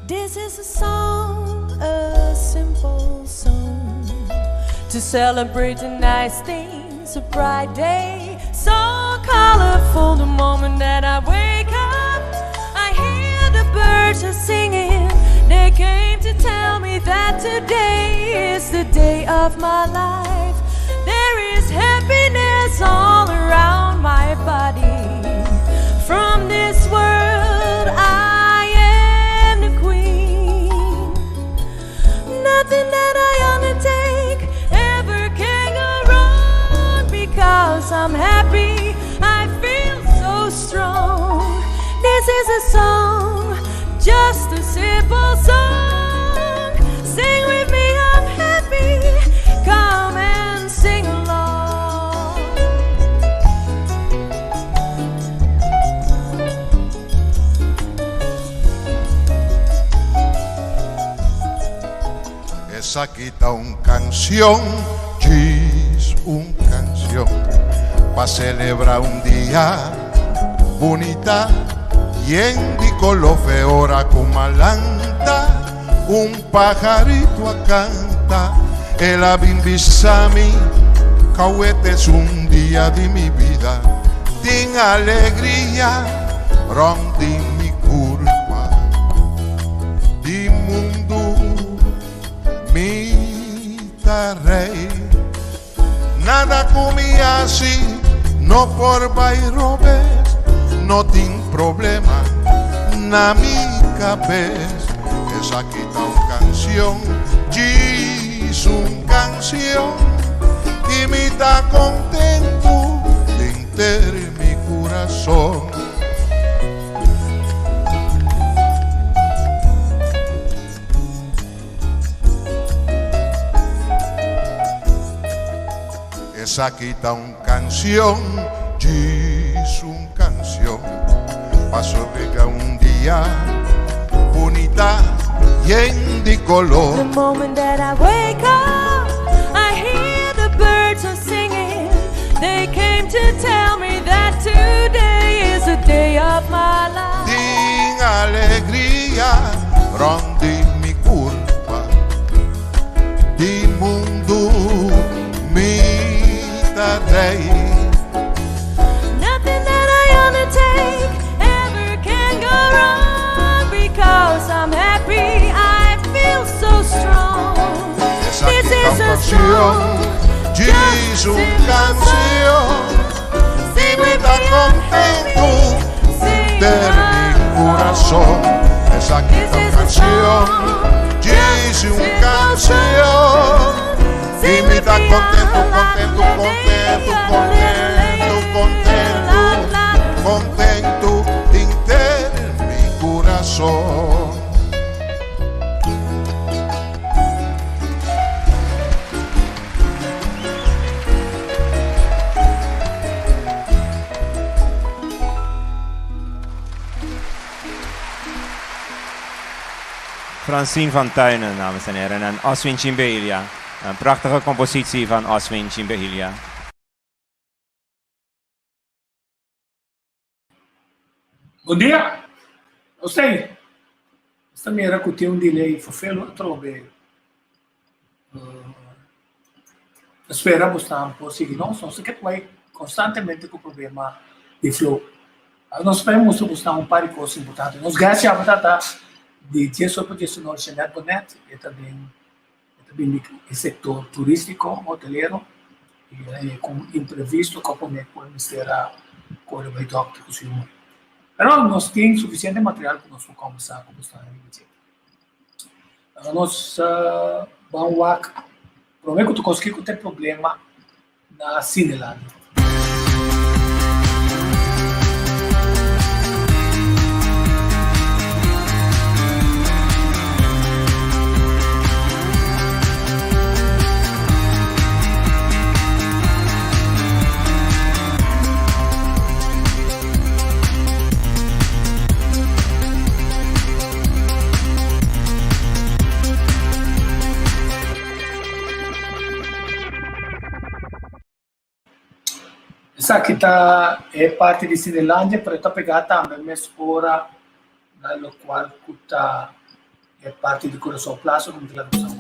This is a song, a simple song, to celebrate the nice things, a bright day, so colorful. The moment that I wake up, I hear the birds are singing. They came to tell me that today is the day of my life. There is happiness all around my body. From this world I am the queen. Nothing that I undertake ever can go wrong, because I'm happy, I feel so strong. This is a song, just a simple song. Sing with me, I'm happy, come and sing along. Esa quita un canción, es un canción, pa' celebrar un día bonita. Yendi colofe ora kumalanta, un pajarito a canta, el abimbisami, cahuete es un día de mi vida, din alegría, rondi mi curva, di mundo, mi rey, nada comía así, no por bairobes, no tin problema na mi cabeza. Esa quita una canción, es una canción, y me está contento de entender mi corazón. Esa quita una canción, es una canción, paso llega un día bonita llena de color. The moment that I wake up, I hear the birds are singing. They came to tell me that today is the day of my life. Din alegría, rondi mi curva, di mundo mi rey. Nothing that I undertake ever can go wrong, because I'm happy, I feel so strong. Esa This quita is una a canción, song, es una canción, y me está contento de mi corazón. Esa quita una canción, es una canción, y me está contento, contento, contento, contento, contento, contento de entender mi corazón. Francine van Tuinen, dames en heren, en Oswin Chimbehilia. Een prachtige compositie van Oswin Chimbehilia. Bom dia! Eu sei, esta maneira que eu tenho um delay fofelo, trobe. Esperamos que seguir, não só que vai constantemente com o problema de flow. Nós esperamos que um par de coisas importantes. Nós gastamos a batata de ter sobre o senhor Jeanette Bonnet e também o setor turístico, hoteleiro, e com imprevisto, componente por mistério com o doctor, o senhor. Pero nós temos suficiente material para nós começar como está aí dizer. Nós vamos prometo que tu conseguir ter problema na Cinelândia. Essa aqui é parte de Cinelândia, para eu pegar também minha espora, na qual está é parte do coração plástico, como ela usa.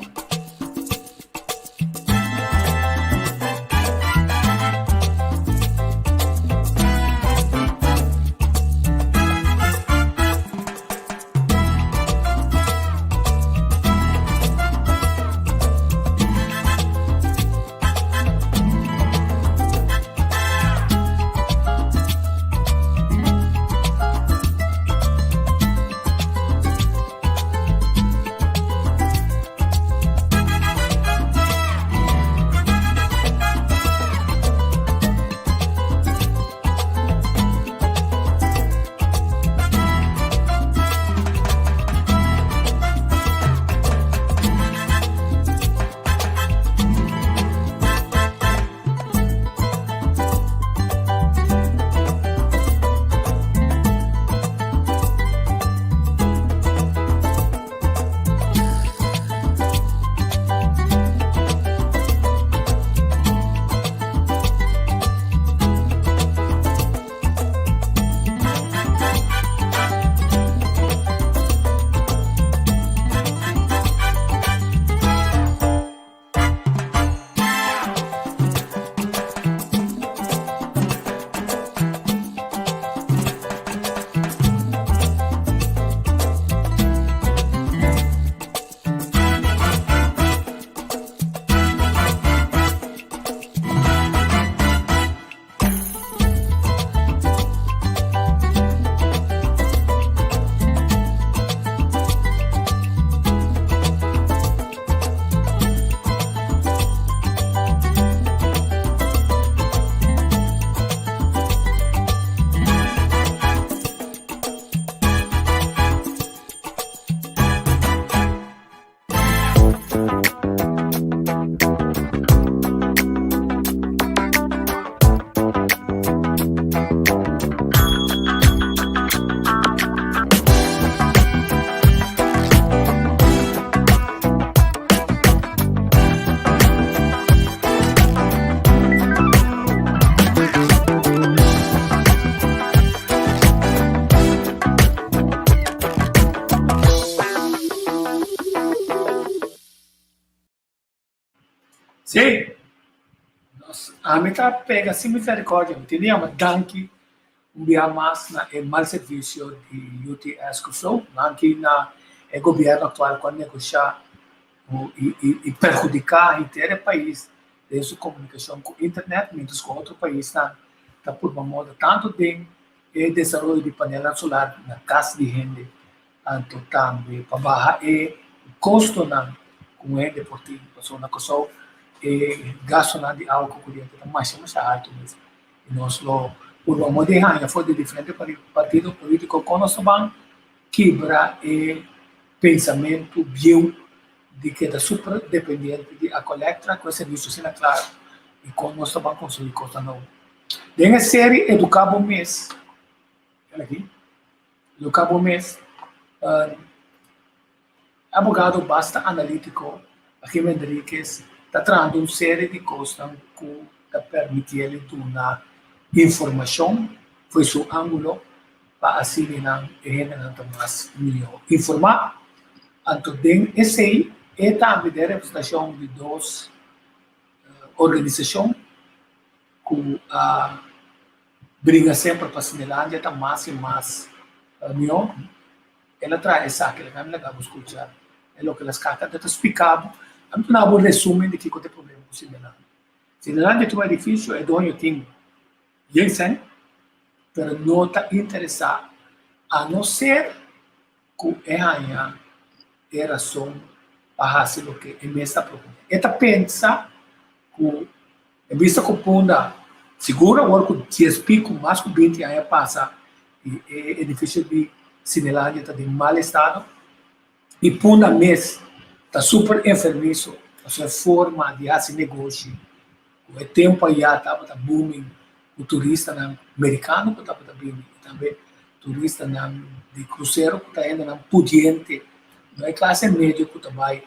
Sim, a meta pega sem misericórdia, entendeu? Mas danke dia mais na mal serviço de UTS que flow, danke na governo atual quando negociar e perjudicar inteiro país desde comunicação com internet, menos com outro país tá por uma moda tanto de desenvolvimento de painel solar na casa de gente, tanto também para baixar o custo na com ele por ti, pessoa na coisa gasto de álcool corrente é mais alto mesmo. E nós por uma moda foi de diferentes partidos políticos com nós vamos quebrar o pensamento bio de que é super dependente de a coleta com esse serviço sendo claro e com nós vamos conseguir coisa nova. Tem a série Educabo Mês, aqui, Educabo Mês, advogado basta analítico, aqui Enriquez está trazendo uma série de coisas que permite ele dar informação, foi seu ângulo, para assim ele não mais melhor informar. Então, esse é também a representação de duas organizações que brigam sempre para a Cinelândia, está mais e mais melhor. Ela traz essa que ela não vai escutar, é o que elas cartas de explicar. Então, não vou resumir de que tem problema com Cinelândia. Cinelândia é um edifício, é dono tem gente, mas não está interessado, a não ser que é razão para fazer o que é mesmo procura. Ela pensa que, em vista que punda segura, agora que 10 pico, mais que 20 anos passa, e o edifício de Cinelândia está em mau estado, e punda mesmo está super enfermiço, a sua forma de fazer negócio. O tempo aí estava booming, o turista americano que estava booming, também turista de cruzeiro que está indo pudiente, não é classe média que vai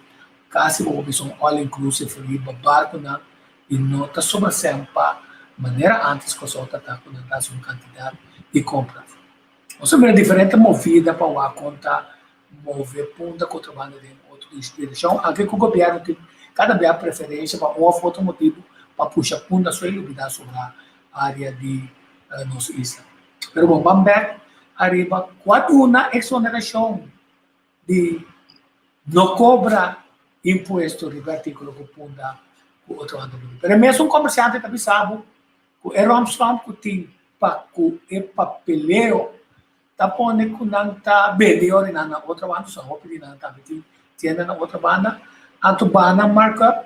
quase uma opção all inclusive ali, barco e não está sobre sempre maneira antes que só está com uma quantidade de compras. Nós somos diferente movida para a conta mover punta contrabando de outro distribuição. Aqui com o governo tem cada vez a preferência para um automotivo para puxar punta sua iluminação sobre a área de nossa isla. Pero bom, vamos ver arriba quando uma exoneração de não cobra imposto de artículo com punta com outro ano. Pero mesmo um comerciante também sabe que é Armstrong que tem para o papeleo tá pone que não tá melhor na outra banda, só roupa de não tá tienda na outra banda, a tu banda marca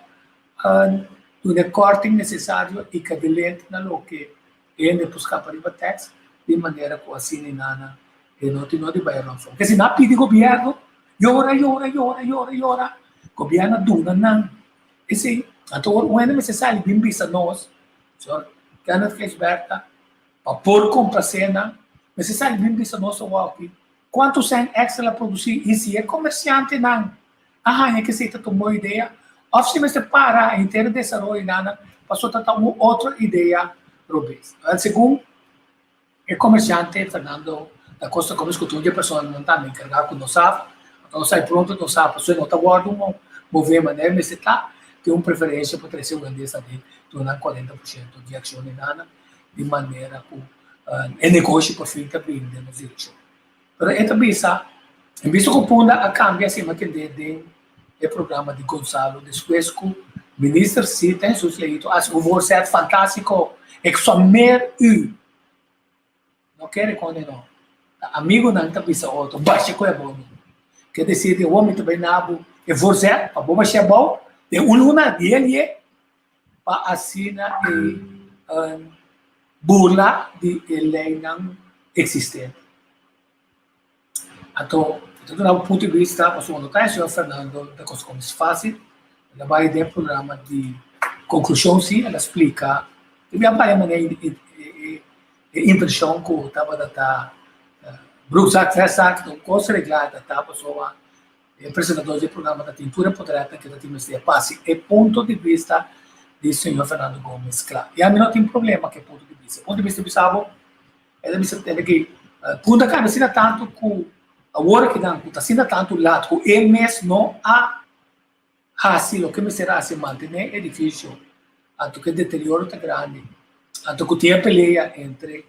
o recorte necessário e cabelente na lo que é buscar para o tax de maneira que assim nana e não tem de bairro só. Porque se não pede governo, llora, governo duna não. Esse então o é necessário bem vista nós, só que não fez berta para por comprar cena. Necessário bem visto nosso walk. Quanto sem extra produzir e se é comerciante não. É que se tomou ideia. Ou se você para inteiro desenvolver nada, passou a ter uma outra ideia robês. Segundo é comerciante Fernando da Costa como escutou de pessoa não está me encarregar com nós sabe. Então sai pronto não sabe, pessoa não está guardando mover maneira, mas está tem uma preferência para trazer o grandeza de tornar 40% de ação em nada de maneira que é negócio por fim também nos direitos. Mas é também isso, em vez de que a cambia assim, mas tem o programa de Gonçalo, depois que o ministro cita em seus leitos, o você é fantástico, é que só mer não quer responder não. Amigo não também isso outro, baixa que é bom. Quer dizer, o homem também não é você, para bom baixar bom, é luna dele para assinar e burla de lei não existente. Então, do ponto de vista, para o segundo caso, o senhor Fernando da Costa Gomes fácil, ela vai ter programa de conclusão, sim, ela explica, e minha pai impressão que estava da Bruxac, Fessac, do curso reglado, da pessoa, apresentador do programa da tintura poderá ter que da timestia passe, é ponto de vista do senhor Fernando Gomes, claro. E a mim não tem problema que é ponto de vista. Ponto de vista bisavo, é que punta cara assina tanto que a hora que dá, está assina tanto lado que é mesmo não há assim, o que me será se manter é difícil. Ato que o deterioro está grande. Ato que tem a peleia entre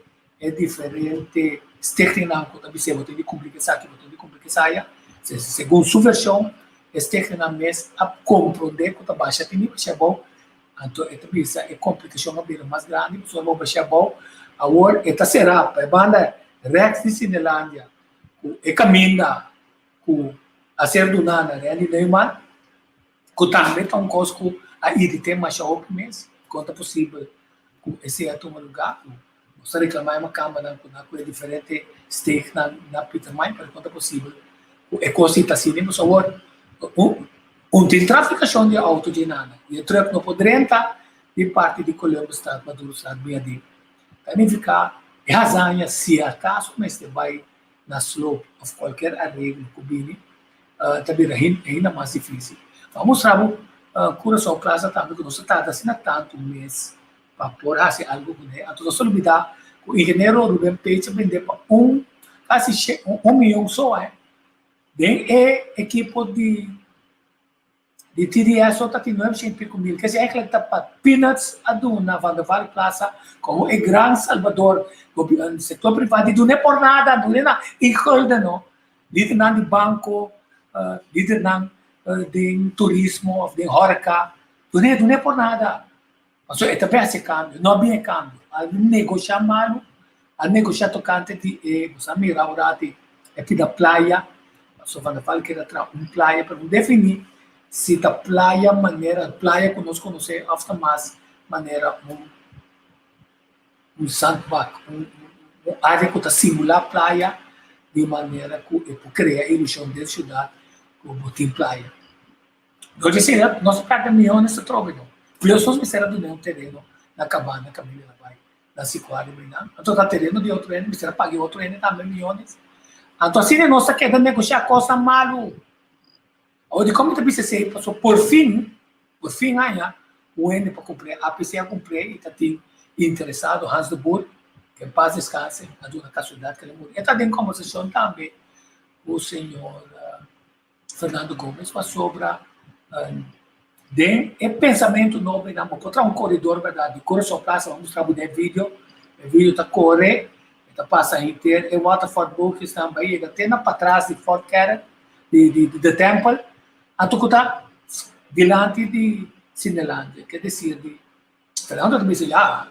diferente técnicas que também se tem de cumprir que saia, segundo sua versão, as técnicas mesmo a compreender que está baixa tem que bom. Então, essa é complicação mais grande, pessoal vão baixar bom. Agora, esta será, para a banda Rex de Cinelândia, que caminha com a ser do Nana, Real Neumann, que também está conosco a ir ter mais alto mesmo, quanto possível, com esse ato lugar, você reclamar uma câmara com diferente stake na Peter Mine, para quanto possível, é coisa que está assim, mas agora, tem traficação de auto de nada. E o truck não pode rentar de parte de Colombo Estado, Maduro Estado, BAD. Também fica, é razão, se acaso, mas vai na slope of qualquer arreglo que vire, também é ainda mais difícil. Vamos mostrar coração classe também, que nós estamos assim tanto mês para pôr assim algo com ele. Então, só olvidar que o engenheiro Rubem Peixe vender para quase 1 milhão só, Tem equipe de TDS só tem 900 mil, quer dizer, é que está para peanuts a na Vanderval Plaza, como é Gran Salvador, o setor privado, e não é por nada, não é nada, e não, líder de banco, líder de turismo, de horeca, não é por nada. Mas é também esse câmbio, não é câmbio, a negociar malo, a negociar tocante de, você mira agora, é que da praia, só Vanderval que era praia, para definir se da praia que nós conhecemos, hasta mais maneira, sandbag, área que está simular praia, de maneira que cria a ilusão de cidade, como tem praia. Então, nós perdemos milhões de trocas, plus nós precisamos de um terreno na cabana, caminho da vai, na Siquari, então está terreno de outro ano, precisamos pagar outro ano também milhões. Então, assim, nós queremos negociar coisa malo. Ou de como também se passou por fim, o N para cumprir, a PC a cumprir, e está interessado, Hans de Boer, que paz descanse, na casualidade que ele morreu. E está em conversação também o senhor Fernando Gomes para sobre de pensamento novo na contra um corredor verdade corre sua praça vamos mostrar o vídeo tá corre tá passa inteiro e Waterford Book está aí ele tem para trás de Fort Carrot de Temple a tu tá diante de Cinelândia quer dizer de Fernando também se já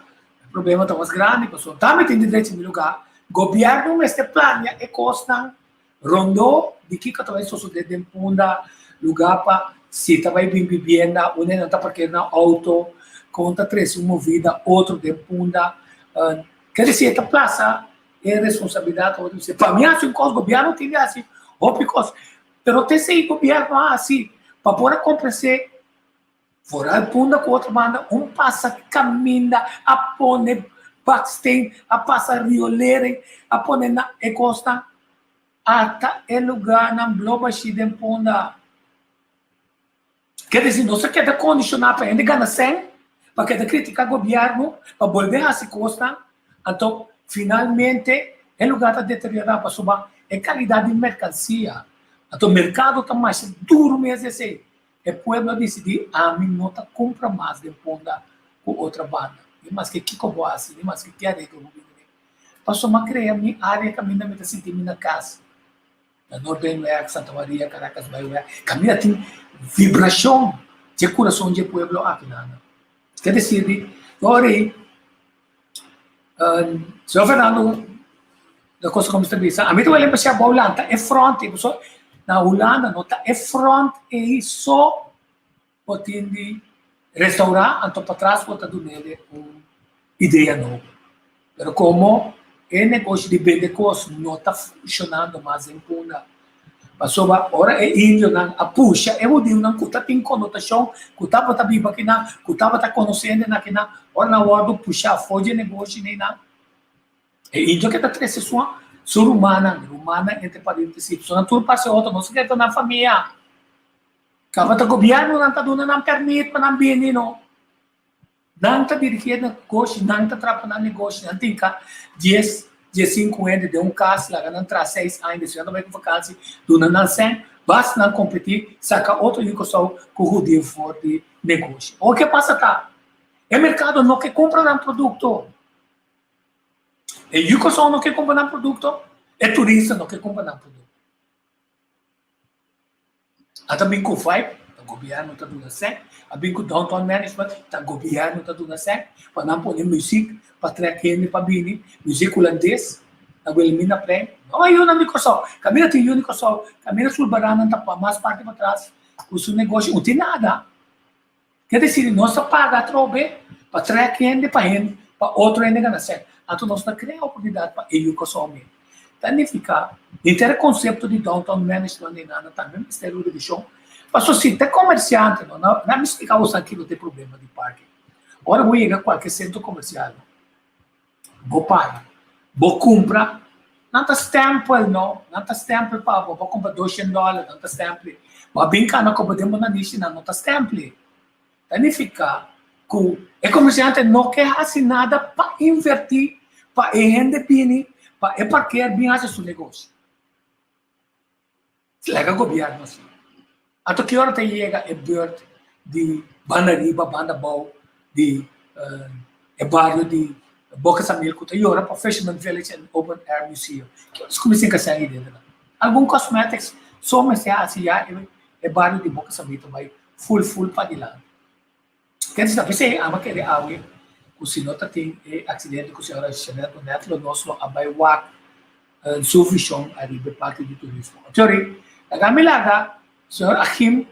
o problema tá mais grande pessoal também tem direito de lugar governo este plano e costa rondo de que talvez só de punda lugar para se também bem vivienda uma não tá porque na auto conta três uma vida outro de punda quer dizer esta praça é responsabilidade para mim assim o governo tem assim ou because pero tem se governo assim para poder compreender fora punda com outra banda passa caminha a pone backstage a passa riolere a pone na e costa até o lugar na bloba de punda quer dizer não se quer condicionar para ele ganhar sem para que criticar o governo para volver a se costa então finalmente o lugar está deteriorado para subir a qualidade de mercancia então o mercado está mais duro mesmo assim o povo decidiu a mim não tá compra mais de punda com outra banda mas que como assim mas que é que passou uma criar minha área caminha me sentir na casa na Northern West, Santa Maria, Caracas, Bahia, caminha tem vibração de coração de povo aqui nada. Quer dizer, agora aí, senhor Fernando, da coisa como está dizendo, a mim também lembra se a Holanda é front, na Holanda não tá é front e só pode restaurar, então para trás pode dar nele uma ideia nova. Mas como o negócio de vender coisas não está funcionando mais em Puna. Passou agora é índio a puxa, eu digo não que tem conotação, que estava tá vivo aqui na, que estava tá conhecendo aqui na, ora na hora do puxar foge negócio nem na. É índio que está trazendo sua humana entre parênteses, só tudo passa outro, não se quer na família. Cava tá governo não tá dando não permite para não bem não. Não está dirigindo negócio, não está trabalhando negócio, não tem cá 10, 5 anos de caso, lá não traz 6 anos, já não vai com vacância, do não sem, basta não competir, saca outro negócio com o dia for de negócio. O que passa tá? O mercado não quer comprar um produto. O negócio não quer comprar um produto, o turista não quer comprar um produto. Até bem com o governo está dando certo, a bem com o downtown management, o governo está dando certo, para não pôr música, para trazer para bini, música holandês, na elimina prêmio. Não é uma Microsoft, caminha tem Microsoft, caminha sul barana, está para mais parte para trás, o seu negócio não tem nada. Quer dizer, nós paga a trobe, para trazer para outro ainda ganhar certo. Então nós não criamos oportunidade para ele consumir. Danificar, inteiro conceito de downtown management e nada, também Ministério da Educação. Mas se tem comerciante, não me explica você aqui não tem problema de parque. Agora vou ir a qualquer centro comercial, vou pagar, vou comprar, não está stample, não está stample para vou comprar $200, não está stample. Mas bem que não podemos na niche, não está stample. Danificar, que o comerciante não quer assim nada para invertir, para render bem, para parquear bem esse seu negócio. Se lega o governo assim. Até que hora chega o bird de Banda Riba, Banda Bau, de bairro de Boca Samil, que tem hora para Fisherman Village and Open Air Museum. Que eles começam a sair dentro. Alguns cosméticos, só mas assim, é bairro de Boca Samil também, full para lá. Quer dizer, você ama querer algo, o senhor tem acidente com o senhor acidente, o neto nosso abaiwak, sufisão a riba parte do turismo. Teori, agamilaga, senhor Achim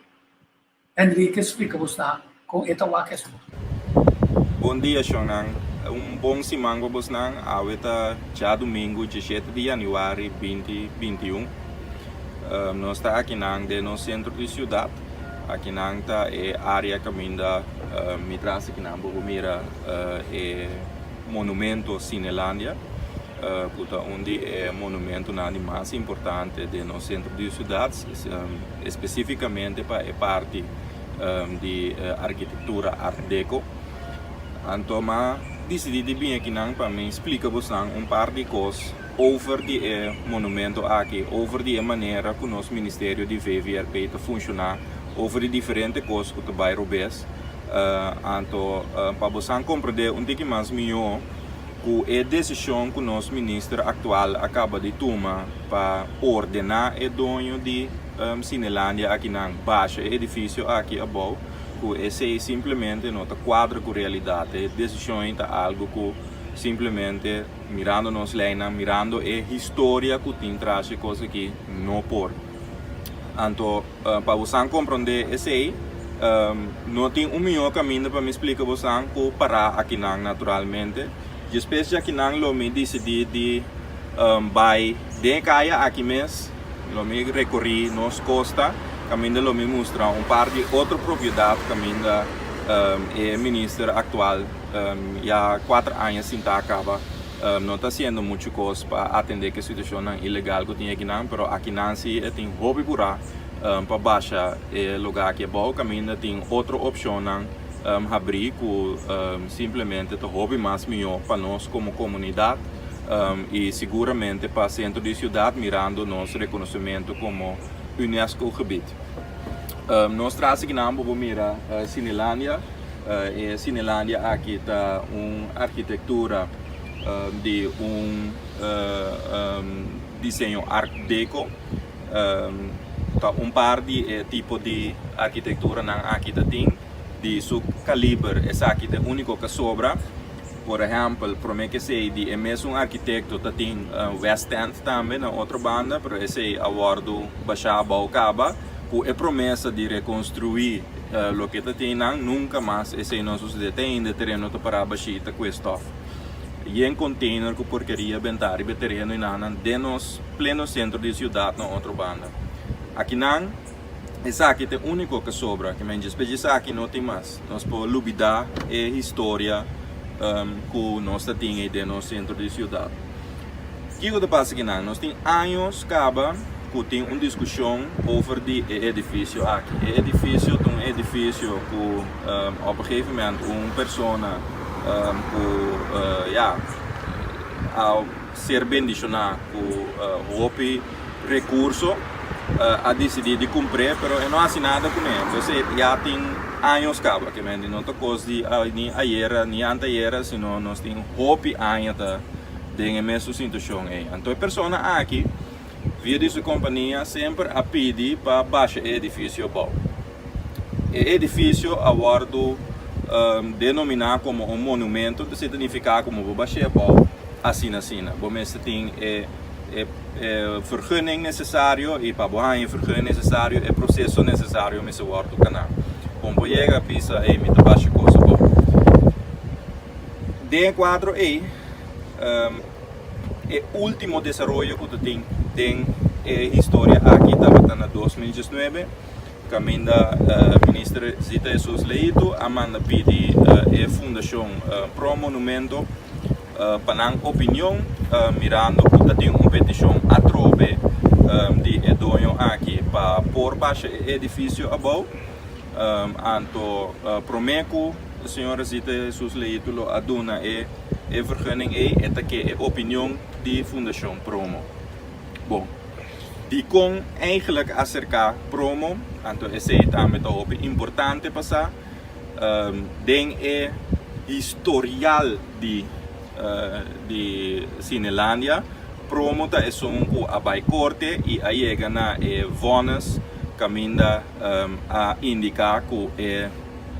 Enrique explica-vos com esta questão. Bom dia, Shonang. Bom semana para vocês. Hoje já domingo, 17 de janeiro de 2021. Nós estamos aqui no centro da cidade. Aqui é a área que me traz aqui na Boromira é monumento Cinelândia. Onde é o monumento mais importante do nosso centro de cidades, especificamente para a parte de arquitetura Art Deco. Então, decidi vir aqui para me explicar par de coisas over die monumento aqui, over die maneira que o nosso Ministério de VVRP está funcionar, over die diferente coisas que o bairro bes. Então, para você compreender um pouco mais melhor, que a decisão que o nosso ministro atual acaba de tomar para ordenar o dono de Cinelândia aqui na baixa edifício aqui abaixo, que esse é simplesmente não quadra com a realidade. A decisão é algo que simplesmente mirando nos leina, mirando a história que tem traz coisa que não por. Então, para você compreender esse aí, não tem melhor caminho para me explicar você que parar aqui naturalmente. Depois de aqui não me decidi de vai de caia aqui mesmo, lo me recorri nos costa, caminho lo me mostra par de outra propriedade caminho é ministro atual já 4 anos sem acaba não está sendo muito coisa para atender que situação ilegal que tem aqui não, mas aqui não se tem hobby pura para baixar o lugar que é bom, caminho tem outra opção abrir que simplesmente o hobby mais melhor para nós como comunidade e seguramente para o centro de cidade mirando nosso reconhecimento como UNESCO gebied. Nós trazemos aqui na mira Cinelândia. Cinelândia aqui está uma arquitetura de desenho Art Deco. Tá par de tipo de arquitetura na aqui tem de seu calibre, esse aqui é o único que sobra. Por exemplo, para mim que sei de mesmo arquiteto que tem West End também na outra banda, para esse awardo baixar Baucaba, com a promessa de reconstruir o que tem nunca mais esse não sucede tem de terreno para baixar com estof. E em container que porcaria bentar e terreno em de nos pleno centro de cidade na outra banda. Aqui não esse aqui é o único que sobra, que me diz aqui não tem mais. Nós podemos lubidar a história que nós temos de nosso centro de cidade. O que passa aqui não? Nós temos anos que tem uma discussão over o edifício aqui. O edifício é um edifício que, op een gegeven moment, uma pessoa que, ao ser bendicionada com recurso, a decidir de cumprir, mas eu não assinei nada com ele. Você já tem anos que não está coisa nem ayer nem anteayer, senão nós temos hope ainda de mesma situação. Então a pessoa aqui, via de sua companhia, sempre a pedir para baixar o edifício bom. O edifício agora denominar como um monumento, significa como baixar bom, assim. Bom, você tem vergunning necessário e para a vergunning necessário é processo necessário para o do canal. Como chega a pisa e me baixa coisa bom. De quadro é o último desenvolvimento que tem história aqui estava na 2019. Caminho da ministra Zita Jesus Leito, Amanda pedi a fundação pro monumento para opinião mirando que tem uma petição a trobe de dono aqui para pôr baixo edifício abaixo. Então prometo a senhora Zita Jesus Leito a dona vergunning é que a opinião de fundação promo. Bom, die kon eigenlijk acerca promo, então esse também é importante passar, den historial de Cinelândia, promo tá é um abai corte e aí chega na vonas caminda a indicar que é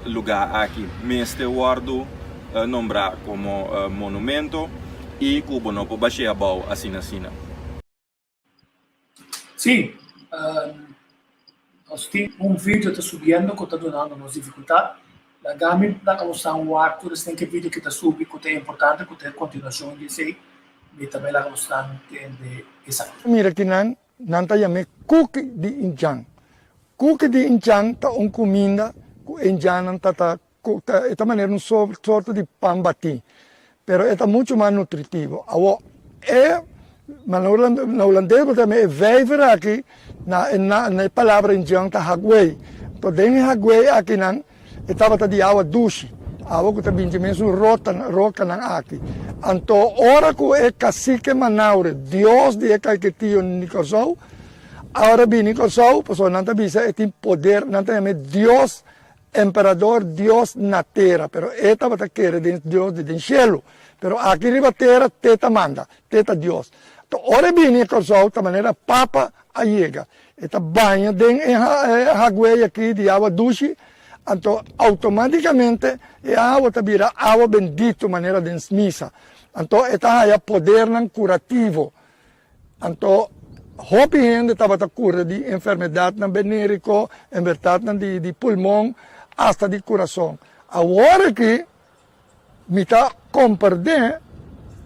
lugar aqui meste guardo nombrar como monumento e que o bonopo baixia bau assim. Sim, nós temos vídeo que está subindo que está dando nos dificuldade. A gamit da kamusta o arco tem que vídeo que está subindo que é importante que tem continuação de sei. E também a kamusta de essa. Mira que não tá yame cookie de injang. Cookie de injang tá comida que injang não tá esta maneira sorte de pambati. Pero é muito mais nutritivo. Mas na holandês também é vijver aqui na palavra indiana tá hagway. Então dentro hagway aqui não estava de água doce. awa ko tabin jime su roka ng aki. Anto ora ko e cacique Manaure, Dios di e kalketio Nicosau, ahora bi Nicosau, paso nanta bisa etin poder, nanta yame Dios, emperador, Dios na terra, pero eta bata kere den Dios di den cielo, pero aquí riba terra, teta manda, teta Dios. To ora bi Nicosau, ta manera papa ayega, eta banha den hagüey aqui de água dushi, então automaticamente a água vira água bendita maneira de missa. Então está aí poder curativo. Então hopi gente estava a cura de enfermidade na venérico, enfermidade de pulmão, hasta de coração. Agora que me está compreendendo,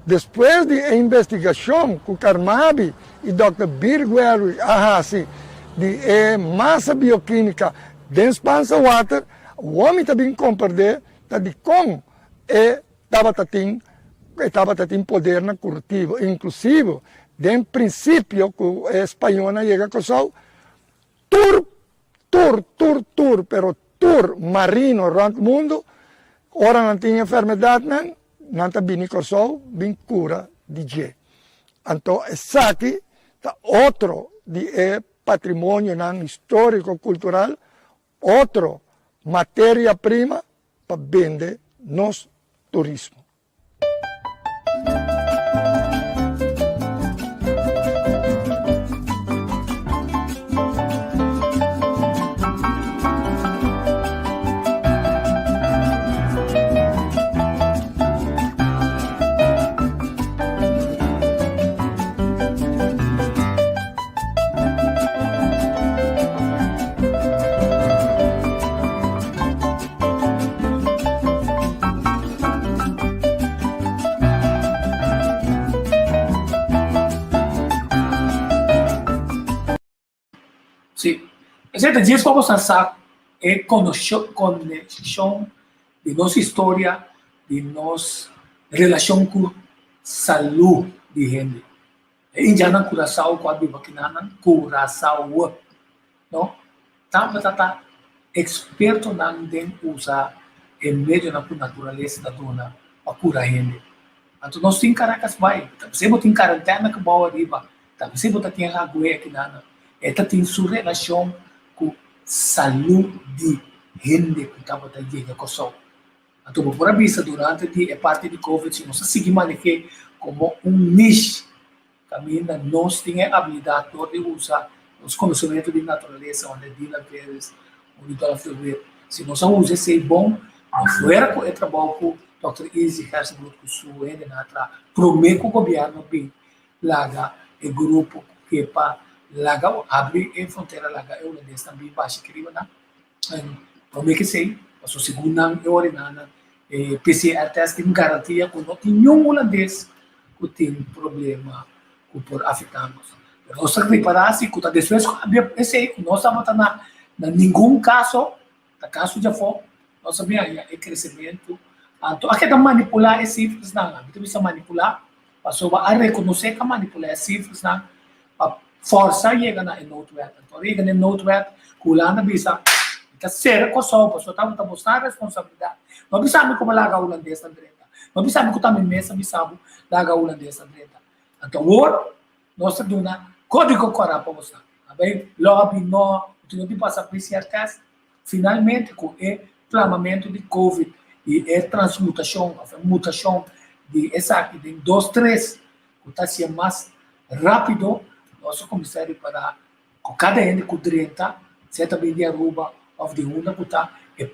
depois de investigação com Carmabi e Dr. Birguel Ahasi, de massa bioquímica de Spencer Water, o homem também compreende de como estava tendo poder na curativo, inclusive, de princípio, que o espanhol chega com o tour, pero tour marino around o mundo, ora não tem enfermidade, não está bem com o bem cura de G. Então, esse aqui é outro de patrimônio histórico, cultural, outra matéria-prima para vender nos turismo. Sí. Ese dias vamos a lanzar conexión de nuestra historia, de nuestra relación con salud de gente. Indiana Curaçao, quando vaquinanan Curaçao, no? Tama experto nan den usa em meio na natureza da dona para curar gente. Então nós tem Caracas vai, você botar em quarentena que boa riba, você botar tem a guia aqui nana. Esta tem sua relação com saúde de gente que estava chegando com o Então, por vista, durante a parte de Covid, se nós seguimos como niche, caminha, nós temos a habilidade de usar os conhecimentos de natureza, onde Dila Pérez, o Nicolau Fleury. Se nós usamos esse bom, fora com o trabalho com o Dr. Izzy Herzberg, que sua é prometo que o governo bem larga o grupo que para laga abrir a fronteira laga holandês também baixa que riba na como que sei a sua segunda hora na PCR test tem garantia que não tem nenhum holandês que tem problema com por africanos nós temos que preparar se que depois esse nós estamos na nenhum caso da caso já foi nós sabemos é crescimento então aqui da manipular esses cifras não precisa manipular passou a reconhecer que manipular esses cifras não força chega na Noordwest. Então, chega na Noordwest, kulana bisa, está ser com só, porque estamos a mostrar a responsabilidade. Não precisamos como larga holandês na direita. Não precisamos que também mesa bisabo larga holandês na direita. Então, agora, nós temos código coral para mostrar. Bem, logo no, não tem passar PCR test, finalmente com o inflamamento de COVID e a transmutação, a mutação de essa aqui, de 2, 3, que está sendo mais rápido. Nosso comissário para cada gente com 30, você também de Aruba, ou de Hunda, que está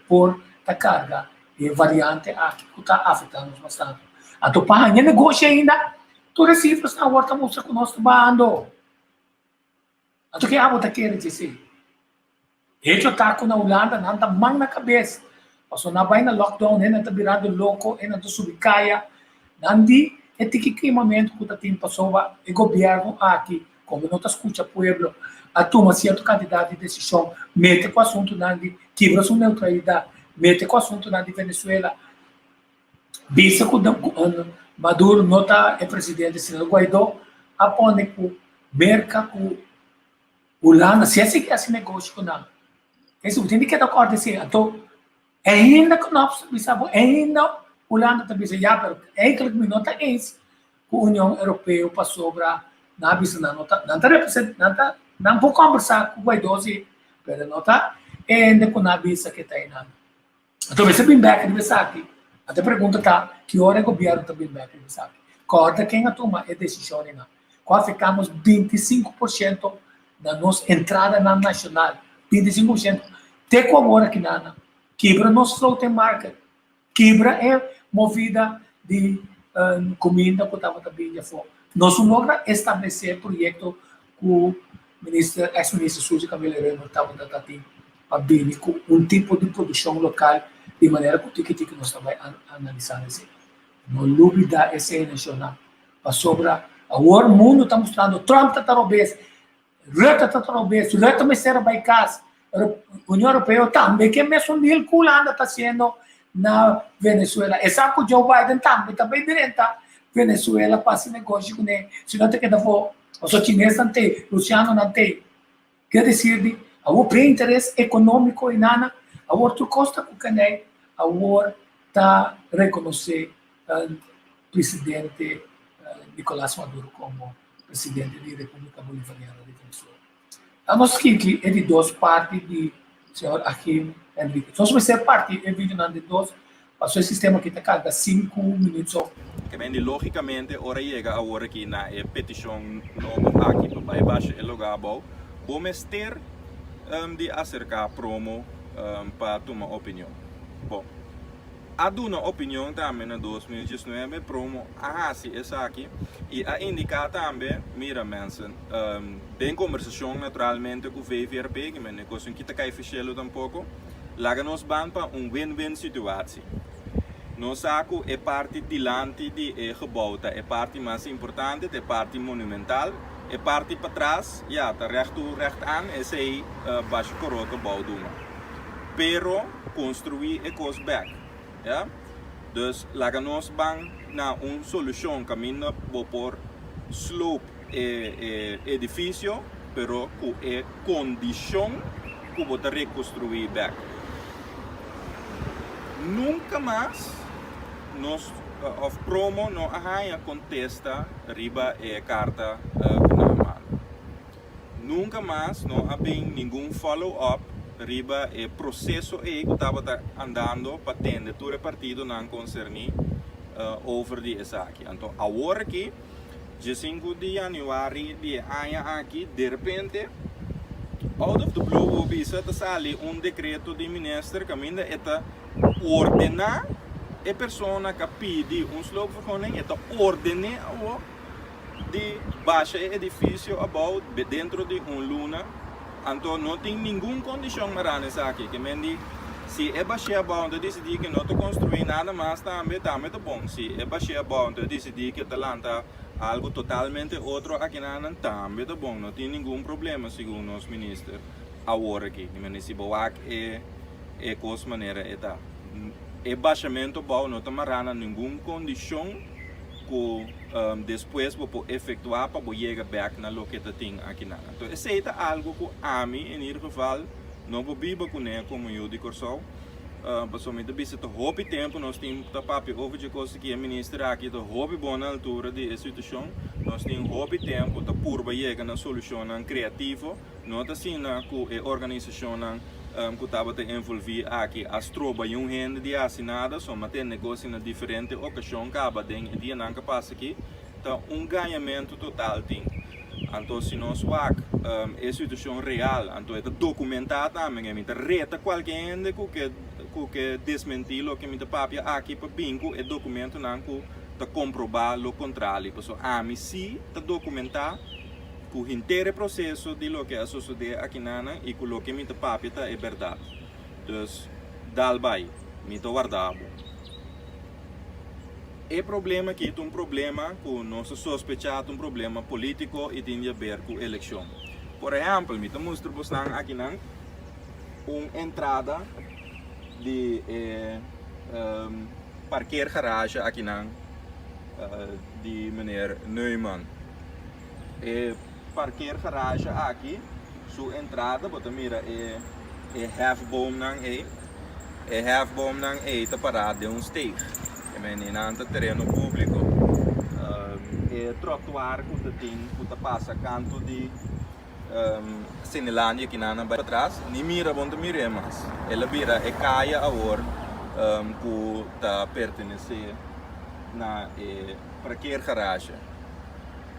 por a carga e variante aqui que está afetando bastante. Então, para a negócio ainda, todas as cifras na horta mostra que nós estamos andando. Então, que a outra quer dizer? Ele está com a Holanda, não está mal na cabeça. Passou na vai na lockdown, ele está virado louco, ele está subcaia, não de etiquimamento que está tendo passou o governo aqui. Como não está escutando o povo, a toma certo candidato de decisão, mete com o assunto de quebra sua neutralidade, mete com o assunto de Venezuela. Bisa que Maduro não está presidente, senão Guaidó, aponta que merca com Holanda, se é esse negócio com nada. Esse tem que dar acordo assim, então, ainda que nós sabemos, ainda olhando também, já, pero eigenlijk me nota eens que a União Europeia para sobra na bisa na nota, não representa, não vou conversar com o Guaidó, pero nota ainda com a bisa que está aí na. Então, você vem back de bisa aqui. Até pergunta tá, que hora o governo está bem back de bisa aqui. Corta quem a toma a decisão, né? Quando ficamos 25% da nossa entrada na nacional, 25%, até com agora aqui na quebra nosso floating market. Quebra é movida de comida que estava também já fora. Nós não logra estabelecer projeto com o ex-ministro Suzy Camilo Herrera estava tratando para bem com um tipo de produção local de maneira que o nós estamos analisando assim. Não dúvida essa é nacional. Para sobra, agora o mundo está mostrando Trump está obesa, Rutte está obesa, Rutte me será by casa. A União Europeia também que mesmo nível que Holanda está sendo na Venezuela. Exato, Joe Biden também direta Venezuela para esse negócio com ele. Se não tem que dar for, os chineses não tem, Luciano não tem. Quer dizer, o pré-interesse econômico e nada, a outra costa com quem é, a outra está reconhecer o presidente Nicolás Maduro como presidente da República Bolivariana de Venezuela. A nossa equipe é de duas partes de senhor Achim Henrique. Então, se você parte em vídeo de dois, passou o sistema que te carga 5 minutos. Que bem, logicamente, ora chega a hora que na petição nova aqui para baixo o lugar bom, vamos ter de acercar promo para tomar opinião. Bom, a uma opinião também em 2019 promo a essa aqui e a indicar também, mira mensen, tem conversação naturalmente com o VVRP, que é uma coisa que está cai oficial tampouco, laga nos ban para win-win situatie. Nós saco é parte dilante de gebouw, é parte mais importante, é parte monumental, é parte para trás, ja, tá recht aan, é sei baixo coroto bouw doen. Pero construir é cost back. Ja? Dus laga nos bang na solução caminho por slope edifício, pero com condição que bota reconstruir back. Nunca mais nos of promo no arranha contesta riba carta na mano. Nunca mais não há nenhum follow-up riba processo que estava andando para atender todo o partido não concerni over die aqui. Então, agora aqui, dia 5 de januário de ano aqui, de repente, out of the blue, bisa sali decreto de ministro que ainda está ordenar a pessoa que pede sloopvergunning, está ordenar de baixa edifício about dentro de luna. Então não tem nenhuma condição para nessa aqui, que mendi se é baixar bom, decidir que não construir nada mais também tá bom. Se é baixar bom, decidir que talanta algo totalmente outro aqui não também tá bom. Não tem nenhum problema segundo nosso ministro. Agora aqui, que mendi se boak é coisa maneira está. É baixamento bom, não tá marana nenhuma condição que depois vou efetuar para chegar back na lo que tem aqui na. Então, esse é algo que a mim, em geval, não vou viver com ele como eu de Corsol. Pessoalmente, se tu houve tempo, nós temos papel over de coisas que a ministra aqui, tu houve boa altura de situação, nós temos houve tempo, tu purba chegar na solução criativa, não tá assim na organização que estava envolvido aqui, as tropas gente de assinada, só mas tem negócio na diferente ocasião, acaba de dia não que passa aqui, então ganhamento total tem. Então se nós vamos é situação real, então é documentado também, é reta qualquer gente que desmentir o que me papia aqui para bingo é documento não que tá comprovar o contrário, pessoal, a mim sim tá documentado o inteiro processo de lo que sucede aqui nana e com o que me papita é verdade. Então, dalbai, me tô guardado. É problema que é problema que nós sospechamos problema político e tem a ver com eleição. Por exemplo, me tô mostrando aqui nana entrada de parqueer garage aqui nana de meneer Neumann. Parqueer garage aqui, sua entrada, bota mira é half boom nang hefboom nang eita parado de steeg. E men in ante terreno público. Trotuar que tem, que passa canto de Sinilândia que nana para trás, ni mira onde miremos. Ela vira e caia agora que tá pertencer na para que garagem.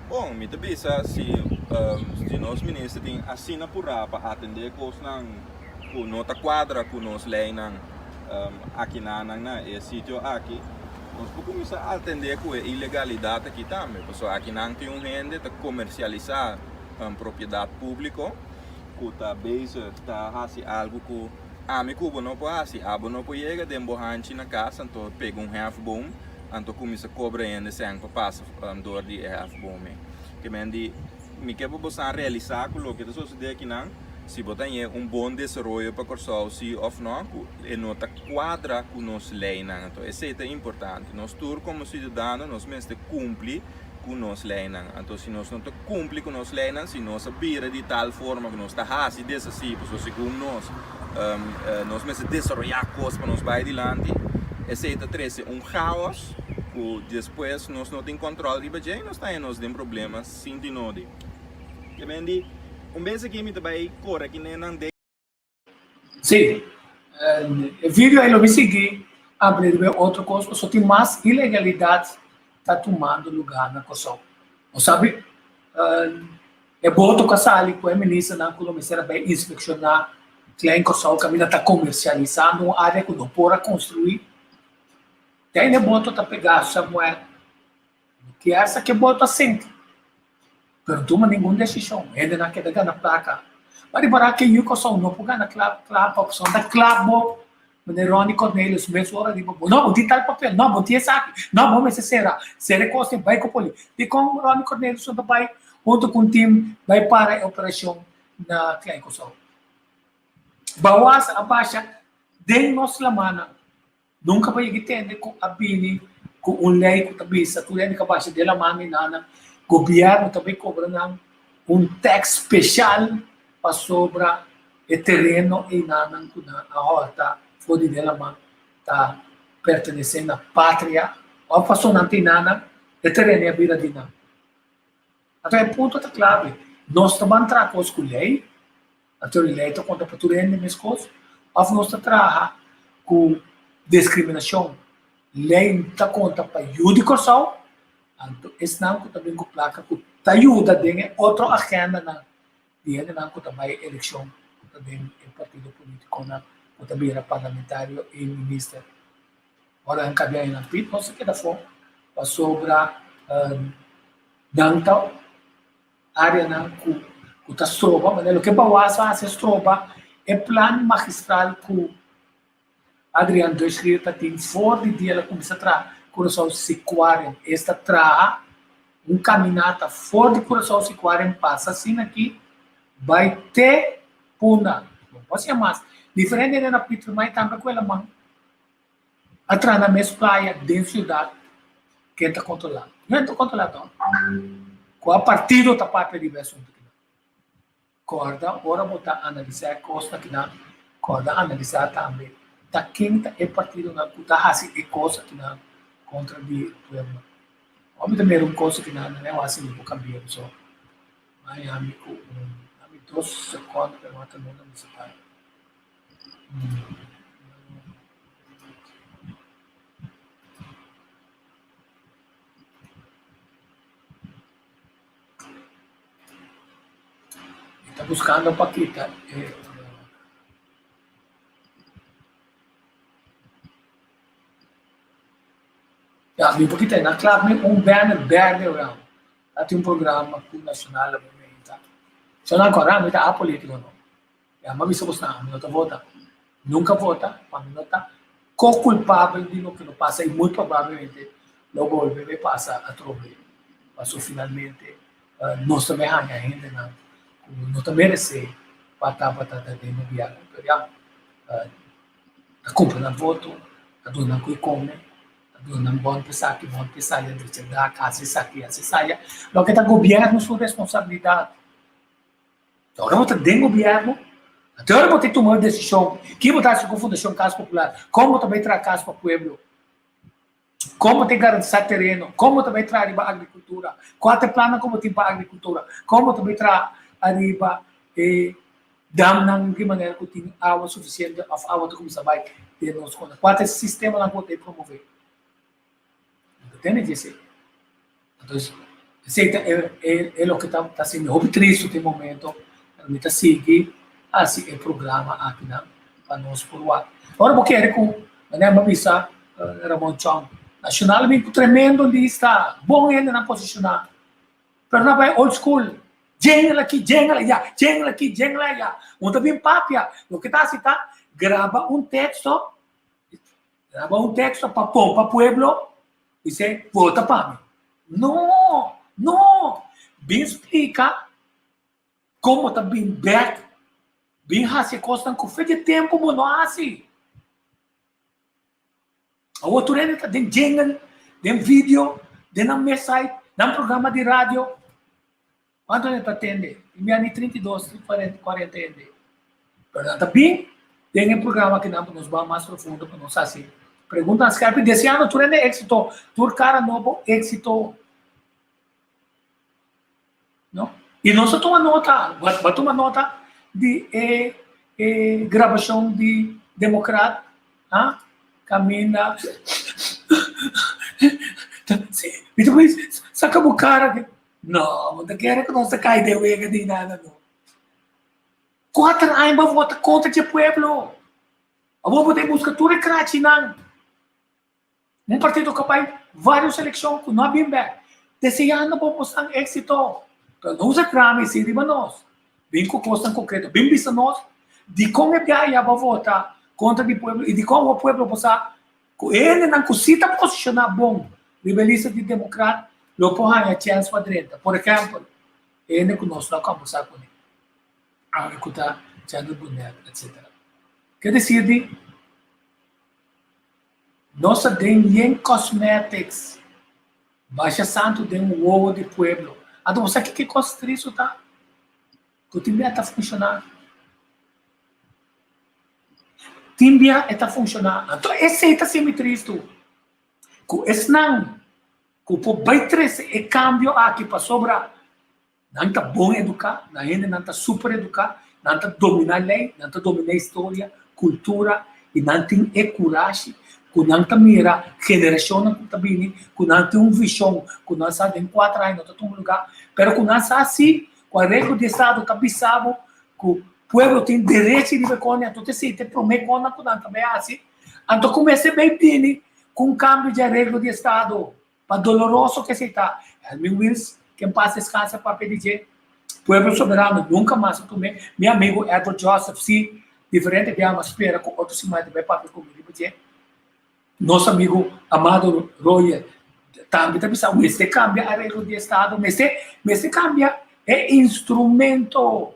Bom, me tabisa se nós ministros tem assina por para atender coisas não com nota quadra com nós lei não aqui na sítio aqui. Nós podemos começar a atender com a ilegalidade aqui também, porque aqui não tem gente que comercializar propriedade pública, que está base, está fazendo algo que a mim Cuba não pode fazer, a não pode chegar de borracha na casa, então pega half-boom, então começa a cobrar ainda sem para passar door de half-boom. Que me quero você realizar o que está sucedendo aqui não. Se você tem bom desenvolvimento para Corsol, se ou não, e nota quadra com nos leis, então isso é importante. Nós todos como cidadãos, nós mesmos cumprir com nos leis, então se nós não cumprir com nos leis, se nós vira de tal forma que nós está fazendo desse tipo, segundo nós mesmos desenvolver coisas para nos vai adiante, isso é caos, que depois nós não temos controle de bem, nós temos problemas sem de nada. Vez aqui me também corre aqui não de. Sim, o vídeo aí eu me segui, abrir outra coisa, só tem mais ilegalidade está tomando lugar na Kosovo. Não sabe? É bom tocar ali com a ministra na Colômbia bem inspecionar que lá em Kosovo que a mina está comercializando uma área que não pode construir. Tem é bom tocar pegar Samuel, que essa que é bom assim. Pero toma nenhuma decisão, ainda não quer dar na placa. Mas para que eu só não pode na clap opção da clap mas Ronnie Cornelius mesmo hora de não vou tal papel, não vou essa aqui, não vou me será costa vai com poli. E com Ronnie Cornelius o vai junto com o time vai para a operação na Klein Kosovo. Bawas abaixa den nós lamana. Nunca vai entender com a bini com lei com tabisa, tu lei que abaixa dela mami nana. Governo também cobrando tax especial para sobre o terreno e a horta fora dela, mas está pertencendo à pátria. Ou passou na tinana, o terreno é a vida de nada. Então, é ponto da clave. Nós também tratamos com lei, a lei está contra para tudo ainda mais coisas, ou nós tratamos com discriminação. Lei está contra para judicação. Então, esse não também com placa que ajuda a outra agenda na dia não também eleição também o partido político na também era parlamentário e ministro. Ora em cabeça na pit não se queda fora para sobre danta área na que está estroba, mas o que bawasa se estroba é plano magistral que Adriano Dois-Rio tem fora de dia ela começa a trabalhar Coração Siquarem, esta traz caminhada fora de Coração Siquarem, passa assim aqui, vai ter puna, não pode ser mais. Diferente da Peter, mas também com ela, mano. Atrás na mesma praia, dentro da cidade, quem está controlando? Não está controlado. Com a partido da parte de assunto aqui. Corda, ora botar analisar a costa aqui, corda analisar também. Da quinta é partido na que está fazendo coisa aqui, contra o povo. Homem também coisa que não é assim não cambiar só. Mas amigo, amigo 2 segundos para matar não nesse pai. Está buscando a Paquita. Ja, mi Paquita na club में banner verde around. Tem programa nacional movimento. Só não agora, mas tá político não. Já mas isso você não vota. Nunca vota, mas não tá co-culpável de lo que não passa e muito provavelmente logo vai passar a trobe. Passou finalmente nós também ainda não também merece para de noviar. Já tá comprando voto, tá dando que come. Não bom pensar que de da casa aqui assim saia lo que está governo sua responsabilidade agora você tem governo Então, eu vou tomar uma decisão. Que botar com a Fundação Casa Popular? Como também trazer casa para o povo? Como tem garantir terreno? Como também trazer a agricultura? Qual é o plano como tem para a agricultura? Como também trazer arriba dam nang de maneira que tem água suficiente, a água como se vai ter nos contas. Qual é o sistema que nós podemos promover? Entende disso? Então, esse é o que está sendo triste no momento. A gente segue assim o programa aqui para nós por lá. Agora, eu quero que a missa Ramon Chong nacional bem tremendo ali está bom ele na posicionar. Pero na vai old school. Jengla aqui, jengla já, jengla aqui, jengla já. Um também papia. O que está assim tá? Grava um texto para pôr para o pueblo e você vota para mim. Não, não. Bem explica como está bem back, bem assim, costa com fé de tempo, mas não assim. A outra é tem jingle, tem vídeo, tem na meu site, tem programa de rádio. Quanto a gente atende? Em ano 32, 40 anos. Mas também tem um programa que nos vai mais profundo para nós assim. Pergunta a Skype, desse ano tu é êxito, tu cara novo êxito. Não? E nós toma nota, vai tomar nota de gravação de democrata, caminha, e depois saca o cara, não, não quero que nós caia de uega de nada, não. 4 anos para votar contra o povo. Eu vou poder buscar tudo e crate, não. Um partido que vai várias eleições, não é bem bem. Desse ano vamos ter êxito. Não usa crime, se riba nós. Bem com coisa concreta, bem vista nós, de como é que ia votar contra o povo e de como o povo possa, ele não consiga posicionar bom, rebelista de democrata, lo põe a chance para direita. Por exemplo, ele que nós não conversar com ele. A escutar, chance bonita, etc. Quer dizer, nós temos cosmetics, baixa santo de ovo de pueblo. Então, você que construir isso, tá? Que o time está funcionando. O time está funcionando. Então, esse está sendo triste. Que esse não. Que o povo vai trazer e cambio aqui para sobrar. Não está bom educar, não está super educar, não está dominar a lei, não está dominar a história, cultura, e não tem coragem. Que não está mira geração que está vindo, que não tem visão, que não está em 4 anos, não está em um lugar, pero que não está assim, com a regra do Estado está bisado, que o povo tem direito de vergonha, então se te promete que não está bem assim, então comece bem bem com o cambio de regra do Estado, para doloroso que se está. Helmin Wills, quem passa descansa para pedir, povo soberano, nunca mais tomei, meu amigo Edward Joseph, sim, diferente de uma espera com outros mais de bem para comigo, porque nosso amigo Amado Royer também está pensando, mas se cambia a regra do Estado, mas se cambia é instrumento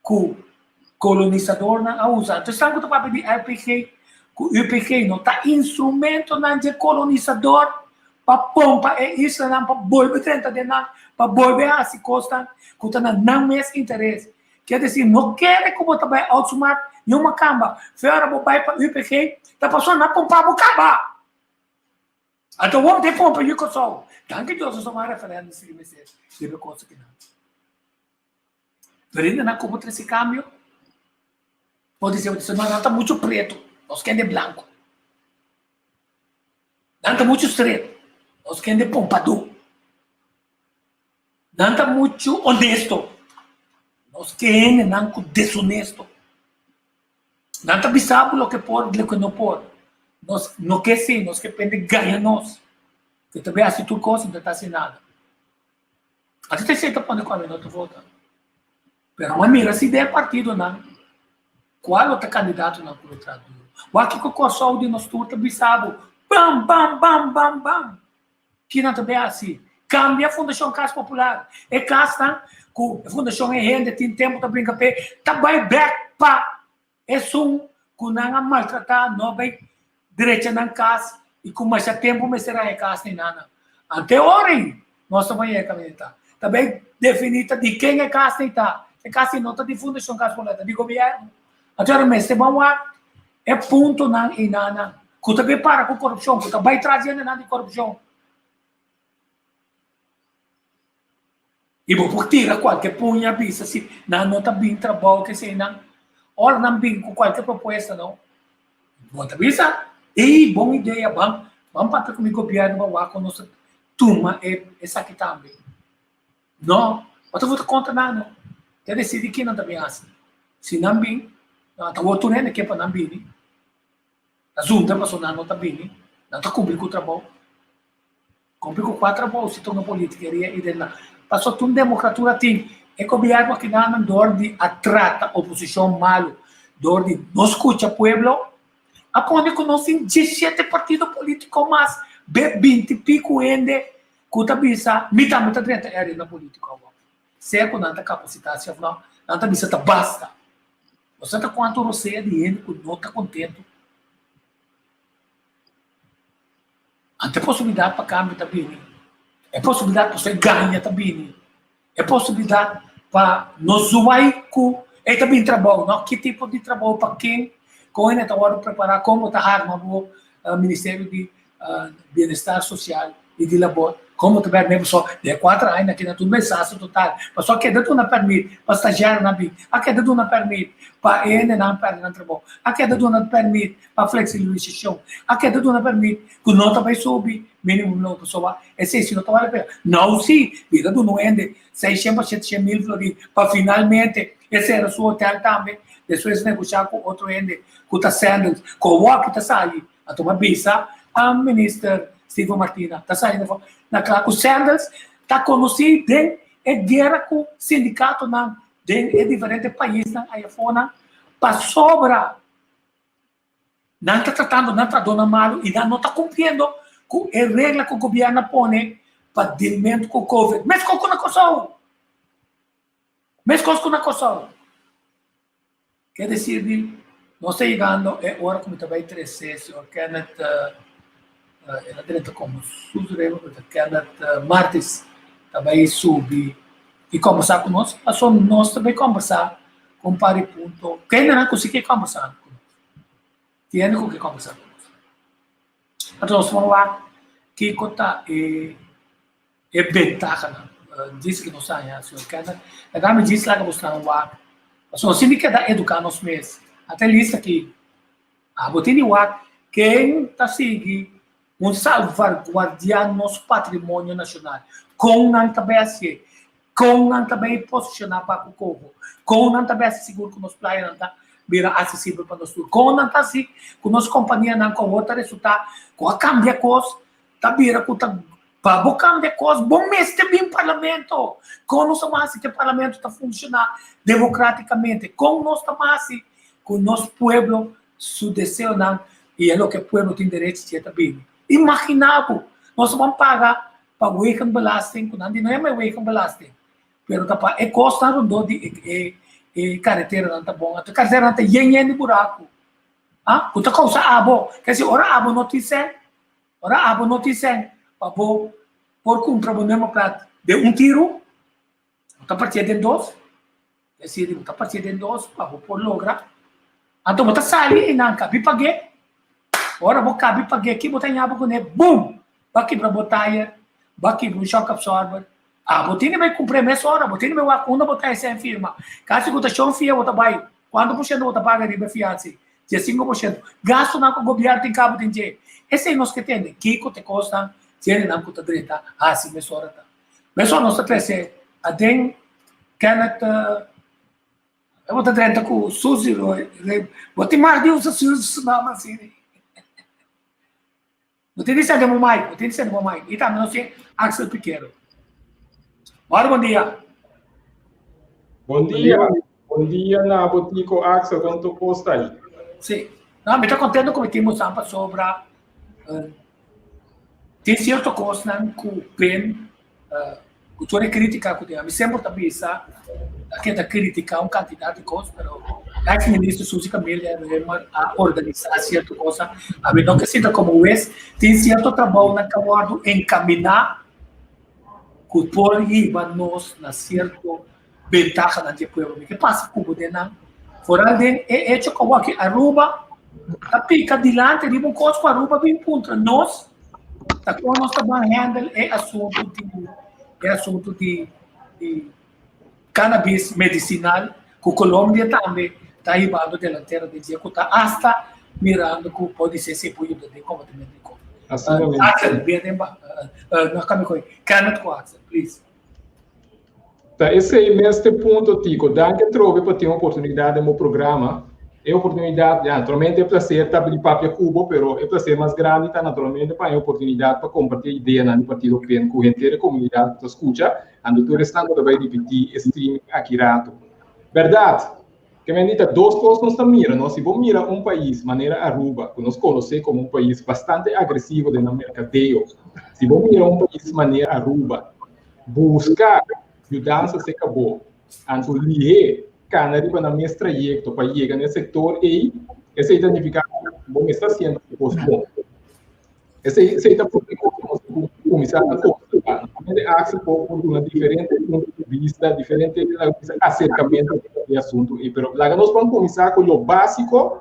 que o colonizador não usa. Então, estamos com o papel de RPK, que o RPK não está instrumento de colonizador para pompa é isso não para volver 30 de nada, para volver a se costa, que está não mais interesse. Quer dizer, não quer que você vai automar uma camba. Fora você vai para o IPK, está passando a pompar a camba. Então, vamos ter pompa e o sol. Tanto que Deus uma referência de vocês, de coisa que não. Mas ainda como esse câmbio, pode ser, não está muito preto, nós queremos de branco. Não está muito estreito, nós queremos de pompador. Não está muito honesto. Nós queremos não desonesto. Não está bisabo o que pode, o que não pode. Nós não quer ser, nós queremos ganhar nós. Que também assim tudo coisa não está sem nada. Até tem certo quando eu não estou votando. Mas uma mira se der partido não. Qual outro candidato não pode traduzir? O aqui que o sol de nós tudo está bisabo. Bam, bam, bam, bam, bam. Que não também assim. Cambia a Fundação Casa Popular. É casa que a Fundação é renda, tem tempo para brincar, está bem back para é um que não maltratar, não vai direito na casa e com mais tempo me será em casa nem nada. Até hora, nós também é caminhar. Também definida de quem é casa nem está. é casi nota de fundação cascoleta de governo. Agora, mas vamos lá, é ponto na inana, que também para com corrupção, que também trazendo nada de corrupção. E vou tirar qualquer punha vista, se não está bem trabalho, que se não, ora não bem com qualquer proposta, não. Bota vista? E boa ideia, vamos para com o governo, vamos lá com nossa turma, essa aqui também. Não, eu vou contra nada. Quer decidir que não está bem assim. Se não bem, não está outro né, que é para não bem. A junta passou não está bem, não está cumprindo o trabalho. Cumprindo o trabalho, se torna política, e não. Passou tudo democratura tem. É governo que não dor de atrata oposição malo, dor de não escuta povo. Aponte que nós temos 17 partidos políticos, mas 20 pico ende, que bisa, mitad 30 é na política. Se é com tanta capacidade, não está bisa, basta. Você está quanto você é de ele, que não está contente. Ante possibilidade para câmbio também. É possibilidade para você ganhar também. É possibilidade para nós zoar com é também trabalho, não? Que tipo de trabalho para quem? Como ainda está preparar como está armado o Ministério de Bem-Estar Social e de Labor. Como também mesmo só de 4 anos aqui na tudo mensagem total. Mas só que dentro não permite para estagiário não bem. Aqui dentro não permite para ele não permite não trabalho. Aqui dentro não permite para flexibilização. Aqui dentro não permite que não também subir mínimo não pessoa. Esse se não está vale a pena. Não se vida do não ende 600 700 mil florins para finalmente esse era o hotel também. Depois negociar com outro ende com a Sandals com o que está saindo a tomar bisa a ministra Steve Martina está saindo naquela com Sandals está conhecido é guerra com o sindicato de diferentes países aí fora para sobra não está tratando não está dando mal e não está cumprindo com a regra que o governo põe para dirimento com o Covid mas com a coisa mas com a coisa quer dizer nós estamos chegando é hora como também crescer senhor Kenneth ela direto como sugeriu Kenneth Martins também subir e conversar conosco passou nós também conversar com pari ponto quem não conseguir conversar conosco tem com que conversar conosco então nós vamos lá que conta é ventaja diz que nós sabemos senhor Kenneth agora me diz lá que você não vai então se me quer educar nos meses até lista aqui a botina quem está seguindo salvaguardiar nosso patrimônio nacional com não também assim com não também posicionar para o povo com não também seguro que nos praias não está vira acessível para nós com não está assim com nossa companhia não com outra resultado com a cambia coisa tá vira com tá para o cambia coisa bom mês também parlamento com nossa massa que o parlamento está funcionando democraticamente com nossa massa com o nosso povo su desejo não e é o que o povo tem direito de também imaginável nós vamos pagar para o weekend belasting quando não é mais weekend belasting pero tá é costa do de carretera não tá bom a carretera não tá de buraco ah o tá causa abo quer dizer ora abo notícia para por contra o mesmo prato de tiro tá partido em dois quer dizer tá partido em dois para por lograr então você sai e não cabe paguei ora vou cabe paguei aqui botar em água com ele boom aqui para botar aqui para shock absorber botini vai cumprir mês hora botini vai quando botar essa firma caso que você confia você vai quando você não paga de fiança de 5% gasto na governo tem cabo tem je esse nós que tem que te custa se não custa direita assim mês hora tá mês hora nós cresce a den Kenneth eu vou direita com Suzy vou te mais Deus Suzy não assim não tem isso de mamãe não tem isso de mamãe e também não sei Axel Piquero bom dia bom dia na botico Axel quanto custa aí sim não me está contando como temos sampa sobre tem certo coisa não com pen cultura crítica que tem me sempre também essa aquela crítica candidato de coisa pero ex-ministro Suzy Camilha a organizar certa coisa a mim não que sinta como o tem certo trabalho na camarada encaminhar que por aí nós na certo ventaja na de pueblo. Que passa Cuba de não. Fora de é hecho como aqui Aruba, a pica dilante, riba coisa com Aruba bem punta. Nós, tá com nós também handle é assunto de cannabis medicinal, que Colômbia também está arribando delantera de dia que está hasta mirando que pode ser se apoio de combatente. Axel, Kenneth com Axel, please. Tá, esse é neste ponto, Tico, dá que trove para ter uma oportunidade no programa. É oportunidade, naturalmente é para ser de papel Cuba, mas é para ser mais grande, tá, naturalmente para ter oportunidade para compartilhar ideia no partido PEN com a inteira comunidade que escuta, ando tu restando também repetir stream aqui rato. Verdade? Que me dita, duas coisas nós estamos mirando. Se vamos mirar um país, maneira Aruba, que nós conhecemos como um país bastante agressivo no mercadeio, se vamos mirar um país, maneira Aruba, buscar mudança se acabou. Anto lihe, canari para na mestra trajecto para chegar nesse setor e esse identificado bom está sendo bom. Esse está por começar a construir. Acho por uma diferente ponto de vista, diferente acercamento do assunto. E pero lá nós vamos começar com o básico,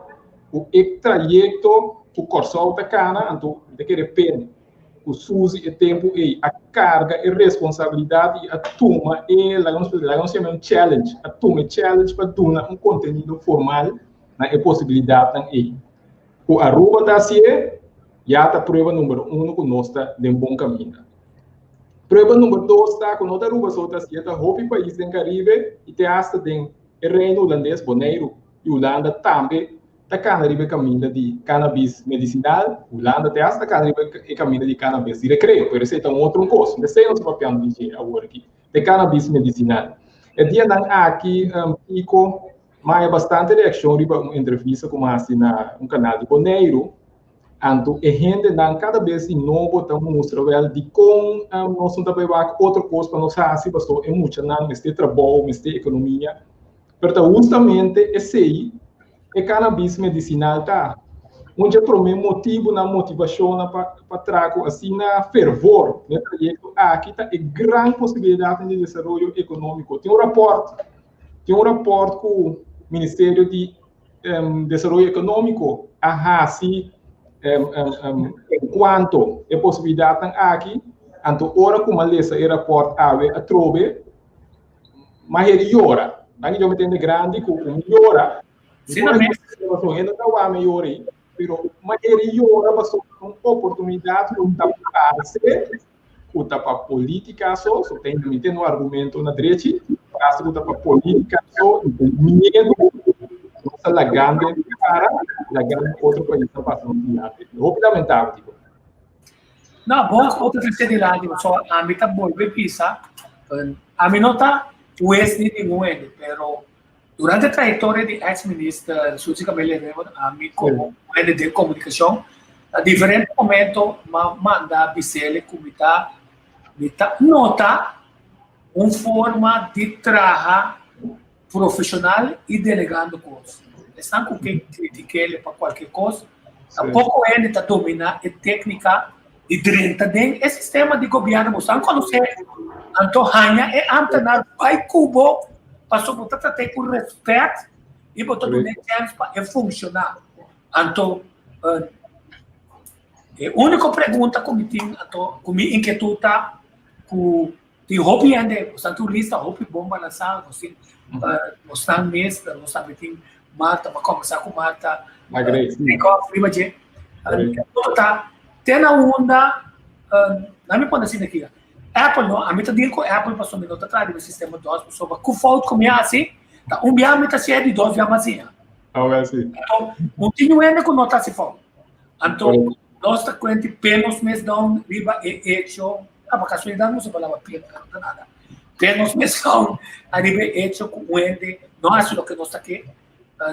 o trajecto, o corso da cana, então de que depende o uso e tempo e a carga e responsabilidade a turma e lá nós chama challenge, a turma challenge para dar um conteúdo formal na possibilidade aí. O Aruba da CIE já está prova número 1 que nós está de um bom caminho. Prova número 2 está com outra Aruba só da CIE está houve país do Caribe e tem hasta de Reino Holandês, Bonaire e Holanda também da cannabis caminho de cannabis medicinal, Holanda tem hasta cannabis caminho de cannabis de recreio, por isso é um outro curso. Não sei os papéis de dizer agora aqui de cannabis medicinal. E dia não aqui Pico, mas bastante reação riba uma entrevista como assim na canal de Bonaire, anto e gente não cada vez novo tá mostrando de como nós não também vai outra coisa para nós fazer, bastante é muito não este trabalho, este economia, pero justamente esse aí é cannabis medicinal, tá? Onde para mim motivo na motivação para trago assim na fervor, né? Projeto aqui tá é grande possibilidade de desenvolvimento econômico. Tem um rapport com o Ministério de Desenvolvimento Econômico, assim, enquanto é possibilidade aqui, então ora como a lesa é rapport a trove, mas ele ora, aqui eu me entendo grande com melhora. Sim, ainda não há melhor aí, mas ele ora uma oportunidade de adaptar-se, para a política só tem um argumento na direita, para a política só, medo, nossa laganda para laganda outro país está passando rapidamente. Não, boa outra terceira só a mim tá bom, bem pensar, a mim não está o esse nenhum ele, pero durante a trajetória de ex-ministro Suzy Camille Raymond, a mim como de comunicação, a diferente momento manda a BCL comitar nota uma forma de trabalhar profissional e delegando coisas. Estão com quem critica ele para qualquer coisa, tampouco ele está dominando a técnica de direita dentro esse sistema de governo. Estão conhecendo Antohanha e Antanar vai Cuba passou por tratar com respeito e botou no tempo para funcionar. Então, a única pergunta que me tem, que me inquieta, que tem hobby ainda, portanto, lista hobby bomba na sala, assim, mostrar mesa, mostrar tem Marta, para conversar com Marta, tem prima de, tem a onda, não me pode assim aqui. Apple não, a mim tá dizendo que Apple passou minuto atrás do sistema DOS, pessoa que falta como assim, tá dia me tá cheio de DOS já mazinha. Então, continua ainda com nota se for. Então, nós tá com entre penos mês down riba e hecho, a casualidade não se falava pena nada. Penos mês down riba e hecho com o ende, não é o que nós tá aqui.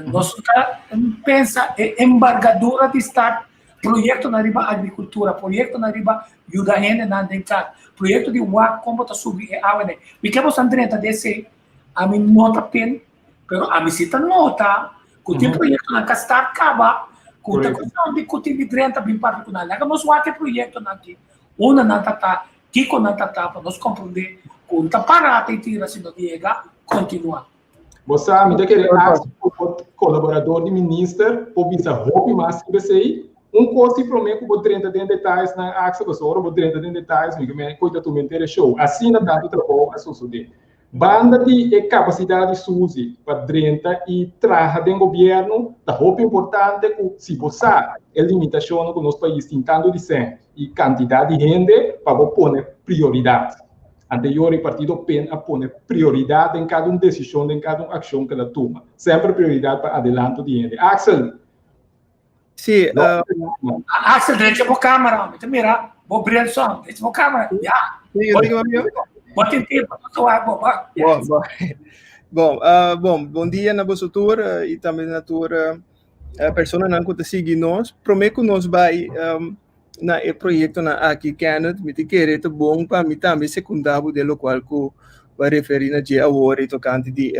Nós tá pensa embargadura de estar projeto na riba agricultura, projeto na riba ajuda a gente na dentro, projeto de WAC, como está subir a água, me quero mostrar dentro desse, a mim nota pen, pero a mim cita nota, que tem projeto na castar acaba, que tem questão de que tem de bem particular, lá que nós WAC projeto na aqui, uma na tata, Kiko na tata, para nós compreender Kunta parata e tira se não diega, continua. Você me dá aquele colaborador de ministro, por visa roupa mais que você coisa para mim que vou 30 de detalhes na axa você ora vou 30 de detalhes me que coisa tu me inteira show assim na tanto trabalho a suceder banda de capacidade suzy para 30 e traja do governo da roupa importante que se você é limitação no nosso país tentando dizer e quantidade de gente para pôr prioridade anterior o partido pen a pôr prioridade em cada decisão em cada ação que ela toma sempre prioridade para adelanto de gente Axel. Sì, Axel, deixa a câmera, mira, vou brilhar só, deixa a câmera, já. Bota em tempo, bom dia na vossa tour e também na tour pessoa não que segue nós. Prometo que nós vai na projeto na aqui Canada, me te querer te bom para mim também secundário de lo qual que vai referir na dia agora tocante de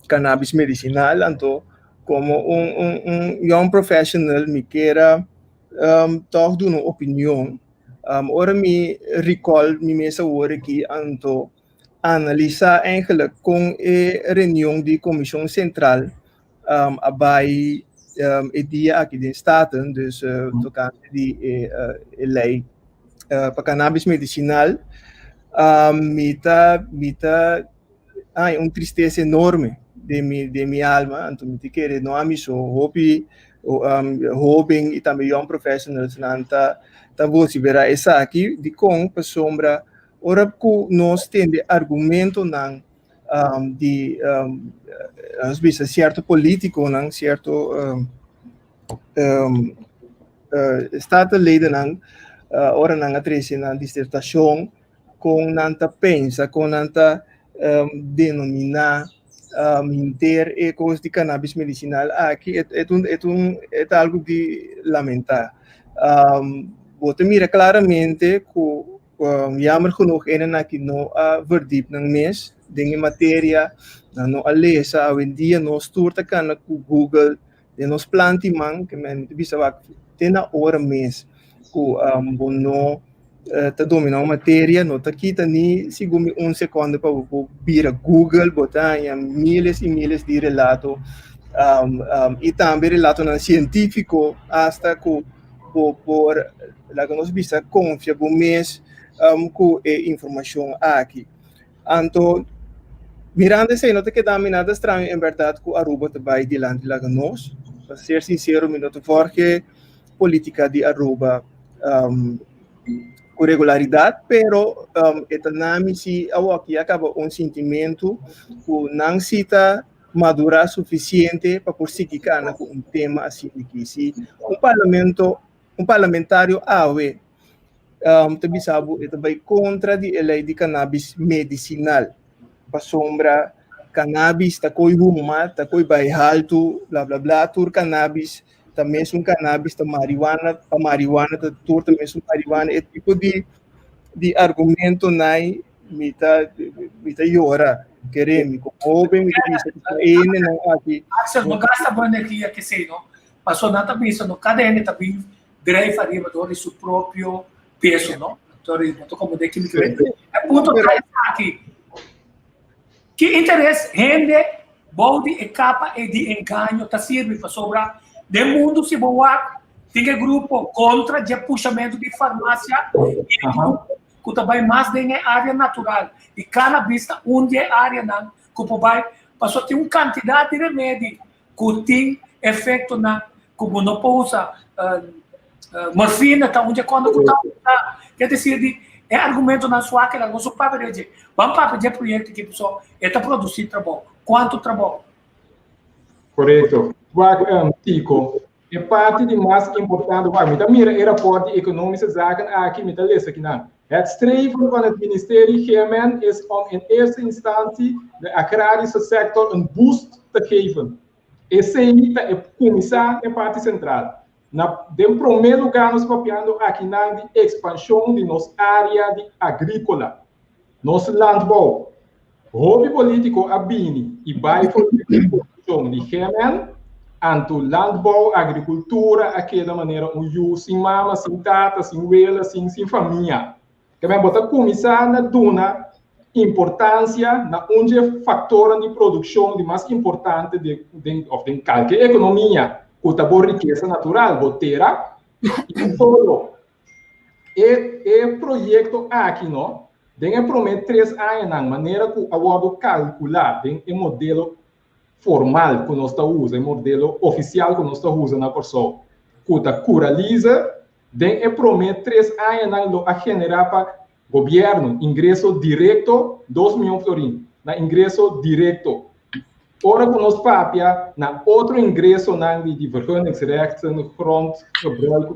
cannabis medicinal, então como young professional me queira toch doen een opinion. Ora me recall me mesa hoor aqui anto analisa eigenlijk com reunião de comissão central abai dia aqui de staten dus tocante de lei para cannabis medicinal mita tristeza enorme de minha alma, então me querer não a mim só hobby e também young professionals nanta você verá essa aqui de com para sombra ora que nós temos argumento não de às vezes certo político não certo estado leider não ora não atrese na dissertação com nanta pensa com nanta denominar inter e coisas de cannabis medicinal aqui é algo de lamentar. Você mira claramente que jammer genoeg aqui não há verdiep ng mes de matéria não a lesa hoje em dia nós turta kana com Google de nos plantimang que men bisa wak tena hora mês ku bono ta domina matéria no ta kita ni sigumi segundo para vir a Google botar miles e miles de relato e também relato não científico hasta ku por la que nos bisa confia bo mês ku informação aqui então mirando se não te queda nada estranho em verdade que Aruba te vai dilante lá nós para ser sincero me noto porque política de Aruba com regularidade pero etanami se aqui acaba sentimento que não cita madura suficiente para prosseguir com tema assim que se parlamentário awe te sabe vai contra a lei de cannabis medicinal para sombra cannabis ta koi huma ta koi bai alto bla bla bla tur cannabis ta mesmo cannabis ta marijuana ta tur ta mesmo marijuana tipo de argumento nai mita yora querem como bem me diz não aqui Axel não gasta boa energia que sei não passou nada pensa no cadê tá bem greve faria do seu próprio peso não então como de que me é ponto aqui que interesse rende bode e capa e de engano tá serve para sobrar de mundo se boa tem grupo contra de puxamento de farmácia que também mais de área natural e cannabis onde é área não que vai passou tem uma quantidade de remédio que tem efeito na como não pousa morfina tá onde quando tá quer dizer é argumento na sua que ela não só para de vamos para de projeto que pessoal está produzindo trabalho quanto trabalho correto Tico é parte de mais importante mas mira era parte economische zaken aqui me lees aqui não het streven van het ministerie GMN is om in eerste instantie de agrarische sector een boost te geven. Esse é o comissário é parte central. Em primeiro lugar, nós papiando aqui na expansão de nossa área de agrícola, nosso landbouw. Hobby político abini e vai for produção de GMN, anto landbouw, agricultura, aquela maneira sem mama, sem tata, sem vela, sem família. Que vai botar comissário na duna importância na onde fator de produção de mais importante de qualquer economia, que tá boa riqueza natural, botera e solo. E projeto aqui, não? Tem prometer 3 anos na maneira que eu calcular, tem um modelo formal que nós estamos usando, um modelo oficial que nós estamos usando na pessoa, que está curaliza, tem prometer 3 anos a generar para governo ingresso direto 2 milhões de florins, na ingresso direto. Ora que nós papia na outro ingresso de vergunningsrechten, no grond, gebruik,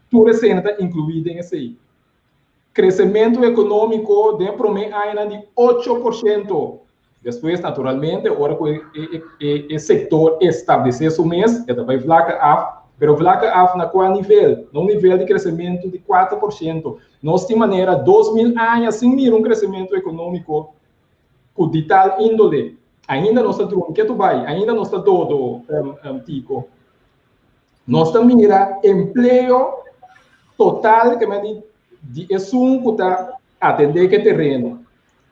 tudo está incluído nesse aí. Crescimento econômico de prometer de 8%. Depois, naturalmente, agora que o setor estabelecer o mês, ele vai flaca af, mas flaca af na qual nível? No nível de crescimento de 4%. Nós, de maneira, 2000 anos, sem mirar crescimento econômico de tal índole. Ainda não está tudo, que tu vai? Ainda não está todo antigo. Nós estamos mira emprego total, que me de que está atender que terreno,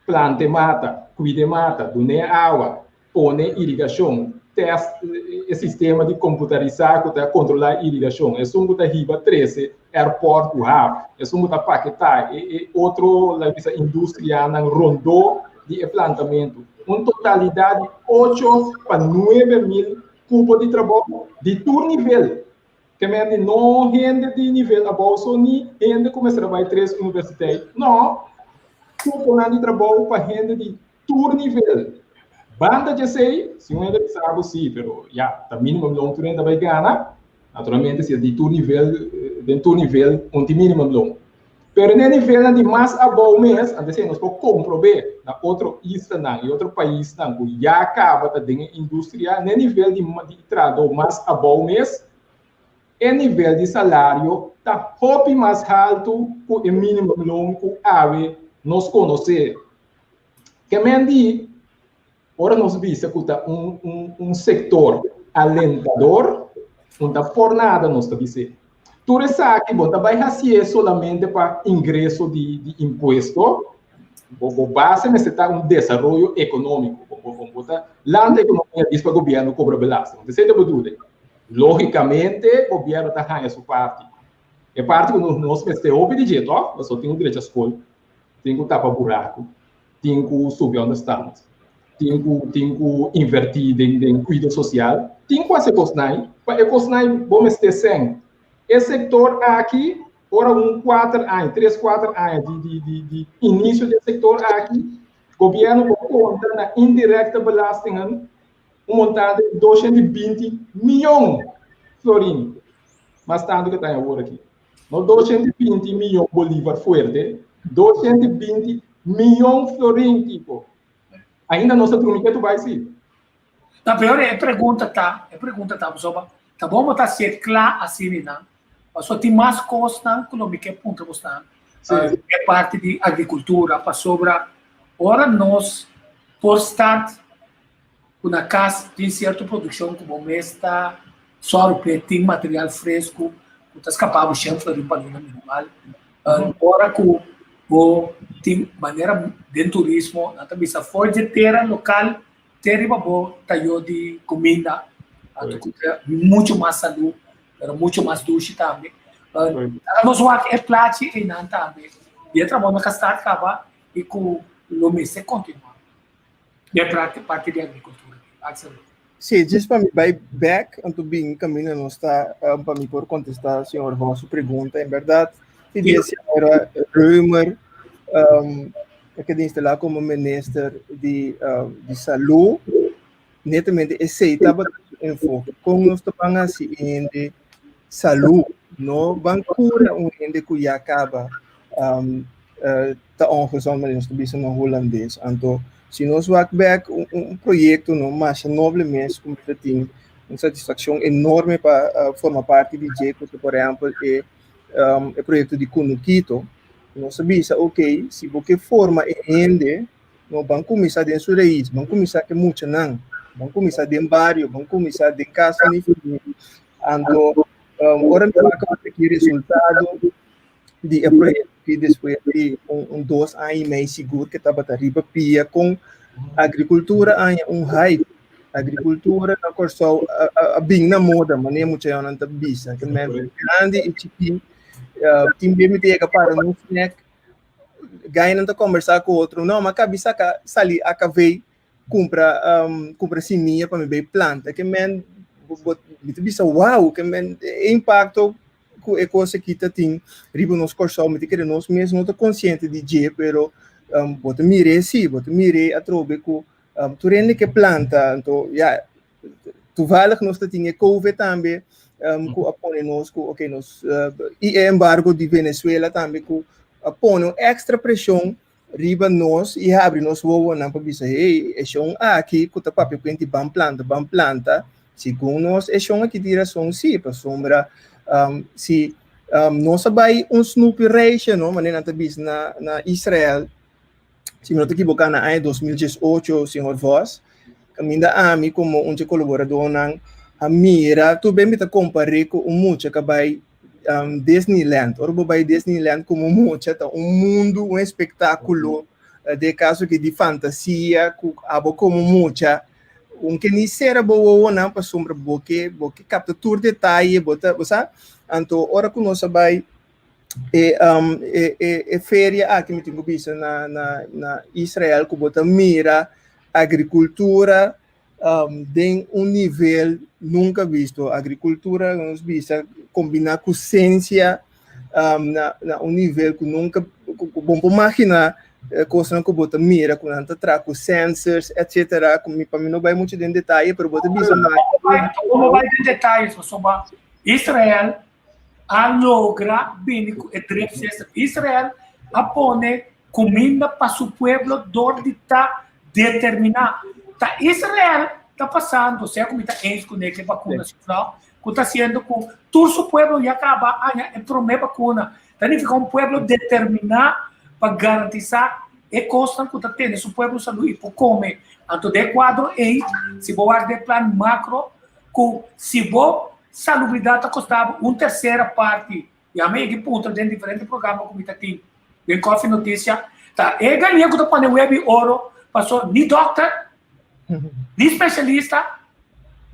plante mata, cuide mata, dune água, pone irrigação, teste sistema de computarizar que está controlar a irrigação, que está riba 13, airport o hub, que está paquetar, e outro indústria na rondou de plantamento, uma totalidade de 8 para 9 mil cubos de trabalho de todo nível. Que me não rende de nível a bolsa, nem rende como se trabalha 3 universidades. Não, cupo de trabalho para rende de todo nível. Banda de sei, se um ainda sabe sim, pero já, tá mínimo longo tu ainda vai ganhar. Naturalmente, se é de todo nível, um de mínimo longo. Pero no nível de mais a bom mês, antes nós podemos comprovar na outro estado e outro país, que já acaba da indústria, no nível de trado mais a bom mês, o nível de salário está muito mais alto que o mínimo longo que nós conhecer. Que me diz, ora nós vimos que setor alentador, não por nada nós está dizendo. Tudo isso aqui, vai fazer solamente para ingresso de imposto, o base necessita desenvolvimento econômico. Lá na economia diz para o governo cobra belasting. Você tem dúvida? Logicamente, o governo está ganhando a sua parte. É parte que nós temos de jeito, nós só temos direito à escola, temos que tapar buraco, temos que subir onde estamos, temos que invertir em cuidado social, temos que fazer cosnai, para a cosnai vamos ter 100. Esse setor aqui, ora 3, 4 anos de início do setor aqui, o governo conta na indireta belasting um montante de 220 milhões de florins. Mas tanto que está agora aqui. No 220 milhões de bolívar forte, 220 milhões de florins, tipo. Ainda não se trunca que tu vai ser. Na pior é pergunta, pessoal. Tá bom, mas tá ser claro assim, não? Só tem mais coisas econômicas que ponto você é parte de agricultura, para sobra. Ora nós, por estar na casa tem certa produção como esta, só tem material fresco, está escapado sempre de para minimal. Agora que tem maneira de turismo, na também se for de terra local, terra bom, tayo de comida, muito mais saúde, muito mais doce também. Nós vamos é plate e não também. E trabalho na casa acaba e com o mês se continua. E é parte de agricultura. Sim, just para mim, vai back, anto bem caminho não está para mim por contestar, senhor Rosso, pergunta, em verdade, que a senhora Römer, que está lá como ministro de saúde, netamente aceitava enfoque, como nós estamos assim de saúde, não vão curar ende que já acaba tá ongezond, mas nós estamos no holandês, então se nós vamos back projeto não mais noblemente como tem uma satisfação enorme para formar parte de Jeco, por exemplo, o projeto de Kunuquito, nós sabemos, ok, se você forma ende, não vamos começar dentro sua raiz, vamos começar que muito não, vamos começar dentro do bairro, vamos começar dentro casa, então, agora nós vamos ter resultado de projeto GP depois de 2 anos e meio seguro que estava arriba pia com agricultura hype. Agricultura na corso a bem na moda, mas nem muito eu não tá bisa, que me grande e chiquinho, timbe me tega para no snack, ganha não tá conversar com outro, não, mas cabeça sali acabei compra sininha para me ver planta, que me bisa wow, que me impacto que coisa que tá tem, riba nos corso, me que nós mesmo não tá consciente de je, pero bota mire a trobe com tu rende que planta, então, toevallig nós tinha couve também, com apone nós, ok, nós, e embargo de Venezuela também, com apone extra pressão, riba nós, e abre nós voa na para dizer, hey, é chão aqui, com o papel que bam planta, segundo nós, é chão aqui direção sim, para sombra, se nós vai Snoopy Race, não, mas nem na Israel. Se não me equivoco, na ano 2018, senhor Voss, caminha a mim como colaborador a mira, tu bem me comparei com muito que vai Disneyland. Ora, vai Disneyland como muito, mundo, espetáculo, de caso que de fantasia, como muito, que nem será boa não para sombra porque capta todo detalhe, sabe? Então, ora que nós vai feria aqui me tenho visto na Israel que bota mira agricultura tem nível nunca visto agricultura nós vista combinar com ciência na nível que nunca bom para imaginar coisa que bota mira com anta traco sensors etc como para mim não vai muito em detalhe pero bota vista mais como vai em detalhes sobre Israel logra bem Israel apone comida para seu povo onde está determinar. Tá Israel está passando, se a comida é com que vacuna que está sendo com todo o povo já acaba é prometer vacuna. Então fica povo determinar para garantizar e costa que está tendo o povo saúde por comer. Então de quadro aí se boar de plano macro com se bo salubridade custava terceira parte e a meia que ponta dentro de diferentes programas como está aqui em Coffee Notícia tá e ganhei que do panel web ouro passou nem doctor nem especialista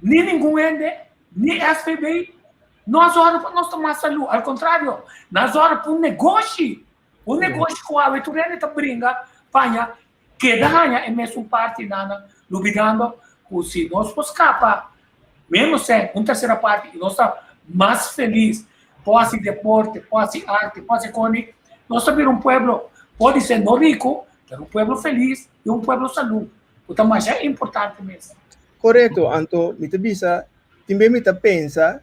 nem nenhum ende nem SPB nós horas para nós tomar saúde ao contrário nós horas para negócio com a veterana tá brinca panha que dá é mesmo parte nada lubidando o se nós por escapa mesmo se terceira parte e nós está mais feliz pode deporte, pode arte, pode economia nós somos povo pode ser não rico mas povo feliz e povo saúde então mais é importante mesmo correto então me bisa também me pensa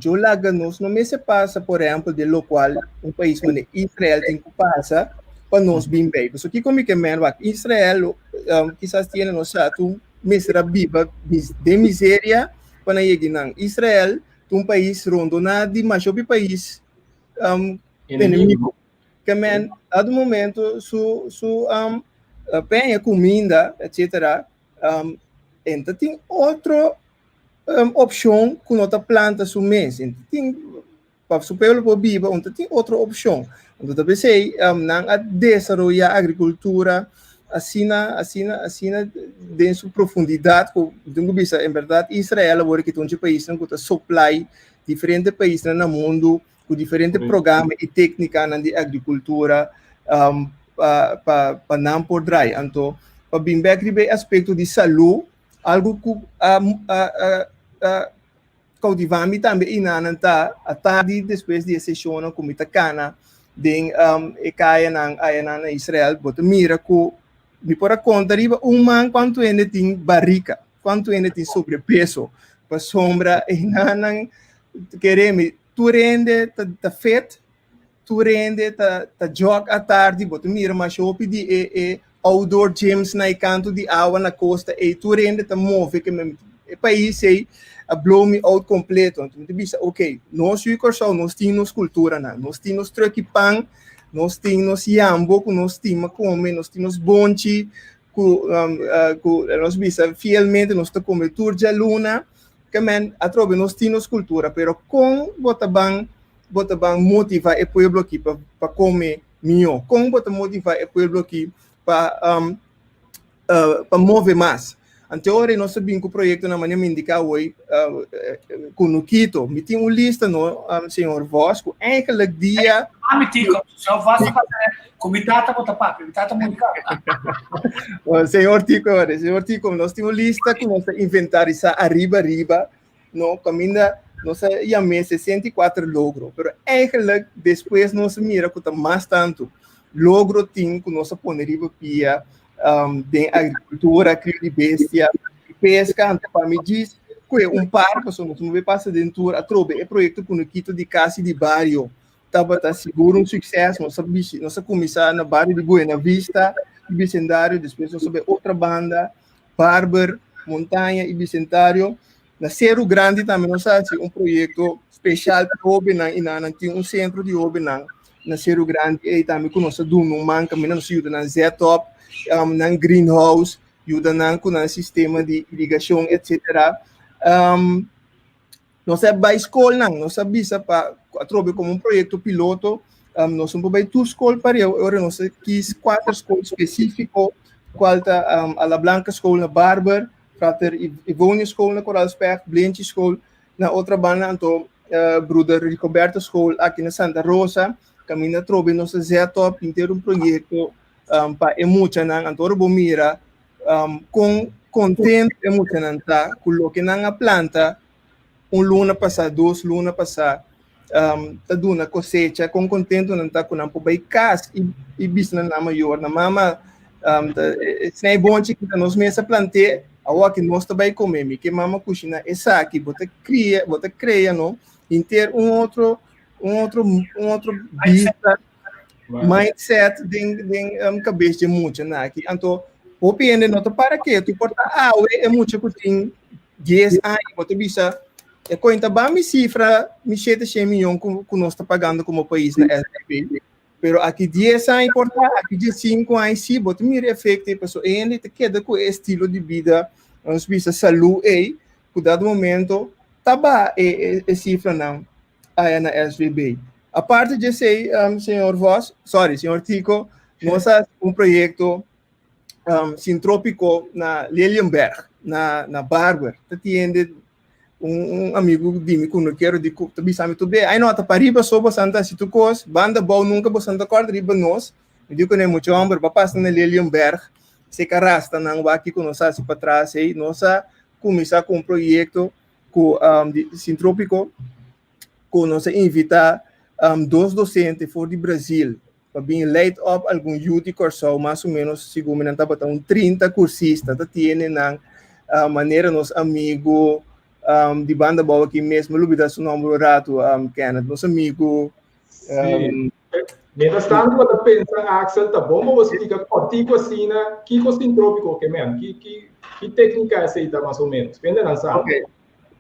eu laga nós não me se passa por exemplo de local país como Israel tem que passar para nós bem bem porque aqui como que Israel quizás tiene nós misera viva de miséria para chegar Israel país rondona de mais país inimigo que man a do momento penha comida etc então tem outra opção que nota planta su mês então tem para o povo viva então tem outra opção então também sei não a desenvolver a agricultura assim de sua profundidade tenho visto em verdade Israel agora que tem país que tem supply diferentes países no mundo com diferentes programas e técnicas de agricultura para não poder então para bem bem aspecto de saúde algo que cautivame também e não está a tarde depois de sessão como está cana de caia na Israel bota mira que me por conta riba man quanto ainda tem barriga quanto ainda tem sobrepeso para sombra e não queremos tu rende tá fet tu rende tá joga à tarde bota mira mas eu pedi outdoor gyms na canto de água na costa e tu rende tá move que me país aí a blow me out completo então tu bisa ok nós nós temos cultura nós temos truque pan nós temos yambo nós temos come nós temos bonchi nós bisa fielmente nós tá come turja luna que man atrobe nós temos cultura pero com botaban bota bang motivar o pueblo aqui para comer melhor? Como bota motivar o pueblo aqui para mover mais? Anteora nós sabemos que o projeto na maneira indica hoje com o Quito, me tem uma lista no senhor Voss, com aquele dia. Me diga, senhor Voss fazer comitata bota pá, comitata muito. Senhor Tico, nós temos uma lista que nós inventarizar arriba, no caminho nós chamamos 64 logros, mas eigenlijk depois nós mira que está mais tanto logro tem que nós põe arriba pia de agricultura, cria de bestia, pesca, para me diz que parque, só nós não passa dentro a trobe, é projeto com o Quito de casa de barrio, tá seguro um sucesso, nós começar na barrio de Buena Vista, Bicentário, depois nós sobre outra banda, Barber, Montanha e Bicentário. Na Cerro Grande também nós temos um projeto especial para o Obenang, e tem um centro de Obenang na Cerro Grande, e também com nossa Duno Manca, nós ajuda na Z-Top, na Greenhouse, ajuda com o sistema de irrigação, etc. Nós é para a escola, nós sabemos para trabalhar como um projeto piloto, nós somos para a escola para agora nós quis 4 escolas específicas, qual a La Blanca School na Barber, Frater Ivone School na Coralsberg, Blenche School na outra banda, então Bruder Ricoberto School aqui na Santa Rosa, caminha trobe nossa Z-Top inteiro um projeto para emocionar, então o mira com contente emocionar, coloque na planta luna passar, 2 lunas passar, tá dando cosecha com contento não tá com não para casa e bisna na maior na mama é bom que nós mesmo plantei a que nós também comemos que mama cozinha essa aqui bota cria não ter um outro vista mindset de cabeça de muito na aqui então o pende não para que tu porta é muito que tem 10 anos bota bisa é conta bem me cifra me 7 milhões que nós está pagando como país na SPP. Pero aqui 10 anos importa, aqui 5 anos sim, bota me efeito pessoa ainda te queda com estilo de vida, nós bisa saúde e por dado momento taba é cifra não aí na SVB. A parte de sei senhor Voss, senhor Tico, nós um projeto sintrópico na Lilienberg, na Barber, que amigo de que não quero de que também sabe tudo bem aí nota para riba sobre Santa Situcos banda bom nunca você Santa Corda riba nós me digo que não é muito amor para passar na Lilienberg se carasta não vai aqui com nós assim para trás aí nós começar com um projeto com sintrópico com nós invitar 2 docentes fora do Brasil para vir light up algum youth curso mais ou menos segundo não tá botando 30 cursistas tá tiene na maneira nos amigo de banda boa aqui mesmo, Lubida seu nome rato, Kenneth, nosso amigo. Mientras tanto, quando pensa, Axel, tá bom, mas você fica cortico assim, né? Que sintrópico que mesmo? Que técnica é essa mais ou menos? Pende lançar. Ok.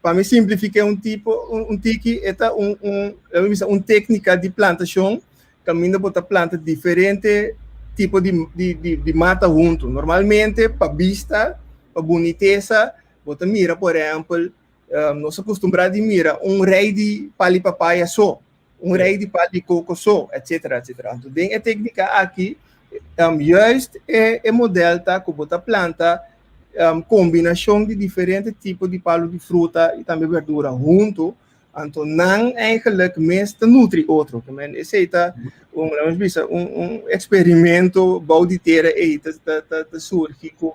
Para me simplificar tiki é uma técnica de plantação, caminho para planta diferente tipo de mata junto. Normalmente, para vista, para boniteza, você mira, por exemplo, nós acostumamos a mirar rei de pali papaya só, rei de pali coco só, etc. Então, tem a técnica aqui, justo é modelo tá, que bota planta, combinação de diferentes tipos de palo de fruta e também verdura junto, então não eigenlijk mesmo nutri outro, que men esse um experimento bom de terra e tá surge com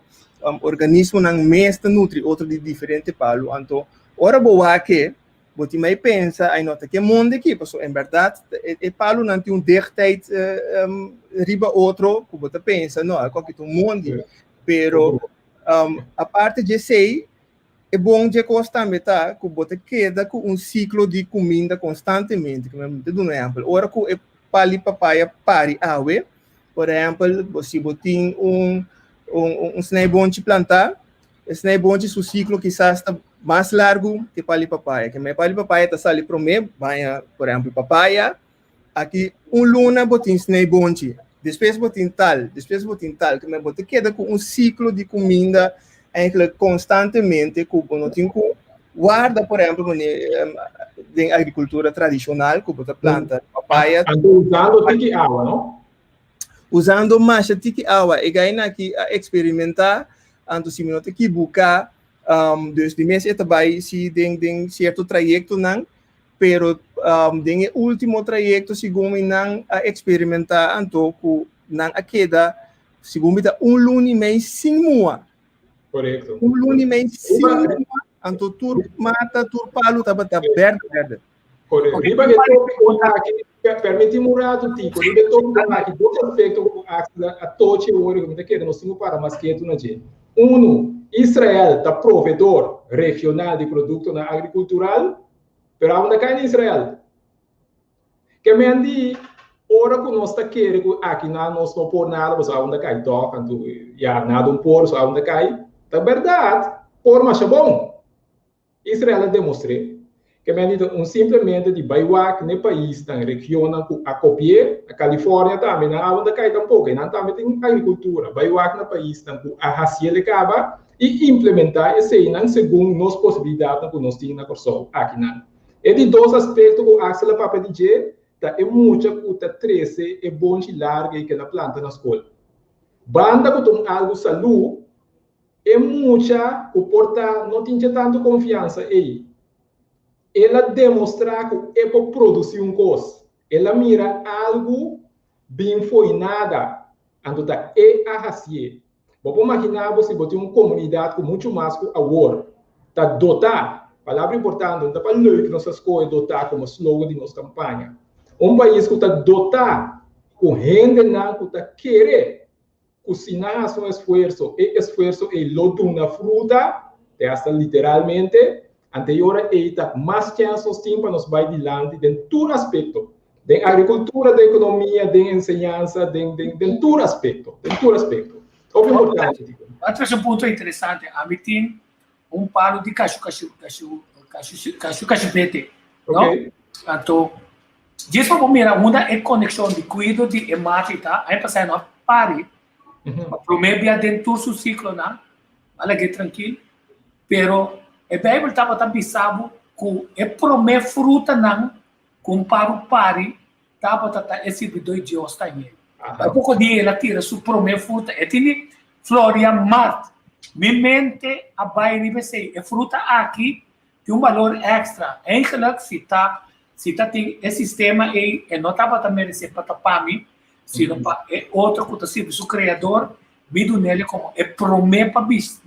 organismo não mesmo nutri outro de diferente palo, então ora boa que você mais pensa aí nota que mundo aqui pessoal em verdade é palo não tem dichtheid riba outro que você pensa não é qualquer mundo pero a parte de sei é bom de constante tá que você queda com um ciclo de comida constantemente como eu dou um exemplo ora que é pali papaya pari awe por exemplo você tem um snake bom de plantar snake bom de seu ciclo quizás está mais largo que pali papaya que me pali papaya está sali para mim vai por exemplo papaya aqui luna botin snake bom de depois botin tal que me botin queda com um ciclo de comida constantemente que não tem guarda por exemplo de agricultura tradicional, como a planta papaya. Usando tiki água, não? Usando mais tiki água, e ganha aqui a experimentar, anto se minuto que buscar, dus de mês também se tem certo trajeto não, pero tem último trajeto segundo não a experimentar anto com não a queda segundo lune mês sem moa. Correto. Lune mês sem moa, anto tur mata tur palo taba verde. Correto. Riba que toque aqui permite murar do tipo, riba toque aqui dois aspectos a toche o olho que me quer nós temos para mais que tu na gente. Israel é provedor regional de produto na agricultural, pero onde cai em Israel? Que me andi ora que nós está querendo aqui nós não por nada, mas onde cai toca, já nada por, só onde cai. É verdade, por mais bom. Israel demonstrou que me andi simplesmente de baiuac no país, na região a copiar, a Califórnia também, na onde cai tampouco, e não também tem agricultura, baiuac no país, a racia de caba e implementar esse não segundo nossas possibilidades que nós temos na Corsol aqui não. E de dois aspectos que o Axel Papa diz, tá é muita cuta 13 é bom de larga e que na planta na escola. Banda que tem algo saúde é muita o porta não tinha tanto confiança aí. Ela demonstra que é para produzir coisa. Ela mira algo bem foi nada, então tá é a racia. Vou imaginar você botar uma comunidade com muito mais que a war, tá dotar. Palavra importante, não dá para ler que nossas coisas dotar como slogan de nossa campanha. País que está dotar com renda não que está querer cozinhar seu esforço e lodo na fruta, essa literalmente, anterior está mais chances tem para nos vai adiante em todo aspecto, de agricultura, de economia, de ensinança, de todo aspecto, Ouve importante. Outro ponto interessante, a mim tem palo de cachupete, não? Então, diz para mira uma é conexão de cuido de emate, tá? Aí passar no pare, promedia dentro do ciclo, não? Olha que tranquilo, pero a Bíblia estava também sabe que é promer fruta não, com para o pare, estava tata esse dois dias tá aí. A pouco dia ela tira sua promer fruta, e tem Flória Mart. Mi mente a baile você é fruta aqui tem valor extra. Eigenlijk se tá tem esse sistema e não estava também esse para mim, se não é outra coisa se o criador vindo nele como é promer para bis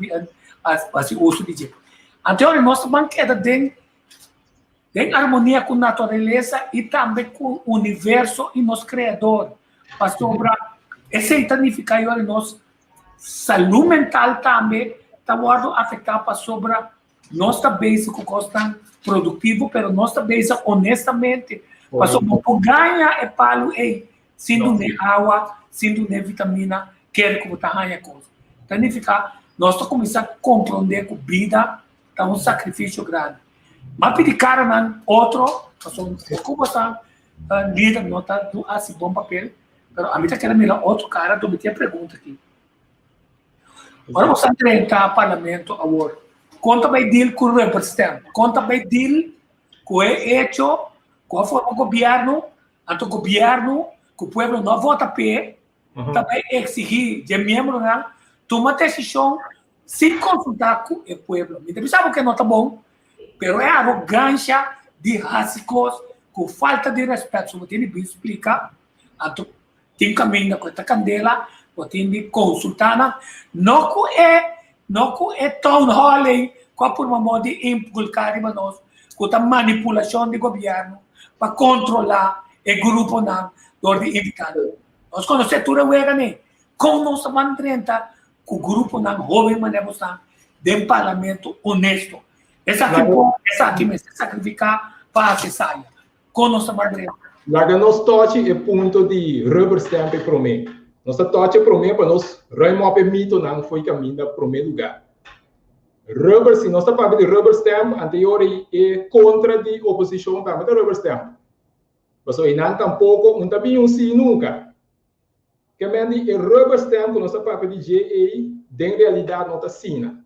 as uso de jeito. Então nossa banqueta tem harmonia com a natureza e também com o universo e nosso criador. Para sobrar esse significa eu nosso saúde mental também está afetar para sobre nossa base que custa produtivo, pero nossa base honestamente para sobre ganhar é palo sendo nem água, sendo nem vitamina, quer que você ganhe coisa. Significa nós começar a compreender que a vida é um sacrifício grande. Mas pedir cara não outro, como você lida não tá do assim bom papel, pero a mim tá querendo mirar outro cara, do me tinha pergunta aqui. Agora você entra no parlamento agora. Conta vai deal com o representante. Conta vai deal com é hecho, com a forma do governo, anto o governo, que o povo não vota P, também exigir de membro não tomar decisão sem consultar com o povo. Me sabe que não está bom, pero é arrogância de racicos, com falta de respeito, como tem que explicar, anto tem caminho com esta candela. Tem de consultar, não é town hall, com por uma modo de inculcar nós, com a manipulação do governo para controlar o grupo não, de indicado. Nós conhecemos tudo o como nós vamos enfrentar com o grupo não, jovem manemos não, de parlamento honesto. Essa aqui me sacrificar para que saia. Como nós vamos enfrentar. Lá que nós toque é ponto de rubber stamp para mim. Nossa tocha para nós remover mito não foi caminho para o primeiro lugar. Rubber, se nós estamos falando de rubber stamp, anterior é contra de oposição para o rubber stamp. Mas aí não tampouco, não também um sim nunca. Que é rubber stamp que nós estamos falando de GA, de realidade não está sina.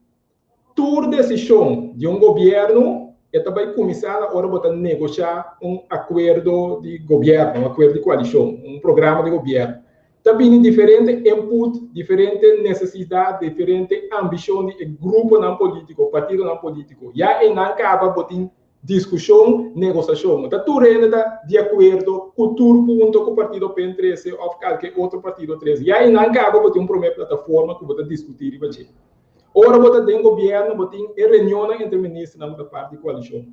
Toda decisão de governo vai começar a hora de negociar acordo de governo, acordo de coalição, programa de governo. Também diferente input, diferente necessidade, diferente ambição de grupo não político, partido não político. Já não acaba botar discussão, negociação. Tá tudo de acordo com o ponto que o partido PN13 ou qualquer outro partido 13. Já não acaba botar primeira plataforma que você discutir e fazer. Ora, você tem governo, você tem reunião entre ministros na parte de coalição.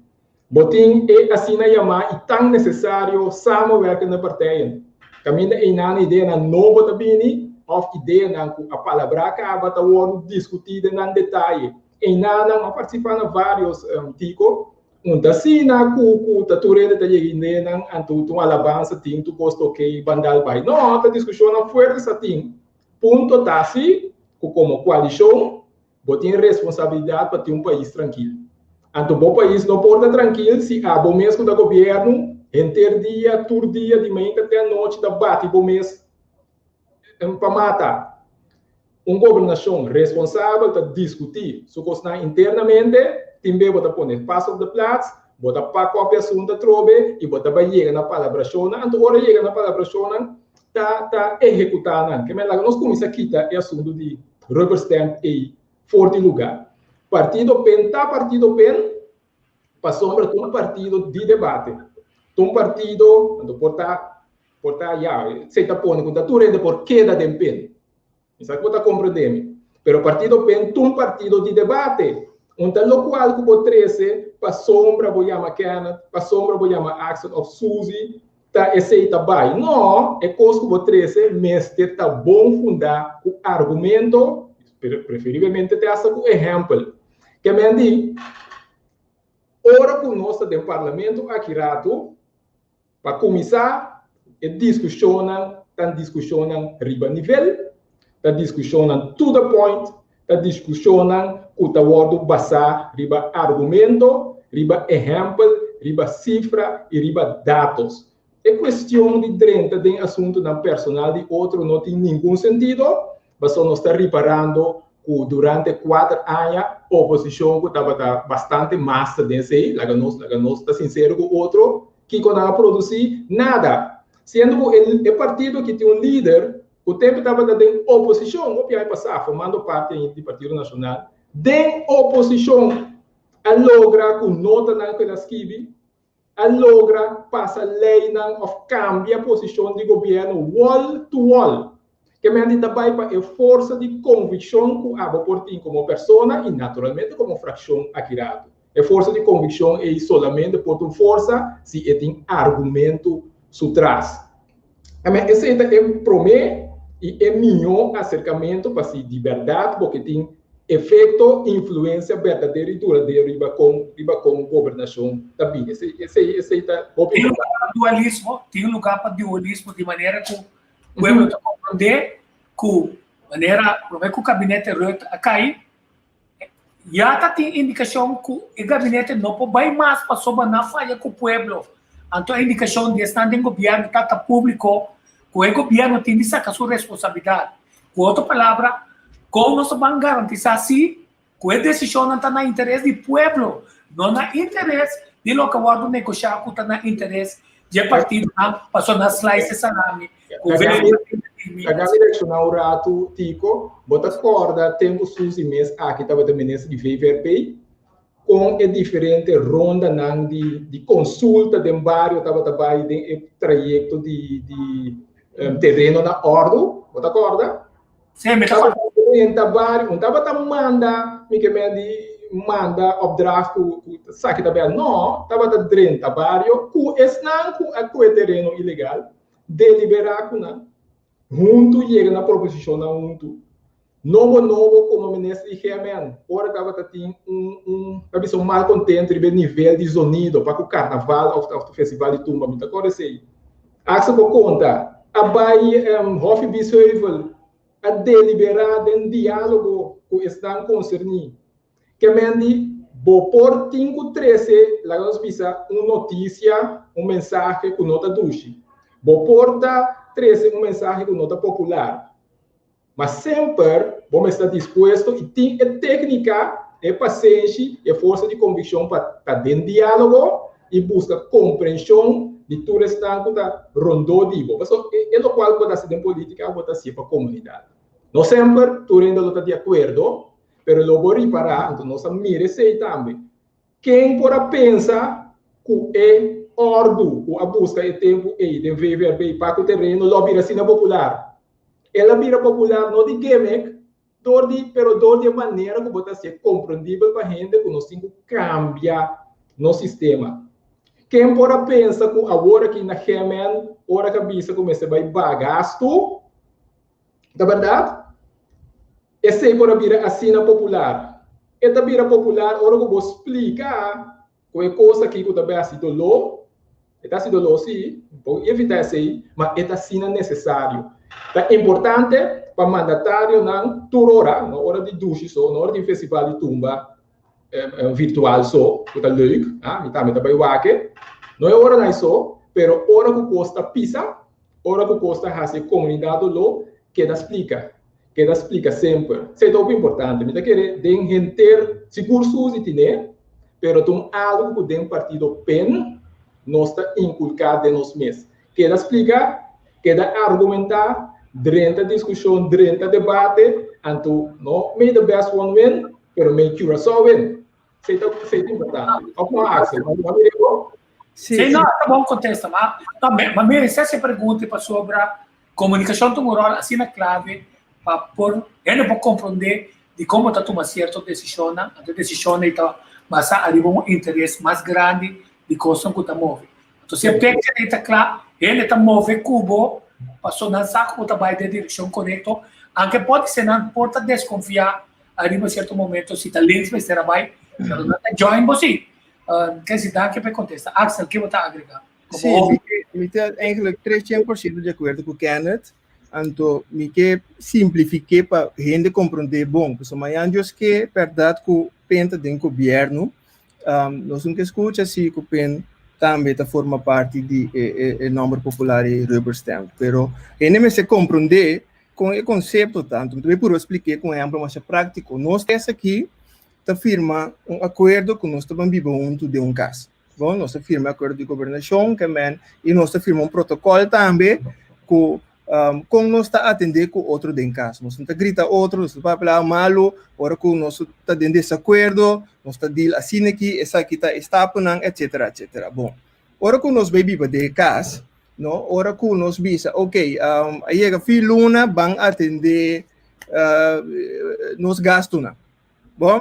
Você tem assim na chamar e tão necessário samoverk na partida. Caminha em na ideia na nova tabini, ou ideia na a palavra acaba tá o discutida na detalhe. Em na participar na vários tico, assim na cu tá turenda tá chegando na antu alabança tem tu gosto que bandal vai. Não, tá discussão na força tem. Ponto tá assim, como coalição, você tem responsabilidade para ter país tranquilo. Então, o país não pode estar tranquilo se há bom mês do governo, entre dia, todo dia, de manhã até a noite, debate bom mês para matar. Governação responsável para discutir, se você internamente, também você pode passo de platos, você para qualquer assunto trobe e você vai chegar na palavra chona, então, hora chega na palavra chona, tá executando. Que nós começamos a quitar o assunto de rubber stamp e forte lugar. Partido PEN, passou para um partido de debate. Um partido, portar já, se está pondo com tudo por queda de PEN. Isso é que você compreende. Pero o partido PEN, um partido de debate. Onde o qual que o 13, passou para o chamar Kenneth, passou para o chamar Action of Suzy, tá aceita bem. Não, é coisa que o 13, mas está bom fundar o argumento, preferivelmente te essa com exemplo. Que me diz, ora que nós do parlamento aqui rato, para começar, discussionam riba nível, discussionam to the point, discussionam o tawado basar riba argumento, riba exemplo, riba cifra e riba dados. É questão de 30 de assunto na personal de outro não tem nenhum sentido. Mas nós estamos reparando que durante 4 anos a oposição estava bastante massa desse aí, nós está sincero com o outro, que não produzir nada. Sendo que o partido que tem um líder, o tempo estava em oposição, o que vai passar, formando parte do Partido Nacional, de oposição, a logra com nota naquela esquive, a logra passa lei of cambia a posição de governo wall to wall. Que me anda também para a força de convicção que a portinho como pessoa e naturalmente como fração aqui. A força de convicção é solamente por uma força se tem argumento por trás. Esse é o primeiro e é melhor acercamento para se de verdade, porque tem efeito, influência verdadeira e duradoura riba com governação também. Esse é o dualismo, tem um lugar para dualismo de maneira que o povo está compreender que maneira que o gabinete Rutte a cair, já tem indicação que o gabinete não pode mais para sobre na falha com o povo. Então a indicação de estar em governo está público, que o governo tem de sacar sua responsabilidade. Com outra palavra, como nós vamos garantir assim, que a decisão não está no interesse do povo, não no interesse de lo que vai negociar, que está no interesse do partido, passou na slice salame. Cada eleição rato tico, bota corda, tempo sus e mês aqui estava também nesse de VVRP, com a diferente ronda de consulta de barrio, estava também de trajeto de terreno na ordem, bota corda. Sim, me estava barrio, estava manda opdracht que saque também não, estava dentro do barrio, que esnan com o terreno ilegal, deliberar com junto chega na proposição junto novo como ministro de Gemen ora estava tendo um mal contente de nível de sonido para o carnaval ou o festival de tumba muito agora sei acha por conta a Bahia Hof Bisheuvel a deliberar em diálogo com estão concernidos que mendi por 513 lá nós visa notícia mensagem com nota duche porta 13 mensagem com nota popular. Mas sempre vamos estar dispostos e tem a técnica é paciência, é força de convicção para estar dentro de diálogo e busca compreensão de tudo que está rondando de você. É o qual pode ser em política, pode ser para a comunidade. Não sempre tu ainda está de acordo, mas eu vou reparar, então nós merecemos também. Quem pode pensar que é ordo, que a busca é tempo e de viver para o terreno, lobby assim popular. Ela vira popular não de gimmick, pero de maneira que pode ser compreendível para a gente que nós temos que cambiar no sistema. Quem pode pensar que agora que na Gemen, hora que a cabeça começa a bagasto, da verdade, esse é para virar assina popular. Esta vira popular, hora que eu vou explicar qual coisa que também ha sido lo, está sido lo sim, vou evitar isso aí, mas esta assina necessário. É importante para o mandatário na hora, na hora de duche, na hora de festival de tumba virtual só, que está leuk, e também está bem waque. Não é hora disso, mas hora que custa pisa, hora que custa fazer comunidade lo, que explica sempre. Isso é muito importante. Me querer ter recursos e ter, pero tem algo que tem partido pen, nós está inculcado em nós mesmos. Que explica, que argumentar, durante a discussão, durante o debate, então, não may the best one win, pero may Curaçao win. Isso é importante. Como Axel, Sim, não, tá bom, contesta, mas merece essa pergunta sobre a comunicação tem um rol assim na clave para ele pode compreender de como está tomando certa decisão, a decisão está baseada em um interesse mais grande de coisa que está movendo. Então, se tem que estar claro, ele está movendo Cuba, passou na saco para vai na direção correta, aunque pode ser não porta desconfiar em um certo momento se está lento, mas será vai, mas não está join você. Quer dizer, dá que para contestar. Axel, o que você está agregando? Sim, eu estou eigenlijk 300% de acordo com o Kenneth. Então, me que simplifique para a gente compreender bom, porque amanhã eu que verdade que o PEN tem governo, nós nunca escutamos assim que o PEN também forma parte do número popular e rubber stamp, pero a gente se compreender com o conceito tanto, também por explicar com exemplo mais prático, nós temos aqui firma um acordo que nós estamos vivendo de um caso. Bom, nós firma acordo de governação, e nós firma protocolo também com nós está atender com outro de caso. Nós não está grita outro, nós está falar malo, ora que nós está dentro desse acordo, nós está deal assim aqui, essa aqui está estapanang, etc, etc. Bom, ora que nós vive de caso, no, ora que nós bisa, ok, aí a filuna vão atender nos gastos, na. Bom,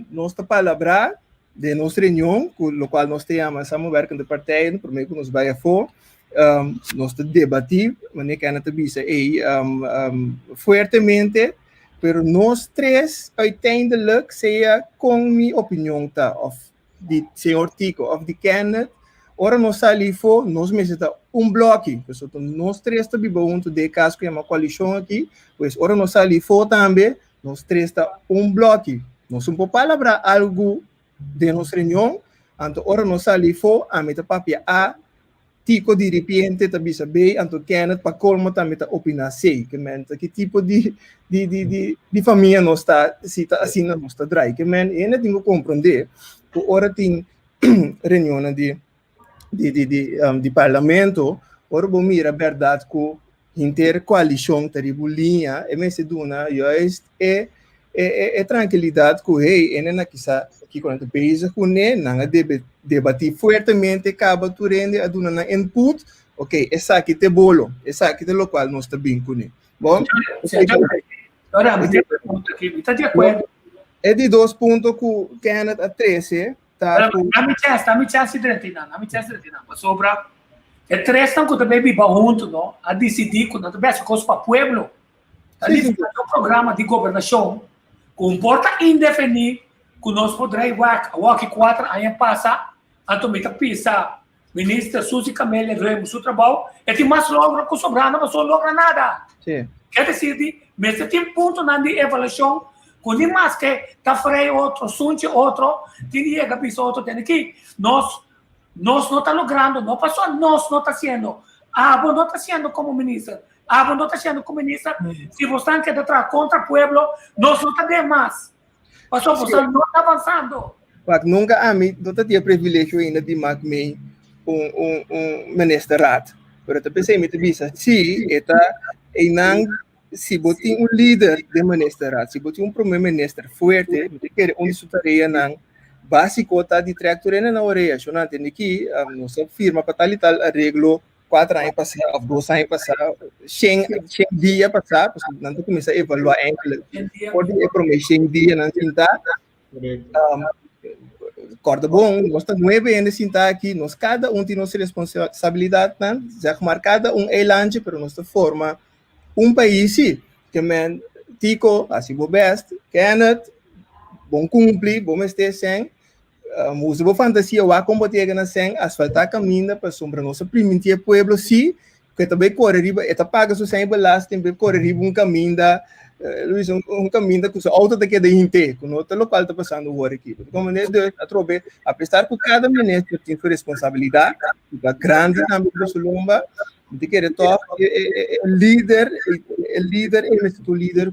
nós está palavra de nossa reunião, com o qual nós temos estamos workando partido, primeiro que nós vai a for, nós está debatir, mas que ainda bisa fortemente, pero nós três uiteindelijk seja com minha opinião tá, of de senhor Tico, of de Kenneth, ora nós ali for, nós mesmo está bloco, porque nós três está junto de caso que é uma coalição aqui, pois ora nós ali for também, nós três está bloco. Nós não podemos falar algo de nossa reunião, então, ora nós ali for, a meta papia a Tico de repente também sabe, então Kenneth para colmo também está opinar sei, que tipo de família nós está, se está assim nós está drai, que ainda tenho que compreender, que ora tem reunião de parlamento, ora vou mirar a verdade que intercoalição terribulinha, e me se duna, é tranquilidade que ele não quisa que quando pensa com ele não deve debater fortemente acaba turende a dona na input ok essa aqui te bolo essa aqui te local nós está bem com ele bom agora me tem pergunta aqui está de acordo é de 2 pontos que Kenneth a 13 tá na minha chance direitina sobre é três estão que também viva junto não a decidir quando também as coisas para o pueblo ali um programa de governação comporta indefinir que nós poderemos walk 4 anos passa antomita pisa ministra Suzy Camélia realizamos o trabalho e tem mais logra que sobrar não só logra nada sim quer dizer mas tem ponto na de avaliação com mais que tá freio outro sunte outro tem que pisa outro tem que nós não está logrando não passou nós não está sendo bom não está sendo como ministra não está sendo como ministra se você quer entrar contra o pueblo nós não está de mais Pastor, você não está avançando. Pak nunca a mim não tinha privilégio ainda de mag me ministerat. Pero eu pensei me visa, se eta enang se botin líder de ministerat, se botin primeiro-ministro forte, me quer onde sua tarefa nang básico tá de tractor na orelha, so não tem que nossa firma para tal e tal arreglo 4 anos passar, 2 anos passar, 100 dias passar, não começa a evaluar enkele. Pode prometer 100 dias não tinta. Corda bom, nós estamos 9 anos sentar aqui, nós cada tem nossa responsabilidade, né? Já que cada é lanche, mas nós forma país que men tico, assim o best, Kenneth, bom cumprir, bom estar sem, usa boa fantasia, o como botar na sem, asfaltar caminho para sombra nossa primitiva pueblo sim, que também corre riba, eta paga so sem balas, também corre riba caminho da Luiz, caminho que o auto daqui da inte, com outro local está passando o aqui. Como Deus a trobe, apesar que cada ministro tem sua responsabilidade, a grande também do Sulumba, de que líder é líder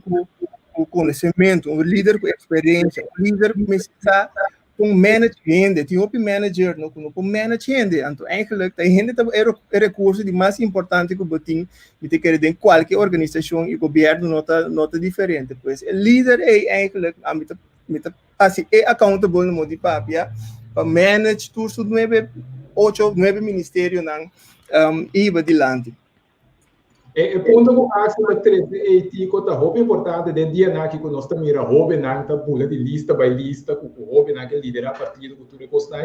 com conhecimento, um líder com experiência, um líder que está com management, tem outro manager, não com management, então eigenlijk tem gente é recurso de mais importante que o tem, de que em qualquer organização e governo nota diferente, pois o líder é eigenlijk assim é accountable no modo de papia para manage todos os 9 ministérios não iba adiante. E ponto que acho que é tico tá roupa importante de dia na que nós estamos mira roupa na tá pula de lista by lista com roupa na que lidera partido que tudo costai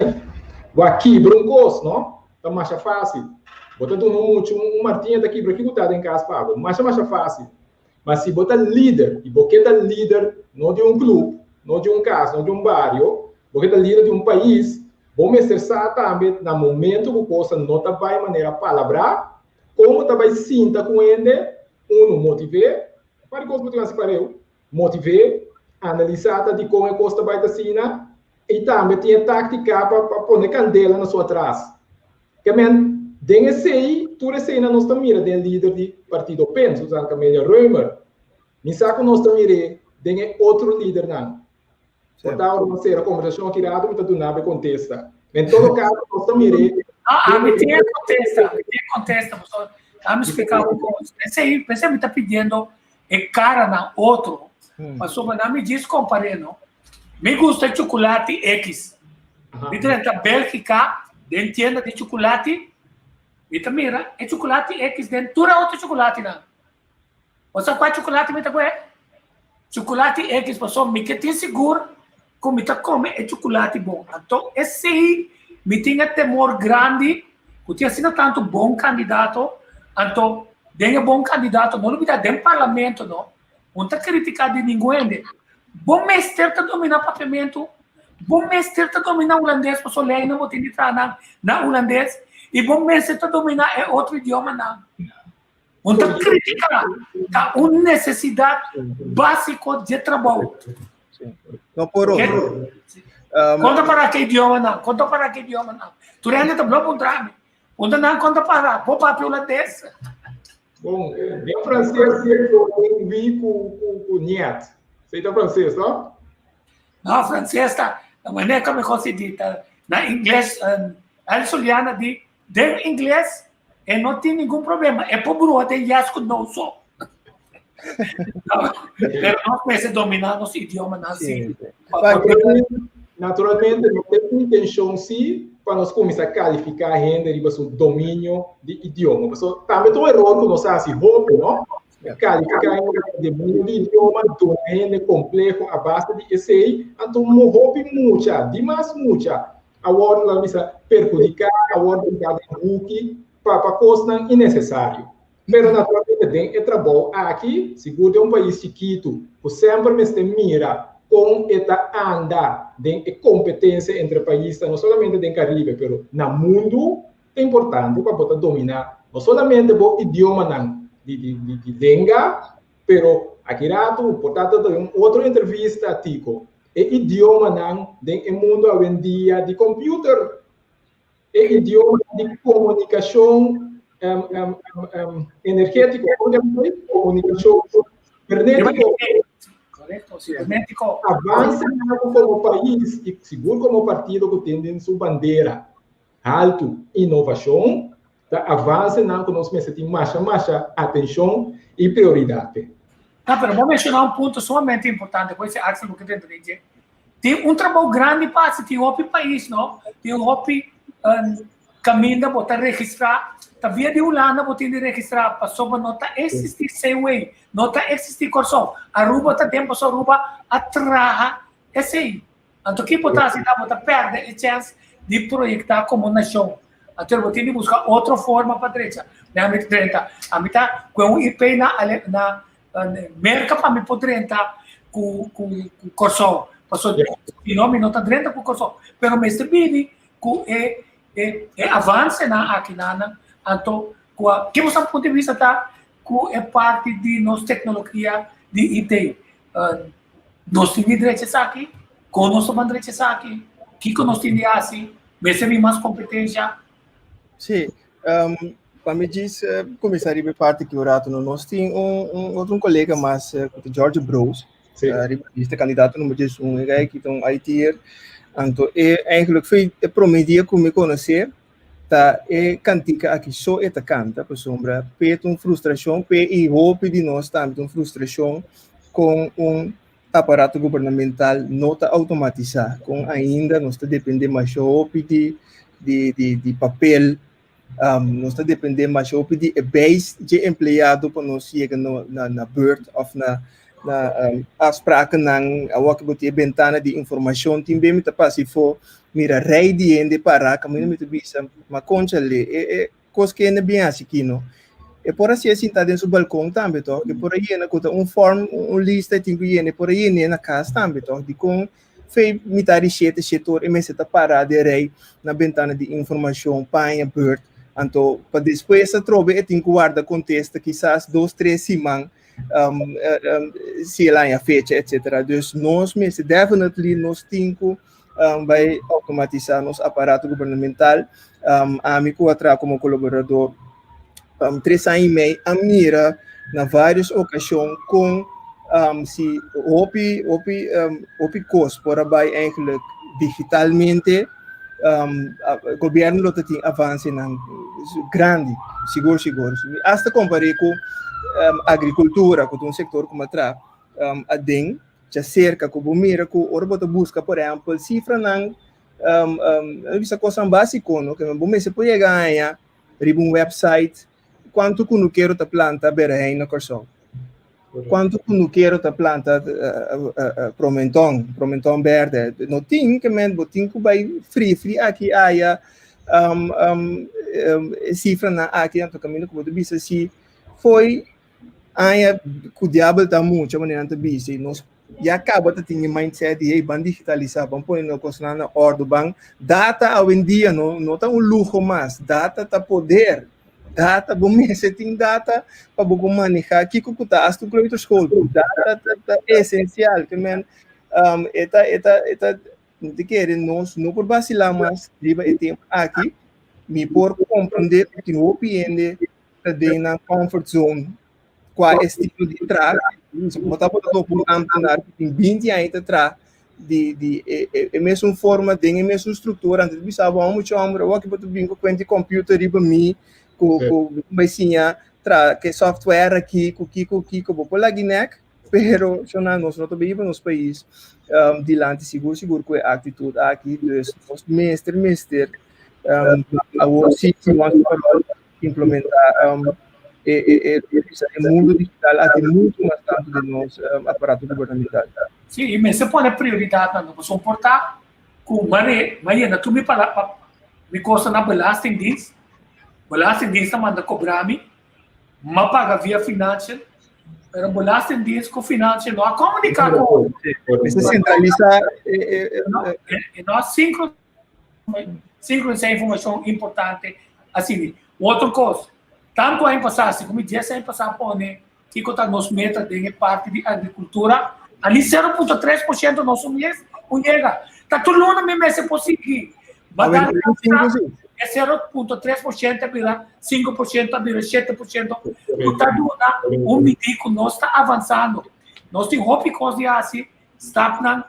o aqui broncos não tá mais fácil bota tu um martinha daqui para aqui botar em casa pago mais fácil mas se botar líder e boqueta líder não de clube não de casa não de bairro boqueta líder de país vamos exercer também no momento que possa não tá vai maneira palavra como também sinta com ele, motivar, para que os motivar, analisar de como é costa vai da sina e também tem tática para pôr candela na sua trás. Que men, den esse tudo esse na nossa mira den líder de partido PEN, Susana Camélia Römer. Me saco nós também den outro líder não. Portanto, uma série de conversação aqui rápido, então do nada contesta. Em todo caso, nós também me tem contesta, professor. A me explicar um pouco. Você me está pedindo cara na outro, mas sobre não me diz comparei, não. Me gusta chocolate X. Me trata Bélgica, dentro tienda de chocolate, me tá mira, é chocolate X dentro outro chocolate não. Você qual chocolate me tá com chocolate X, pessoal, me que tem seguro, como me tá come é chocolate bom. Então esse me tinha temor grande, que tinha sido tanto bom candidato, então, denha bom candidato, não me dá de parlamento, não está criticado de ninguém. Bom mestre está dominar o papiamento, bom mestre está dominar o holandês, porque eu leio, não vou ter de entrar na holandês, e bom mestre está dominar outro idioma, não está criticado, está uma necessidade básica de trabalho. Não por outro. Conta para que idioma não. Tu ainda tá bloco contra mim. Conta não, conta para. Vou para holandês. Bom, em francês eu vi com Niet. Você tá francês, não? Não, francês tá. A maneira como eu consigo na inglês, a Juliana de inglês, e não tem nenhum problema. É por bruxa, tem jasco não só. Pero não precisa dominar nosso idioma assim. Naturalmente, não tem intenção sim para nós começar a qualificar a gente de o domínio de idioma. Também tem um erro que nós fazemos, não? Qualificar a gente de domínio de idioma, do gente complexo, a base de esse, então, não roupe muita, demais muita. A hora de perjudicar, a hora de dar rookie, para coisa innecessário. Mas, naturalmente, tem trabalho aqui, seguro é país chiquito, que sempre me mira com esta anda de competência entre países, não somente no Caribe, mas no mundo, é importante para poder dominar, não somente o idioma de língua, mas aqui rato, portanto, tem outra entrevista, Tico, é idioma do mundo hoje em dia de computer, é idioma de comunicação energética, comunicação cibernética. correto? Simplesmente com avança como país e seguro como partido que tem sua bandeira alto inovação, tá? Avança na conosco tem mais atenção e prioridade. Tá, mas vou mencionar um ponto sumamente importante, com esse Axel que tem dizer. Tem um trabalho grande para tem outro país, não? Tem outro caminho para registrar, tá via de Holanda para registrar, passou para não tá existir Seaway, não tá existir Corso. Aruba tá tempo só Aruba atrás esse aí. Então que botar assim tá perde a chance de projetar como nação. Então vou ter que buscar outra forma para direita. Na mitad, a mitad com IP na merca para me poder entrar com Corso. Passou de nome não tá dentro com Corso. Pero mestre Bini com avança na aqui na então que você ponto de vista tá com é parte de nossa tecnologia de IT. Nós temos direito aqui, com nosso direito aqui, que nós temos assim, mesmo mais competência. Sim, para me diz, começaria a parte que o rato nós temos outro colega mais, George Bros, este candidato número 1, é que tem IT, então eigenlijk foi promedia que me conhecer, tá cantica aqui só esta canta, por sombra, peito frustração, e hope de nós também frustração com aparato governamental não está automatizado, com ainda nós está dependendo mais de papel, nós está dependendo mais de base de empregado para nós chegar na bird ou na afspraken ng awak buti bentana de informação timbe mi tapasi fo mira rei de ende para caminho mi bisa ma concha le cos que ne bem assim kino e por assim tá dentro do balcão também to que por aí na conta form lista tingo yene por aí na casa também to de com fei mitari setor e me se tá para de rei na bentana de informação paia bird anto para depois essa trobe e tingo guarda contexto quizás 2-3 semanas se lá em a fecha, etc. Dus nós mesmo, definitely, nós temos vai automatizar nosso aparato governamental. A mim, como colaborador, 3 anos e meio, a mira, na várias ocasiões, com se o custo para vai eigenlijk digitalmente, o governo tem avanço grande, seguro. Hasta comparei com agricultura, com um setor como atrás, a DEN, já cerca com mira com ora bota busca, por exemplo, cifra não, essa coisa básica, no que bom se pode ganhar, um website, quanto que não quero ta planta berém na corção, quanto que não quero ta planta promentão verde, não tem que men botin que vai free aqui aia cifra na aqui então caminho que você bisa se foi aí o diabo tá muito maneira de bisa nós já acaba de ter mindset de ban digitalizar ban põe no coisa na ordem ban data hoje em dia não tá luxo mais data tá poder data bom você tem data para você manejar que que tá as tu creio escola data é essencial que men eta de querer nós não por vacilar mais riba e tempo aqui me por compreender que o opinião de na comfort zone qual é estilo de trás se botar por todo antenar tem 20 anos atrás de mesma forma tem a mesma estrutura antes de saber muito amor o que botar bem com o computer riba me com mesinha tra que software aqui com vou lá guinek pero nós não também nos país de lá seguro que a atitude aqui dos mestre a o sítio implementar o mundo digital há muito mais tanto de nós aparato governamental. Sim, mas você pode prioridade não você suportar com maneira tu me fala me custa na belastingdienst manda cobrar me paga via financeiro pero belastingdienst com financeiro não comunicar com você centralizar nós sincronizar informação importante assim outra coisa tanto aí passar como dia sem passar por né que conta nos meta de parte de agricultura ali 0,3% nosso mês chega tá tudo na mesma se possível batalha é 0,3% vira 5% vira 7% tá dando um medico nós está avançando nós temos hopicos de assim,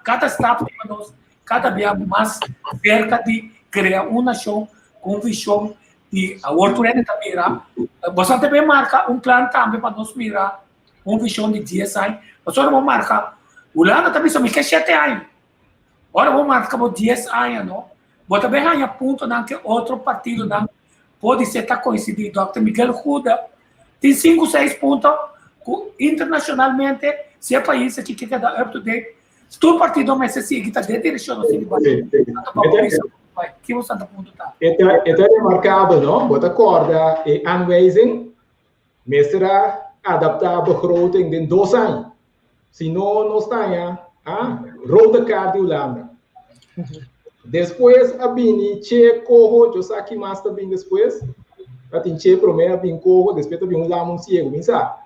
cada staff de nós, cada vez mais cerca de criar uma nação com visão de a World também irá. Você também marca plano também para nós mirar visão de 10 anos. Você não vai marcar, o Holanda também só me quer 7 anos. Agora vamos marcar por 10 anos, não? Mas também há ponto que outro partido não pode ser coincidido. Dr. Miguel Ruda tem 5, 6 pontos internacionalmente, se é país que quer dar up to date. Todo partido mas se está de direção assim de baixo. Que você está ponto tá? É remarcável, não? Bota corda e aanwijzing, mas será adaptável begroting in 2 anos. Se não está rode kaart de Holanda. Depois a bini che corro, eu sei que mais também depois. A tin che primeiro bin corro, depois também lá ciego, bem sabe?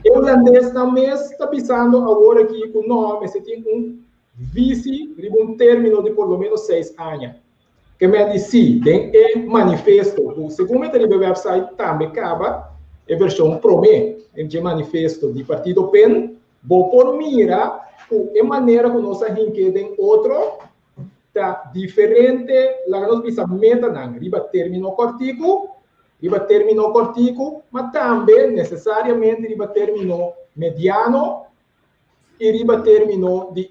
O holandês também está pensando agora aqui com nome, se tem vice, um término de por lo menos 6 anos. Que me disse, tem manifesto, o segundo do website também acaba, a versão promê, de manifesto do partido PEN, vou por mira, a maneira que nós tem outro, tá diferente, lá nós pensamento não, riba termino cortico, mas também necessariamente riba termino mediano e riba termino de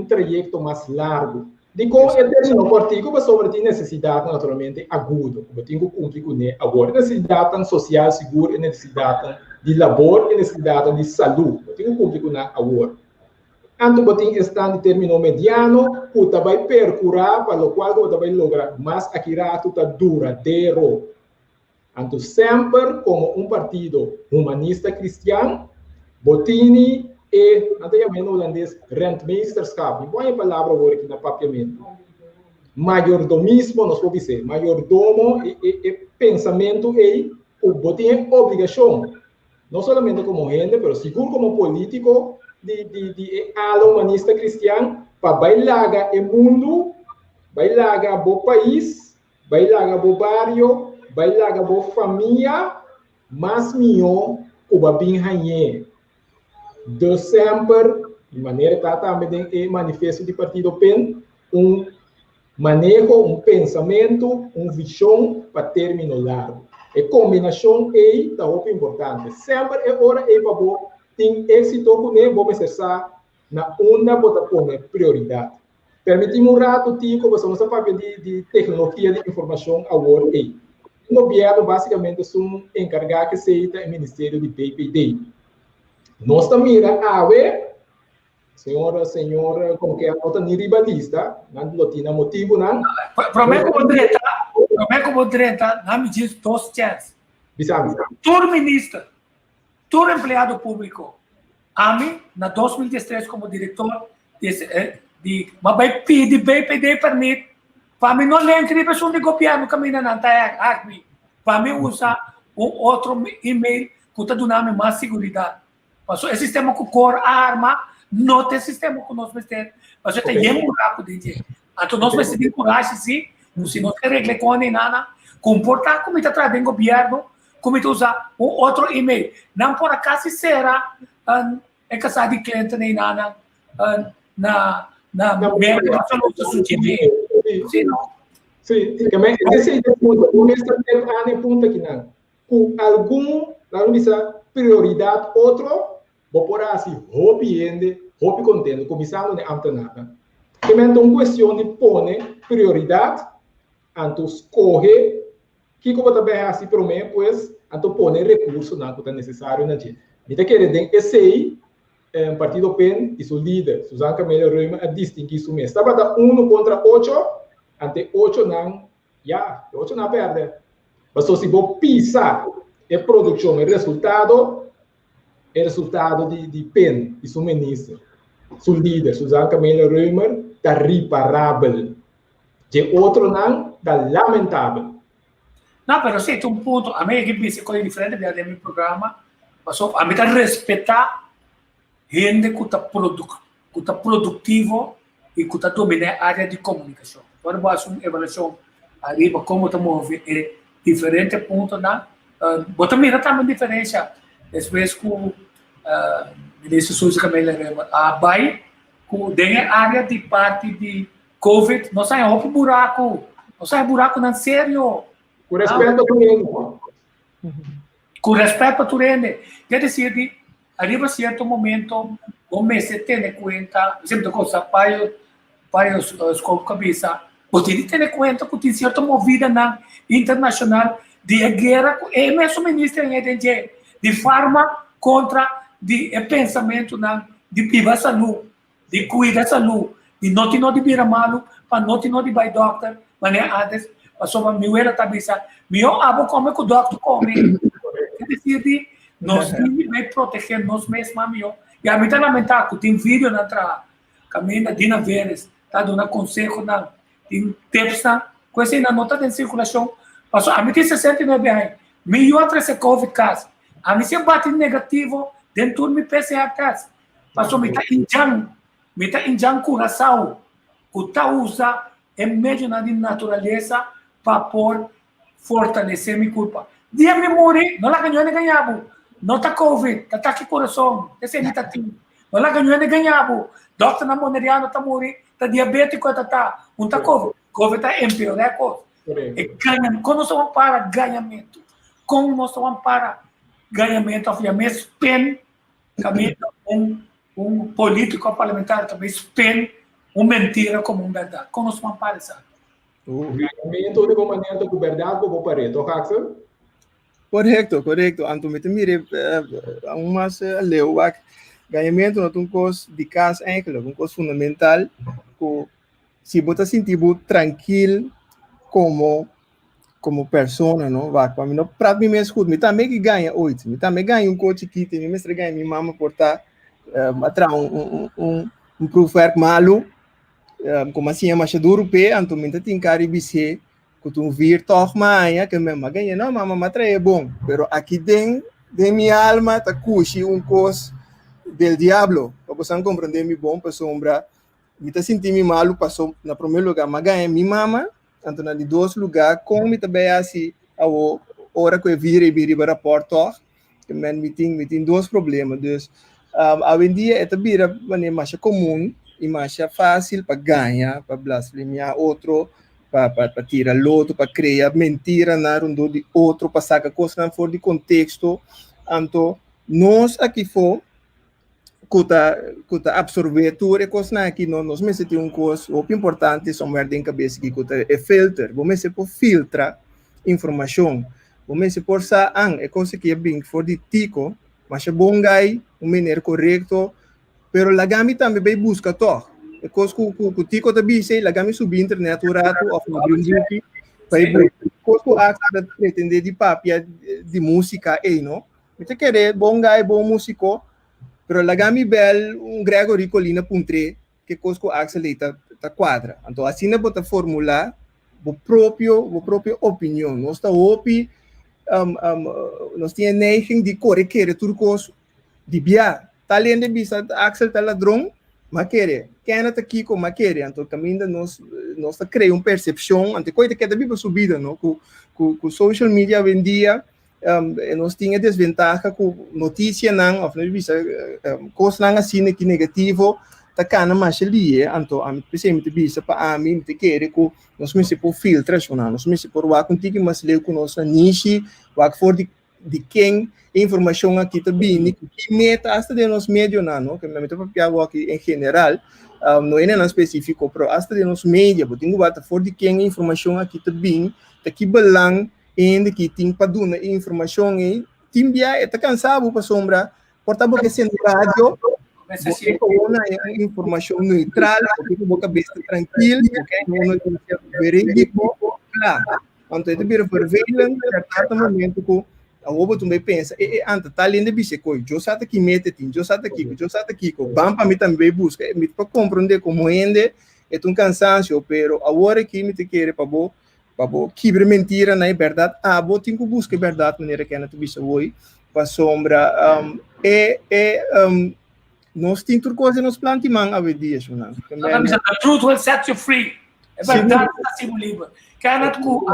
trajeto mais largo. De como é termino cortico, mas sobre necessidade naturalmente agudo, como tenho público né agora necessidade social seguro, necessidade de labor, necessidade de saúde, tenho público na agora. Anto botin está de termino mediano, puta vai percurar para o qual você vai lograr mais aquirato tá duradouro. Anto sempre como partido humanista cristiano, botini e anteriormente no holandês rentmeesterschap. Põe a palavra agora aqui na papiamento. Mayordomismo, nós podemos dizer, mayordomo e pensamento e o botin obrigação. Não somente como gente, mas seguro como político de ala humanista cristiano para bailar o mundo, bailar o país, bailar o barrio, bailar a família, mas melhor o babin hanhe. De sempre, de maneira que também tem manifesto do partido PEN, manejo, pensamento, visão para término largo. A combinação é muito importante. Sempre é hora e favor tem êxito com ele, vamos acessar na onda para prioridade. Permitimos um rato, tipo, você não sabe de tecnologia de informação agora. O governo, basicamente, é encarregado que seja o Ministério de PPD. Nós também, senhora, como que é a nota ribalista, não tem motivo, não? Para mim, como direita, não me diz 2 chances. Todo ministro, todo empregado público, a mim, na 2013, como diretor, mas vai pedir BPD permite, para mim não lembro de pessoa de governo que não está aqui, para mim usar outro e-mail que está dando mais segurança. Mas o sistema com cor, arma, não tem sistema que nós temos, mas tem um buraco de dinheiro. Então nós precisamos de coragem, sim, se não tem regra com nada, comportar como está trazendo o governo, como usar outro e-mail. Não por acaso será é casado de cliente nem nada na merda que você sugerir. Sim, não. Sim, também esse é o ponto. O mesmo é o ponto aqui não. Com algum, lá não prioridade outro, vou por assim, hobby contendo, começando a antenada. Também é uma questão de pôr prioridade, então escolher que como também assim para mim, pois então pôr recurso na que é necessário na gente. Então querendo esse partido PEN e seu líder, Susana Camelo Reumer, a distinguir isso mesmo. Estava da 1 contra 8, ante 8 não, 8 não perde. Mas se você pisar a produção, o resultado de PEN e seu ministro, seu líder, Susana Camelo Reumer, está reparável. De outro não, está lamentável. Não, mas sim, tem ponto. A minha equipe se coisa diferente do meu programa, mas a mim está respeitar gente que está produtivo e que está dominando a área de comunicação. Agora vou fazer uma avaliação arriba como estamos vendo diferentes pontos, né? Vou também notar uma diferença, às vezes, com Ministro Suzy Camila Rema, vai com a área de parte de COVID, não sai roupa buraco, não sai buraco não sério. Com respeito a tudo. Com respeito a tudo, quer dizer, arriba certo momento, o mês se tem conta, sempre coisa para os cabeça, você tem que ter conta que tem certa movida na internacional de guerra, e mesmo ministro de forma contra de pensamento de piva saúde, de cuidar da saúde, de não de vira malo, para não de vai doctor, mas antes, passou a minha cabeça, meu abo come que o doctor come. Quer dizer, nós temos que proteger nós mesmos, meu. E a mim está lamentável, que tem vídeo na caminha Dina Veres, está dando conselho, tem tips, com essa nota de circulação, passou, a mim tem 69 anos, meu outra é Covid caso, a mim se bate negativo, dentro do meu PCR test. Passou, me está em Jang Curaçao, que está usando em meio da natureza para fortalecer minha culpa. Dia me morri, não lá ganhou nem ganhava. Não está Covid, está aqui coração, esse é negativo. Não lá ganhou nem ganhava. Doutor na moneriano está morri, está diabético, está não está Covid. Covid está empeorando a coisa. E ganha, quando nós vamos para ganhamento, como nós vamos para ganhamento, obviamente, pen, caminho político parlamentar também, pen, mentira como verdade. Como nós vamos para isso? O ganhamento de maneira de verdade como parede, ok, Axel? Correto. Anto mire, umas leu, ganhamento não é uma coisa de casa, é uma coisa fundamental, que se você sentir tranquilo como pessoa, não vai para mim não para mim mesmo escuta me também que ganha 8 me também ganha coach que tem mestre ganha minha mama por estar atrás profer malo como assim é mais duro pé então me tem cara BC que tu vir toch mais que mesmo ganha não mama matra é bom pero aqui dentro de minha alma tá cuxi coisa del diablo para você compreender me bom para sombra me tá sentindo malo passou na primeiro lugar mas ganha minha mama tanto na de dois lugares, como também assim, a hora que eu vira para Porto, que me tem dois problemas. Então, hoje em dia, é também mais comum e mais fácil para ganhar, para blasfemiar outro, para tirar outro, para criar mentira na rundo de outro, para sacar coisas fora de contexto. Então, nós aqui fora, que absorver tudo e coisas aqui nós mesmos temos coisa o importante são merda em cabeça que é filter vamos se por filtrar informação vamos se por sa é coisa que é bem for de tico mas é bom gai maneira correto pero lagami também vai buscar to é coisa que tico também sei lagami subir internet o rato ou abrir link vai coisa que pretender de papia de música aí não você querer bom gai bom músico pero lagami bel Gregory Colina puntre que cosco axelita ta quadra. Então assim na bota formular o próprio opinião. Nós está opi nós tinha neigen de correquer tudo coisa de bia. Talém de bisa axel ta ladrão, mas querer. Quem tá aqui com mas querer. Então também nós tá cria percepção, ante coisa que é da biba subida, não? Com social media vendia nós tinha desvantagem com notícia não, of nós bisa coisa não assim que negativo, tá cana mais ali, então a mim pensei bisa para a mim te querer que nós me se por filtration, nós me se por o contigo mas leu com nossa niche, o for de quem informação aqui também, que meta hasta de nós medio não, que me meto para piar aqui em geral, não é nada específico, pero hasta de nós media, porque tenho bata for de quem informação aqui também, tá que belang ainda que tem para dar informação e timbia está cansado para sombra portanto que sendo rádio você uma informação neutral porque a cabeça tranquila porque não é verídico claro então é bem vervelho certo momento que a obo também pensa anta tá linda biche coi eu sei que mete tem eu sei que bam para mim também busca me para compreender como ainda é um cansaço pero agora que me te quer para quebrar mentira na verdade vou ter que buscar verdade maneira que a gente bisa hoje para sombra nós temos tudo coisa nos plantimos a ver dias não the truth will set you free é verdade assim livre que a gente com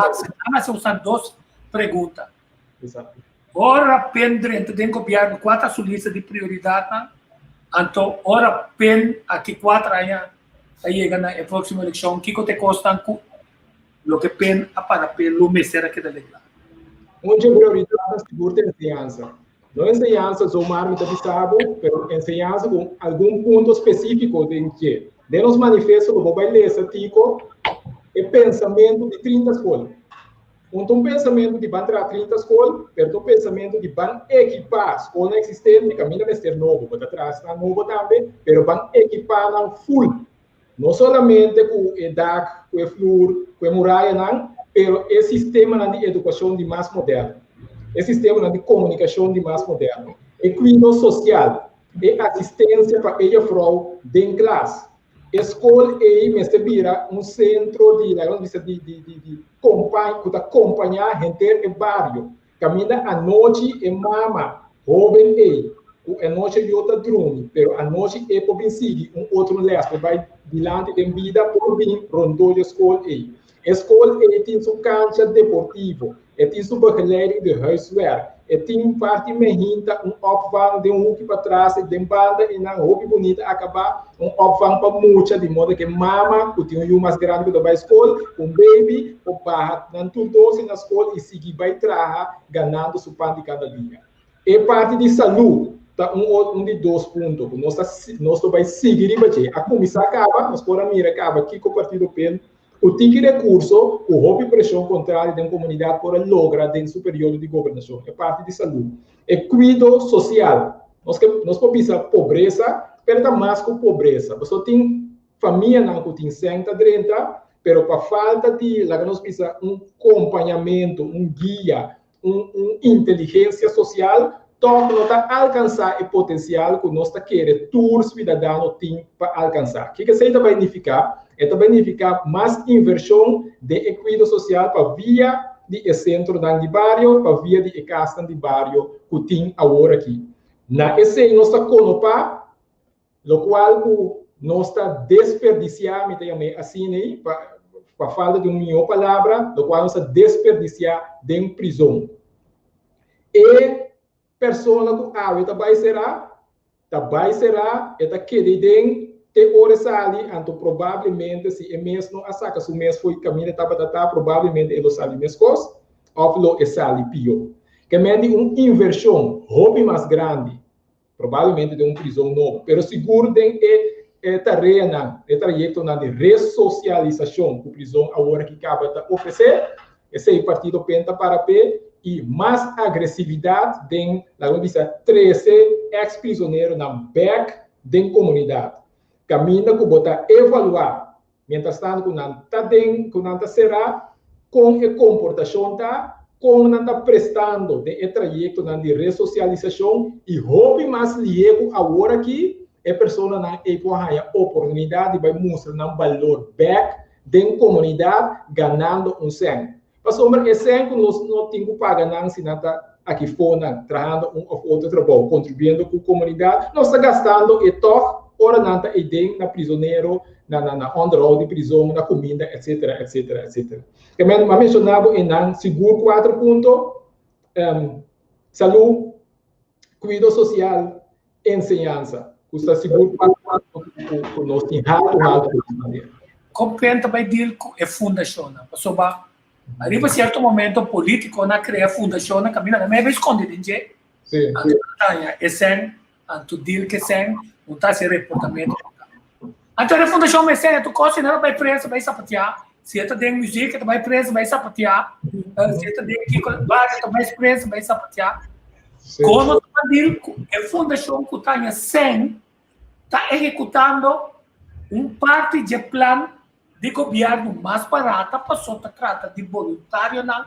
usar duas perguntas exato ora pendrente tem copiar quatro sua lista de prioridade Anto, ora pen aqui 4 anos, aí chega na próxima eleição, que te costan lo que pen para pelo mesera que da legal. Onde a prioridade é segura a ensinança. Não ensinança só mais de bisabo, mas ensinança com algum ponto específico de que de nos manifestos do mobile esse tico é pensamento de 30 escolas. Um pensamento de ban 30 escolas, mas um pensamento de ban equipar escola existente, caminho mestre novo, para trás na novo também, mas ban equipar na full. Não somente com o DAC, com o FLUR, com a muralha, não, mas é sistema de educação de mais moderno. É sistema de comunicação de mais moderno. É cuidado social. É assistência para ela frau dentro de classe. Escola é vira um centro de acompanhar a gente do bairro. Caminha à noite e mama, jovem a noite de outra drone, mas a noite é para seguir outro leste, vai diante da vida por vir rondou a escola aí. A escola tem sua cancha deportiva, tem sua begeleiding de huiswerk, tem parte mehinta opvang de hoekje para trás, de banda e na hobby bonita acabar opvang para muita, de modo que mama, que tem mais grande que da escola, baby, o barra, não tudo doce na escola e seguir vai trabalhar, ganhando seu pão de cada dia. E parte de saúde, tá de 2 pontos, nós vai seguir a comissão acaba, nós podemos mirar acaba aqui com o partido PEN, o tique recurso, o hobby pressão contrária da comunidade para lograr dentro do período de governação, é parte de saúde. É cuidado social, nós podemos pensar pobreza, mas mais com pobreza. Você tem família não que tem 130, mas para falta de, lá nós pensamos, acompanhamento, guia, inteligência social, então, nós estamos alcançar o potencial que nós queremos, todos os cidadãos têm para alcançar. O que isso vai significar? Isso vai significar mais inversão de equidade social para via de centro de bairro, para via de casa de bairro que tem agora aqui. Na esse nós estamos conopando, o qual nós estamos desperdiciando, assim, para falta de uma palavra, o qual nós estamos desperdiciando dentro da prisão. E pessoa que também será, querida te horas ali, então provavelmente se é mesmo a saca se o mês foi caminho provavelmente ele sabe mesmo coisa, ou ele sabe pior. Que mede inversão, hobby mais grande, provavelmente de prisão novo, pero seguro tem tarefa, trajeto de ressocialização que a prisão agora que acaba de oferecer, esse partido penta para P e mais agressividade tem, lá onde diz, 13 ex-prisioneiros na back da comunidade. Caminha que botar evaluar, mientras tanto, que não será com a comportação, com não está prestando de trajeto de ressocialização e hobby mais liego agora que a pessoa não tem a oportunidade de mostrar um valor back da comunidade, ganhando sangue. Mas sobre esse ano, nós não temos que pagar se não está aqui fora, trabalhando outro trabalho, contribuindo com a comunidade, nós estamos gastando e toque, ora não está idem na prisioneiro, na on-road de prisão, na comida, etc, etc, etc. Também mencionava em seguro 4 pontos, saúde, cuidado social, ensinança. Custa seguro 4 pontos que nós temos alto. Como também dizer que é fundação, pessoal. Arriva certo momento político na cria fundação na caminha, mas é escondido, gente. Sim. Esse anto deal que sen, não está se reportamento. Então a fundação é sen, tu costa não vai preso, vai sapatear. Se tu tem música, tu vai preso, vai sapatear. Se tu tem que várias, tu vai preso, vai sapatear. Como tu deal, a fundação que está sen, está executando parte de plano de governo mais barata para só trata de voluntário não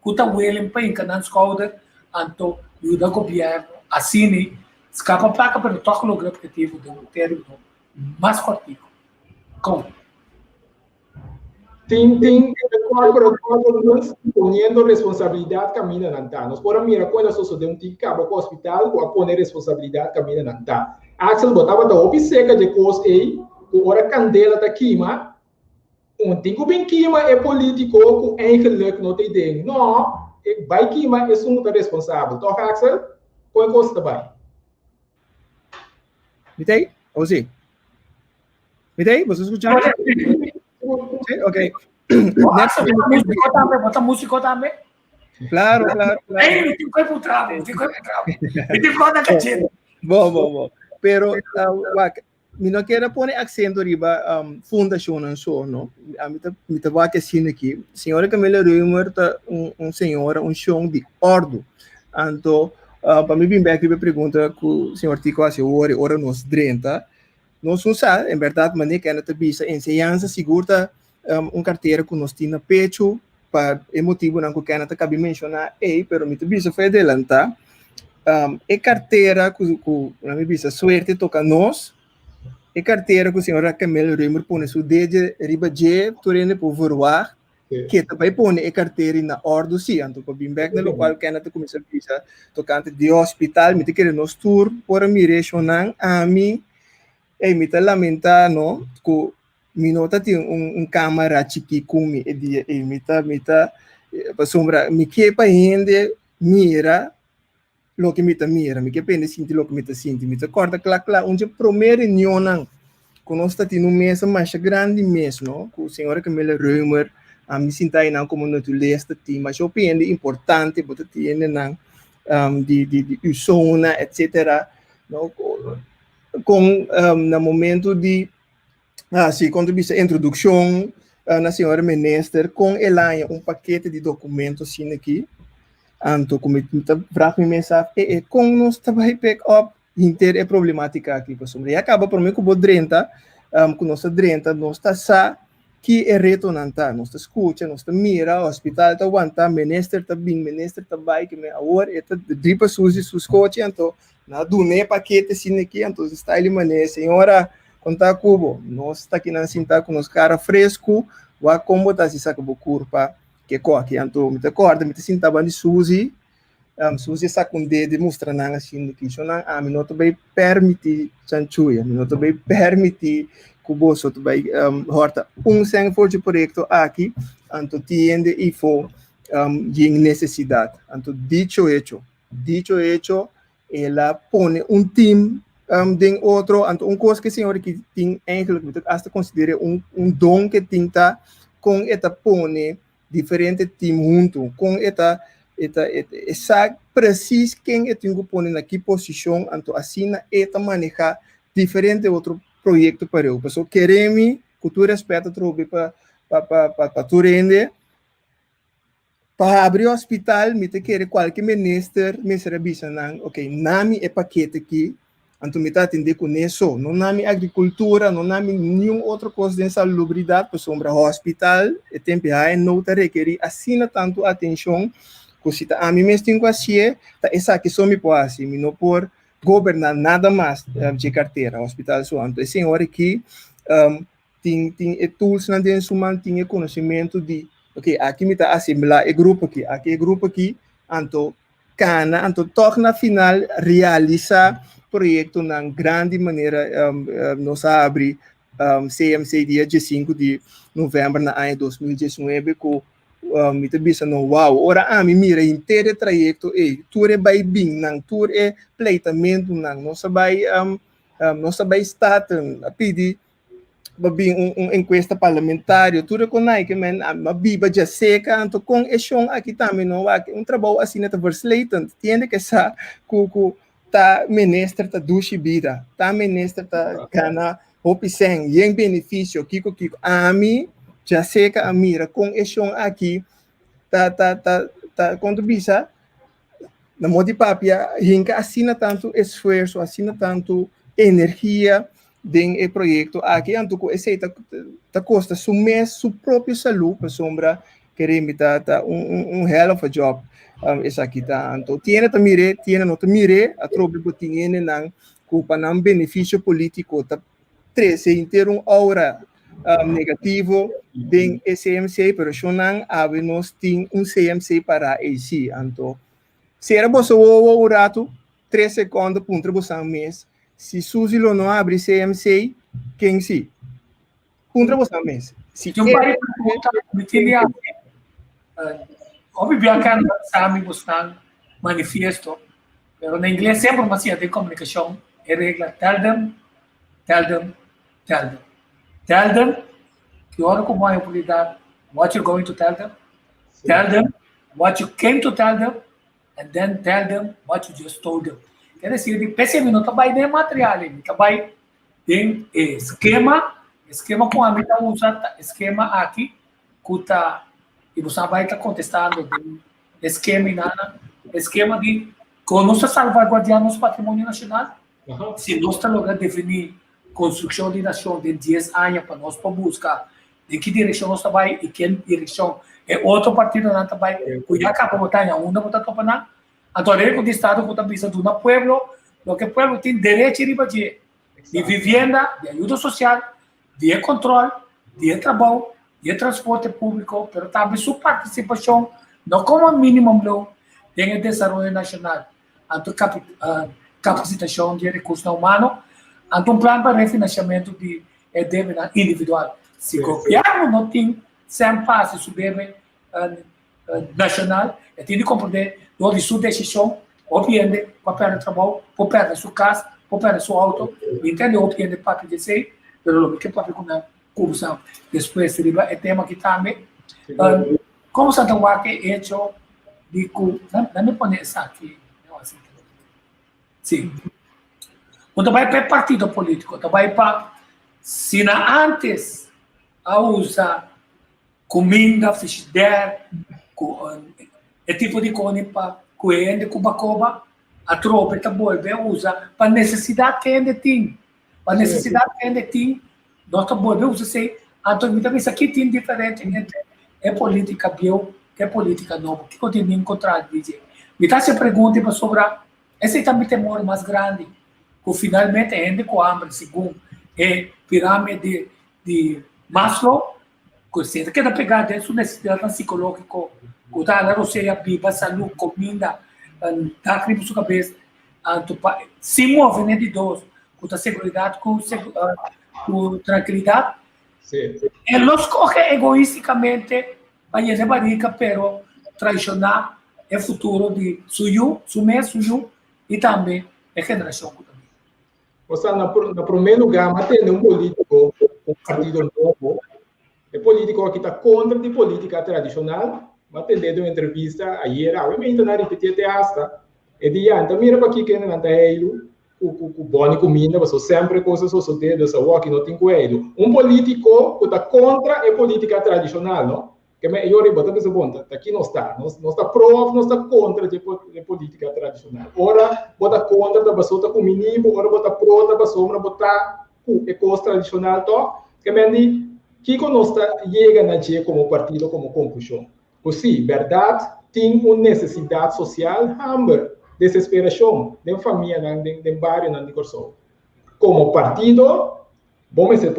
que está willing para encanar escola então ajuda o governo assim escapa placa para tocar o objetivo do roteiro mais cortico como tem ponendo responsabilidade caminha não tá nós podemos mirar quando só de tipo cabo com hospital com a poner responsabilidade caminha não tá Axel botava da obseca de coisa aí o hora candela da queima tem bem que é político que é que não tem ideia. Não, vai que é só responsável. Então, Axel, qual é a coisa também? Mitei? Ou sim? Mitei? Você escuchando? Sí, ok. Bota música também. Claro, claro, claro. Ei, tem coisa por trás, tem coisa por trás. E tem coisa cacheta. Bom. Pero, mi não quero pôr acento riba fundação não só, não? A mi tá vai que assim aqui. Senhora Camila Reumer tá senhora, chão de ordo. Então, para mim bem back a pergunta que o senhor Tico a hora nos 30. Nós usamos, em verdade, maneira que a bisa ensinança segura carteira que nós temos pecho para motivo não que a gente acabou de mencionar, pero mi bisa foi adelantar. Carteira que a minha bisa suerte toca nós, carteira que o senhor Camilo Reumer põe seu dedo riba de turene por voar, que também põe carteira na ordem sim, então para bem back no qual que a gente começa a bisa tocante de hospital, me te querer nos tour por a mirecionar a mim. Me tá lamenta no que mi nota tem câmera chiqui com me me tá sombra me que pa gente mira lo que me tá mira me que pende sinti lo que me tá sinti me tá corta claro onde primeira reunião não conosco tá no mesa mais grande mesmo com o senhor Camila Reumer a me sinta aí não como no tu lesta ti mas eu pende importante botar tiene não de zona etc no com no momento de quando bisa introdução na senhora minister com ela paquete de documentos assim aqui então como está vraag me mensagem com nós trabalho pick up inter problemática aqui pessoal e acaba por mim com o 30 com nossa 30 nós está sa que é retornanta nós está escuta nós está mira hospital está aguenta minister está bem minister está vai que me agora está dripa suzi sus coche então na dune paquete assim aqui então está ele mané senhora conta cubo nós está aqui na cinta com os cara fresco wa como tá se saca curpa que coque então me te corda me te cinta bandi suzi suzi saca dedo mostra na assim que sona a me não vai permitir chanchuia me não vai permitir cubo só vai horta sem for de projeto aqui então tiende e for de necessidade então dicho hecho ela põe team de outro, então coisa que a senhora que tem eigenlijk hasta considera dom que tem tá com esta põe diferente team junto com esta sabe preciso quem é tem que pôr na que posição então assim esta manejar diferente outro projeto para eu pessoal queremos que tu respeita trobe para tu rende para abrir o hospital, me te querer qualquer minister, me será bisanang, ok, nami é paquete aqui, então me tá atender com isso, não nami agricultura, não nami nenhum outra coisa de salubridade, para sombra hospital, e tempo aí não te requerir assina tanto atenção, que se tá a mim mesmo tenho assim, tá essa que só me pode me não por governar nada mais de carteira, hospital só, então esse senhor aqui tem tools na dentro, tem conhecimento de ok, aqui me está assemblar o grupo aqui, então, toch na final realizar projeto na grande maneira, nós abre CMC dia 5 de novembro na ano 2019, com me está pensando, uau, ora me mira inteiro trajeto, tudo é bem, não, tudo é pleitamento, não, nós vai estar a pedir encuesta parlamentar, tudo com nai que a biba já seca, então com esse aqui também não trabalho assim na versleitante, tiene que sa tá ministra tá duche vida, tá ministra tá gana opção, em benefício kiko a mim já seca a mira com esse aqui tá quando bisa na modi papia hinca assina tanto esforço, assina tanto energia den o projeto aqui anto esse tá custa su mês su próprio saúde para sombra querer tá hell of a job esse aqui tá anto tiene não mire a trobe botinha nang culpa não benefício político tá 13 inteiro aura negativo den CMC pero chonan ave nós tem CMC para esse anto será você o rato 3 segundos ponto você mês se Suzy não abre CMC, quem se? Contra você mesmo. Se eu parei para perguntar, me tinha óbvio que a sabe buscar manifesto, mas em inglês sempre uma ciência de comunicação é regra. Tell them tell them. Tell them que hora como a oportunidade, what you're going to tell them. Tell them what you came to tell them, and then tell them what you just told them. Quer dizer, de PCM não trabalha nem material, ele trabalha em esquema com a meta usa esquema aqui, e você vai estar contestando esquema de com nós salvaguardar nosso patrimônio nacional. Se nós estamos logrando definir construção de nação de 10 anos para nós para buscar de que direção nós trabalhamos e que direção é outro partido não trabalha, cuidar que a montanha onde você está topando. Então, o Estado que está pensando no pueblo, o que o pueblo tem direito de vivienda, de ajuda social, de controle, de trabalho, de transporte público, mas também sua participação, não como mínimo, em o desenvolvimento nacional, capacitação de recursos humanos, um plano para refinanciamento de dívida individual. Se o governo não tem 100 passos sobre nacional, tem que compreender onde sua decisão, obviamente, para perder trabalho, para perder sua casa, para perder seu auto, entende? Obviamente, para perder sei, mas que para ficar na corrupção. Depois, é tema que também, como se dá que é hecho de que, não me põe essa aqui, sim. Quando vai para partido político, vai para, se antes a usar comida, frigideira, é tipo de coisa para coende, cuba, a tropa está volve usa para necessidade que ainda tem. Para necessidade que ainda tem, nós estamos volve usa assim. Então, muitas vezes aqui tem diferente entre política bio que é política nova. O que eu tenho encontrado, dizer? Me dá se pergunta sobre esse também temor mais grande, que finalmente ainda com hambre, segundo a pirâmide de Maslow, que você quer pegar dentro da necessidade psicológica, que está lá, seja viva, saúde, comida, dá crime sua cabeça, se move né, de dois, com a segurança, com tranquilidade. Ele não escolhe egoisticamente para ir barriga, pero traicionar o futuro de suyo e também a geração. Ou seja, no primeiro lugar, tem um político, um partido novo, é político que está contra a política tradicional, mas tem dado uma entrevista ayer, eu me entendo repetir até esta, e diante, mira para aqui que não está ele, o bom comida, mas sempre coisas só dedo, só que não tem coelho. Um político que está contra a política tradicional, não? Que eu reboto essa ponta, aqui não está prova, não está contra a política tradicional. Ora, bota contra da basota com mínimo, ora bota pro da basota botar com a coisa tradicional, to, que me que nós chega na dia como partido como conclusão. Assim, verdade, tem uma necessidade social, hambre, desesperação, de família, de bairro, de corso. Como partido, vamos ter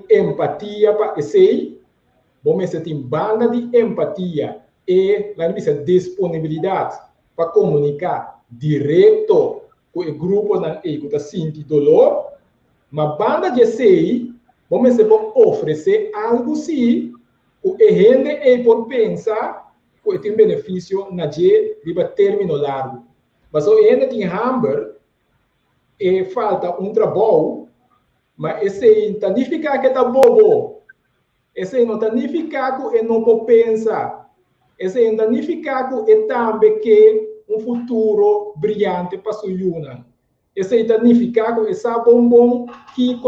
empatia para esse. Vamos ter banda de empatia e disponibilidade para comunicar direto com o grupo que está sentindo dor, mas banda de sei, vamos oferecer algo sim, o gente por pensar que tem benefício na dia de término largo. Mas o gente tem hambre e falta um trabalho, mas esse não significa que está bobo. Esse não significa que não pode pensar. Esse não significa que também que um futuro brilhante para sua Yuna. Esse significa que essa bombom que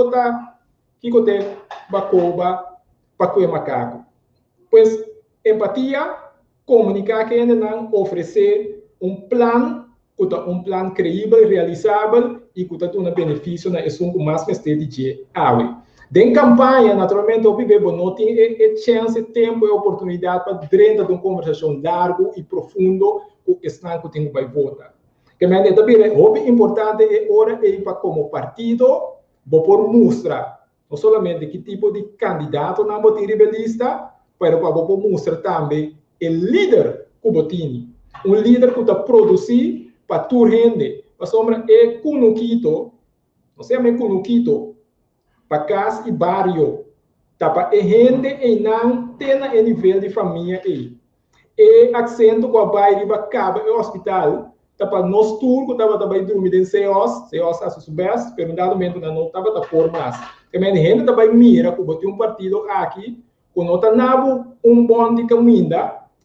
tem bacoba para o macaco. Pois empatia, comunicar que ainda não oferecer um plano creível, realizável e que tem um benefício na assunto mais mestre de água. Em campanha, naturalmente, o PIB não tem chance, tempo e oportunidade para dentro de uma conversação larga e profunda com o Estado que tem que votar. Que me também é importante agora para como partido, por mostrar não somente que tipo de candidato na rebelista, mas para mostrar também o líder que tem. Um líder que está produzindo para tu rende. Para sombra é cunuquito, não sei se cunuquito, para casa e bairro, para a gente e não tem nível de família aí. E acento com a bairro acaba o hospital, para nós turco estava também dormindo em Seos a subes, pero em dado momento não estava da forma. Também a gente também mira que botou um partido aqui, quando não nabo bom de caminho,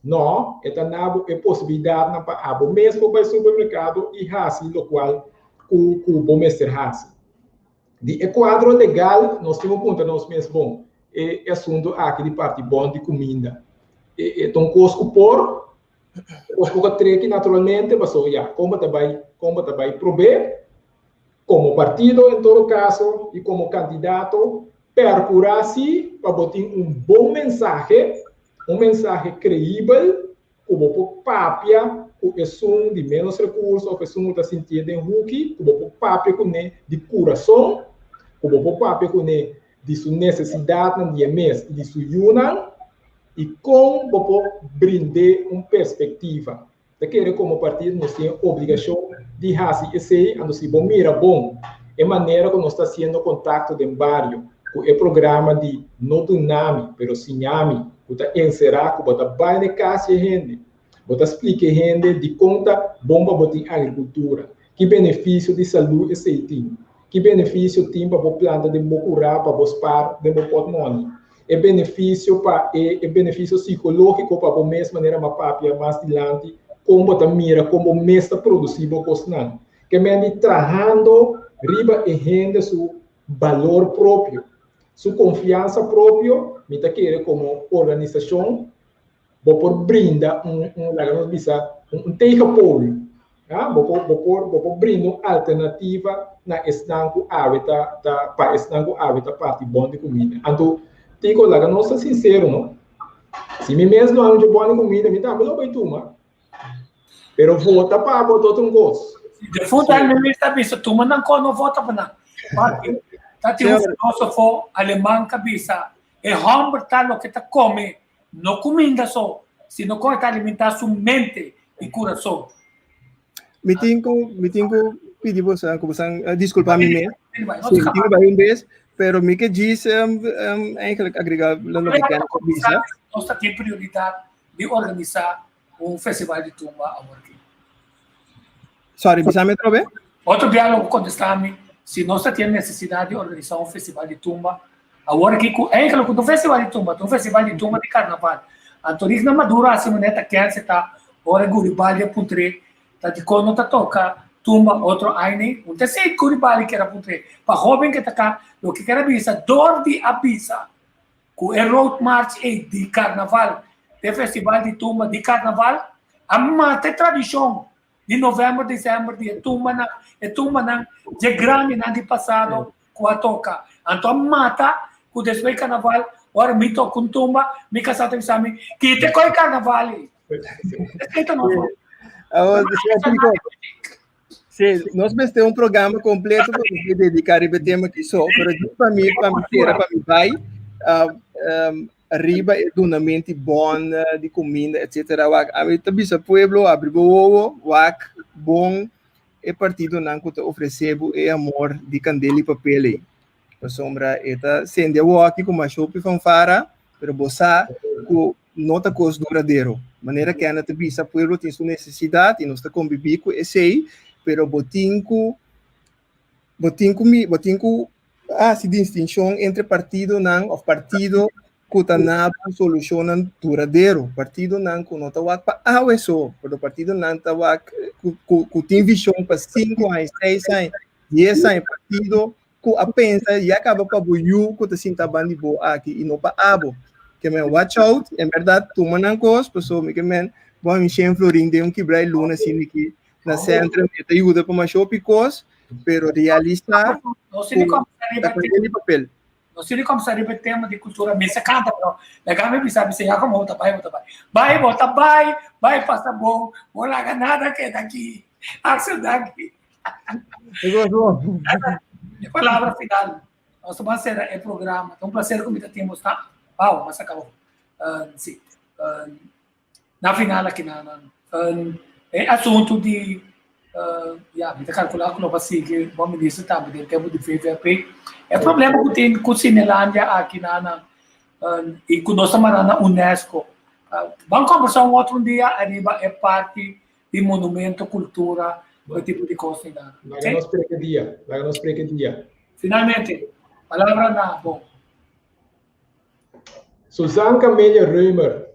não, nabo é possibilidade para abo mesmo para o supermercado e assim o qual o bom mestre assim. De quadro legal, nós temos ponto nós mesmos bom, é assunto aqui de parte bom de comida. Então cosco por cosco que naturalmente passou já como também prover como partido em todo caso e como candidato percurar-se para botar bom mensagem creível como por papia o pessoa de menos recursos ou pessoa que está sentindo em rookie como por papia com de coração como por papia com de sua necessidade no dia mês de sua yuna e como brindar uma perspectiva. Daquele como partido nós temos obrigação de fazer esse, quando se bom mira bom, é maneira que nós está sendo contato de barrio, com o programa de não do nome, pero sim nome, que está encerrar, que está bem de casa e gente, que está explicar gente de conta bomba botar agricultura, que benefício de saúde esse tem, que benefício tem para a planta de curar, para bospar, de portmônio. É benefício psicológico para a mesma maneira mais adiante como também mira como mesta produzido cosnan que me trabalhando riba e rende seu valor próprio sua confiança próprio me tá querer como organização por brinda um take público por brinda uma alternativa na estanco hábitat para estanco hábitat parte bom de comida então digo lá, não sou sincero, não. Se me mesmo não é de boa comida, me dá melhor para tomar. Pero vota para botar um gosto. De fundo, a minha está vista, tu não vota para nada. Tá tem um filósofo alemão que diz, é homem tal o que tá come, não comida só, sino que está alimentar sua mente e coração. Me tenho pedir você, desculpa a mim mesmo. Sim, tenho vez. Pero me que diz eigenlijk agregar lo que quer dizer. Nós temos prioridade de organizar festival de tumba aqui. Sorry, bisa me trobe? Outro diálogo contestame se nós temos necessidade de organizar festival de tumba aqui eigenlijk do festival de tumba de carnaval. Antonis na madura assim moneta quer se tá ora Guribali puntre tá de quando tá toca tumba outro aine um terceiro Guribali que era puntre para jovem que tá cá o que quer avisa dor de avisa com o road march de carnaval de festival de tumba de carnaval a mata tradição de novembro dezembro de tumba na de grande na de passado com a toca então mata com desde carnaval ora me toca com tumba me casado exame que te coi carnaval respeita não sim, nós vamos ter um programa completo para dedicar a tema aqui só, para mim vai arriba é uma mente boa de comida, etc. A também o pueblo abre o bom é partido não que oferece é amor de candela e papel a sombra eta sende o aqui com uma chope fanfara, pero bossa com nota coisa duradouro, maneira que a nata bisa pueblo tem sua necessidade e nós está conviver com esse pero botinco se distinção entre partido não ou partido que tá solucionam duradouro partido não que não tá para isso pero partido não tá que tem visão para 5 anos 6 anos 10 anos partido que a pensa e acaba para buiu que tá sinta bandi bo aqui e não para abo que me watch out é verdade tu manan cos pessoa me que men bom me chama florin de quebrar luna assim que na centro te ajuda para mais picos, pero realista não sei como papel. Não sei como se repete tema de cultura mesa canta, pero legal me pensar se já como vai passa bom, não larga nada que daqui, ação daqui. A palavra final. Nosso parceiro é programa. É um prazer que me temos, tá? Uau, mas acabou. Sim. Na final aqui é assunto de me calcular que não vai seguir bom ministro também tem tempo de VVP é problema que tem com Cinelândia aqui e com nossa marana UNESCO vamos conversar outro dia arriba é parte de monumento, cultura, o tipo de coisa. Okay? Laga nos dia. Finalmente, palavra na bom. Suzanne Camelia Reumer,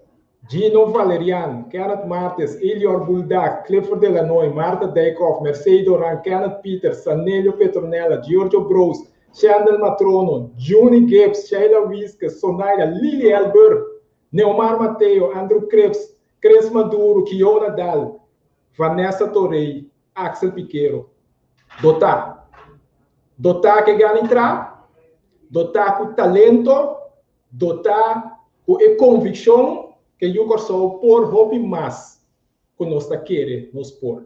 Gino Valerian, Kenneth Martes, Elior Buldak, Clifford Delanoy, Marta Dijkhoff, Mercedes Oran, Kenneth Peters, Sanelio Petronella, Giorgio Bros, Shandel Matrono, Juni Gibbs, Sheila Wiskas, Sonaira, Lili Elber, Neomar Mateo, Andrew Krebs, Cres Maduro, Kiona Dal, Vanessa Torrey, Axel Piqueiro. Dotá que ganha entrar, dotá com talento, dotá com a convicção que eu gosto por hobby mais que nós queremos nos por.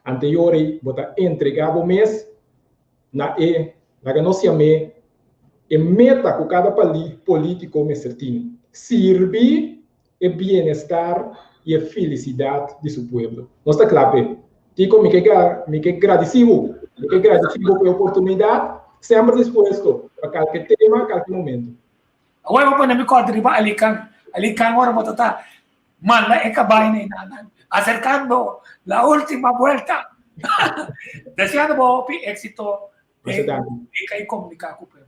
Anterior, bota entregar o mês na nossa meta com cada político me certinho. Servir o bem-estar e a felicidade de seu povo. Nós está claro. Tico, me que agradecido pela oportunidade, sempre disposto a qualquer tema, a qualquer momento. Agora vou pôr na minha conta, Alican, ahora vou tratar, manda ekabahin na inanan, acercando la última vuelta. Deseando mo éxito de kay komunikar ko pero.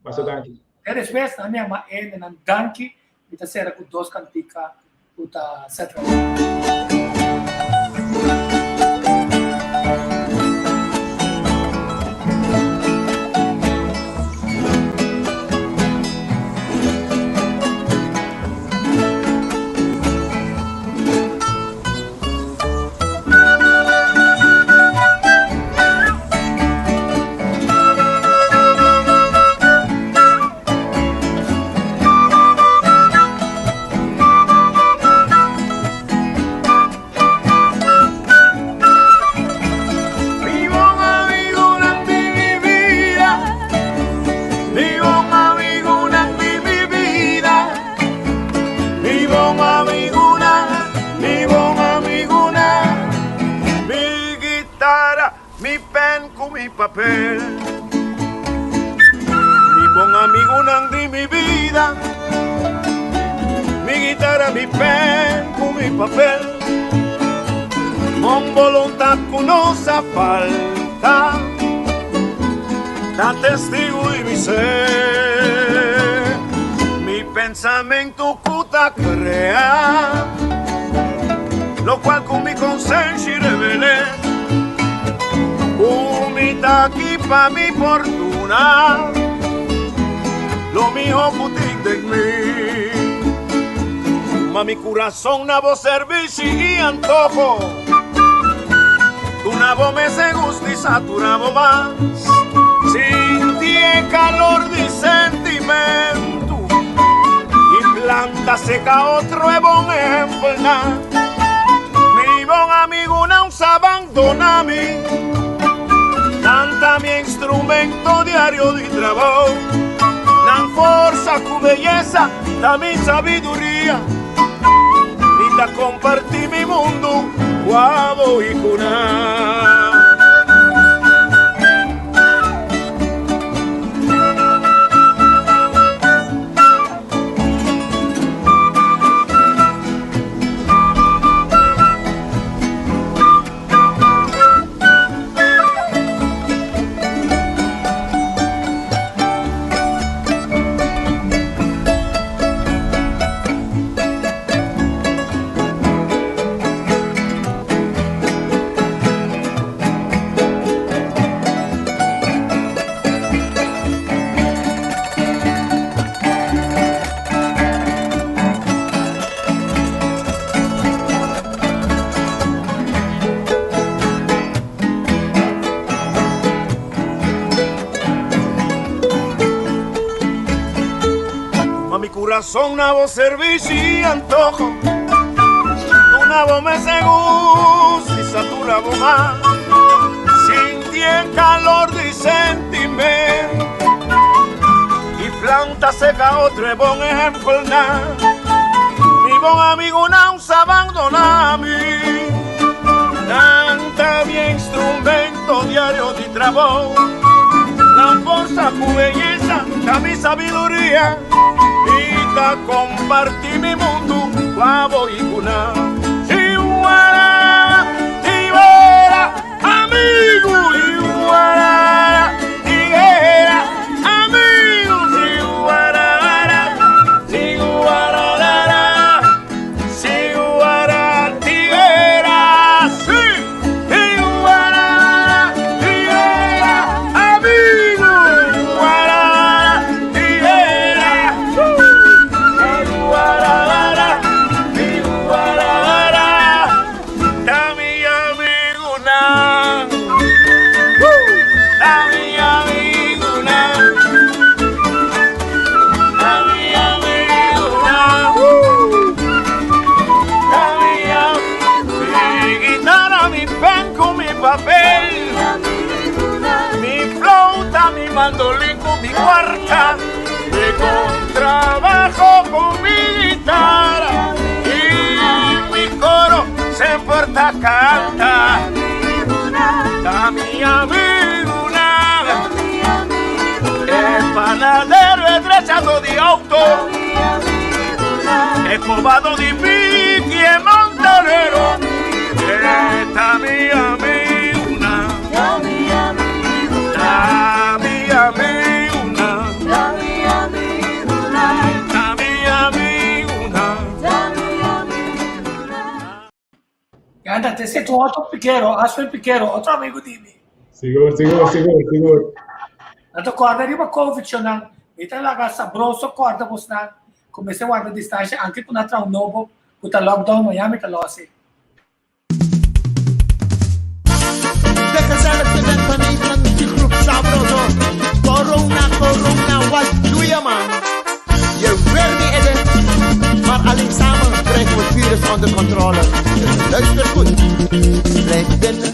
Basta danki. Eres best na niya ma-end ng danki, ita sera ko dos kantika, uta setra. Papel, mi buen amigo de mi vida, mi guitarra, mi pen con mi papel, con voluntad que no hace falta, da testigo y mi ser, mi pensamiento puta crea, lo cual con mi conciencia revelé. Aquí pa' mi fortuna, lo mío putin de mí. Ma mi corazón na voz servicio y antojo, tu nabo me se gusta y saturabo más. Sin ti el calor de sentimiento y planta seca otro es bon ejemplo. Mi bon amigo no se abandona a mí. Canta mi instrumento diario de trabajo, la fuerza, tu belleza, da mi sabiduría, y te compartí mi mundo, guavo y cuna. Son nabo servicio y antojo, tu nabo me se gusta y satura más. Sin ti el calor de sentimiento y planta seca otro bon ejemplo. Mi bon amigo no se abandona a mí. Canta mi instrumento diario de trabajo, la fuerza, tu belleza, da mi sabiduría. Compartí mi mundo, guavo y cuna. Chihuahua, canta y con trabajo con mi guitarra y mi coro se porta canta. La mia Miruna, el panadero è tracciato di auto, è covado di picchi e montanero, la mia Miruna, la mia Miruna, la mia Miruna, la mia Miruna. Anda, te sei tu otro piquero, acho il piquero, otro amigo di me. Siguro. Nato corda arriva Covid, non ita la gassa brosso corda posna, come se guarda distanza anche con un nuovo, con il lockdown Miami te lo si. De gezellig event van Nederland muziekgroep Sabroso. Corona, wat doe je man? Je wil niet edit, maar alleen samen krijgen we het virus onder controle. Dus luister goed. Blijf binnen,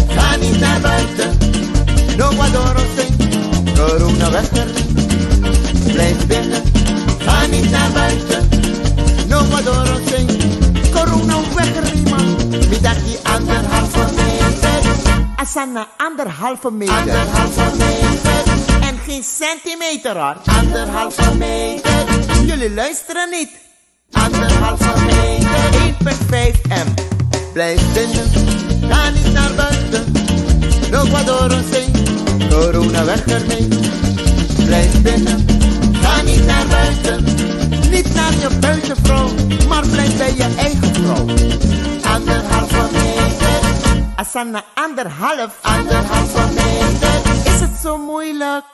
ga niet naar buiten. No guadoro sing, corona weg er niet. Blijf binnen, ga niet naar buiten. No guadoro sing, corona weg er niet man. Midagje 1,5 meter. Asana 1,5 meter. 1,5 meter. En geen centimeter hoor. 1,5 meter. Jullie luisteren niet. 1,5 meter. 1,5 m. Blijf binnen. Ga niet naar buiten. No guadoro sing. Corona weg ermee. Blijf binnen. Ga niet naar buiten. Niet naar je buitenvrouw. Maar blijf bij je eigen vrouw. 1,5 meter. Asana 1,5 meter. Is het zo moeilijk?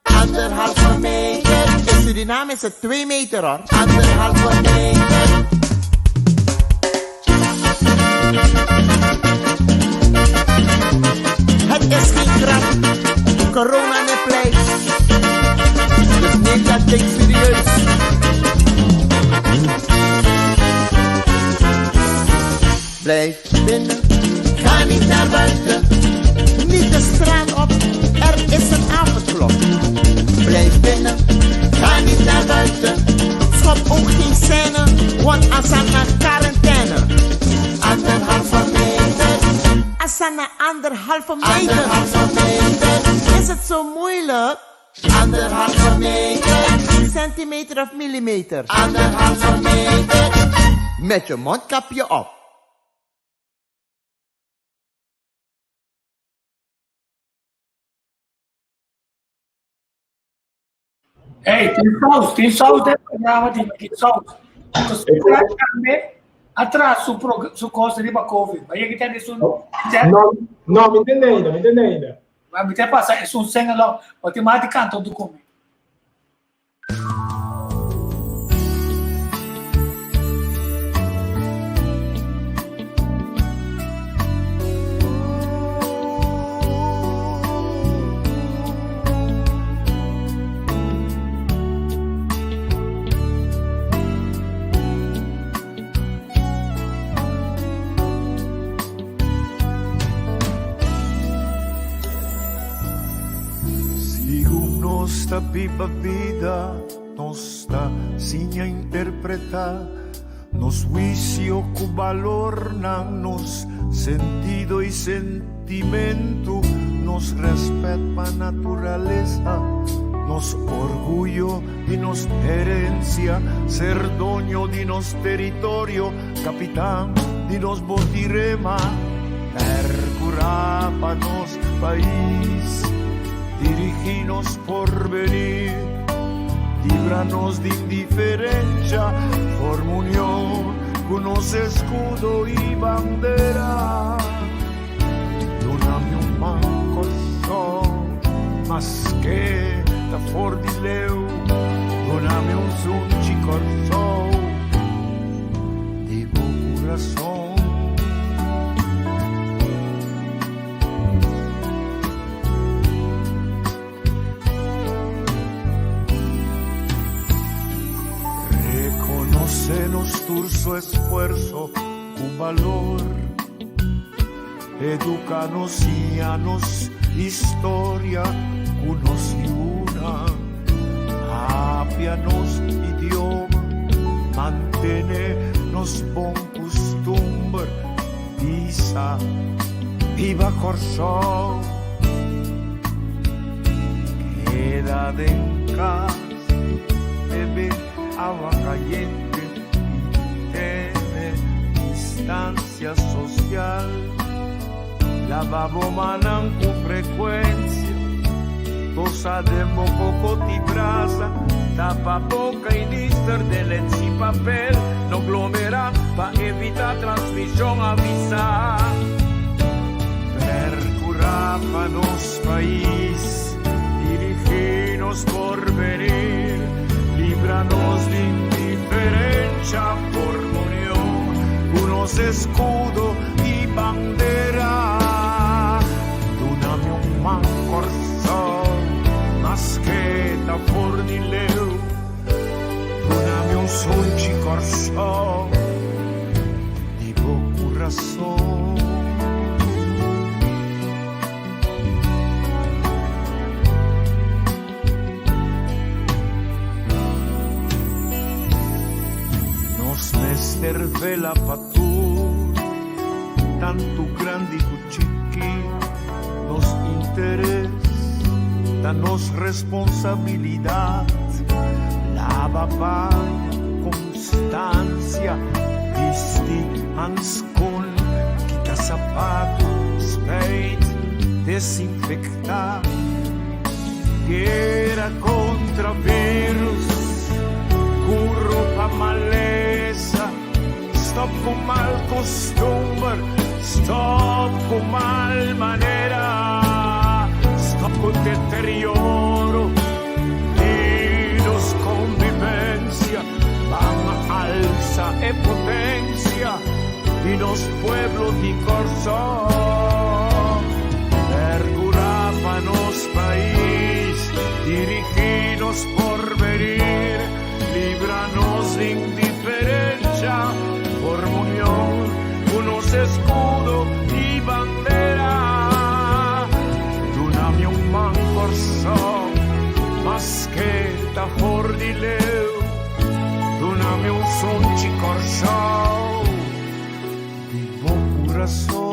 1,5 meter. In Suriname is het 2 meter hoor. 1,5 meter. Het is geen grap. Corona ne play. Dus neem dat ding serieus. Blijf binnen. Ga niet naar buiten, niet de straat op, er is een avondklok. Blijf binnen, ga niet naar buiten, schop ook geen scène, want asana quarantaine. 1,5 meter, asana 1,5 meter. 1,5 meter, is het zo moeilijk? 1,5 meter, centimeter of millimeter. 1,5 meter, met je mondkapje op. Hey, tem saúde del programa di che saúde. Atrás su cosa di Covid. Ma io che te nessun No, mi intende ainda. Ma mi te passa è un segno lo, matematica tanto come. Nossa viva vida, nossa sinha interpreta, nos juicio cu valor, nos sentido y sentimento, nos respeto a naturaleza, nos orgullo y nos herencia, ser dueño de nos territorio, capitán de nos botirema, percurar pa nos país. Diriginos por venir, líbranos de indiferencia, forma unión, con los escudo y bandera. Dóname un manco son, más que da for di leu, dóname un sunchi corso, de buen corazón. Su esfuerzo, un valor, educanos y anos, historia, unos y una, cambia nos idioma, mantiene nos bon costumbre, Isa, viva Corso, queda en casa, bebe agua caliente y tiene distancia social. Lavabo manan con frecuencia, cosa de poco ti brasa, tapa boca y lister de lenzi papel, no glomera pa evitar transmisión avisa. Percurapa nos país, diriginos por venir, líbranos de indiferencia por unión, unos escudo y bandera. Dunami un man corso, mascheta fornileu, dunami un sonci corso, di bocurrasso. Nos mester vela patur, tanto grande cuchiqui, nos interés, danos responsabilidad, lava constancia, visti ans con, quita zapato, spade, desinfectar, guerra contra virus, curro pa maleza, stop con mal costumbre, stop con mal manera, stop con deterioro, unidos convivencia, van alza e potencia, y los pueblos di corso, percurapa nos país, diriginos por venir, líbranos de indiferencia, por unión, unos escudo y bandera. Dunami un man corso, mascheta fornileu, dunami un sonci corso, di buon corazon.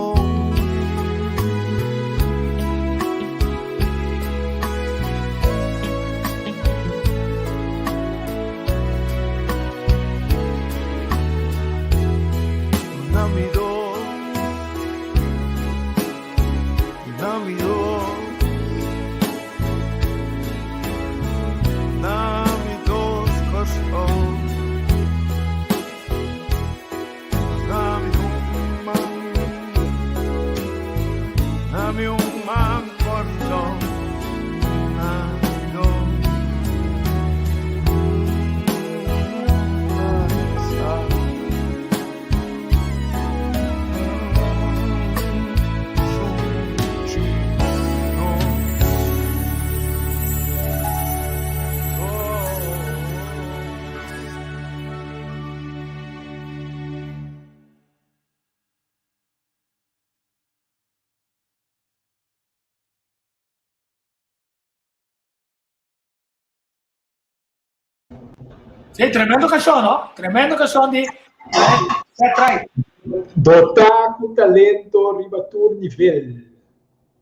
Sì, tremendo canzone, no? Tremendo canzone di Set Right. Dotar com talento, ribatur nível.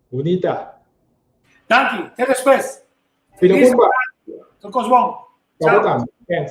Bonita. Danke, até depois. Filho, Tudo bom. Tchau. Thanks.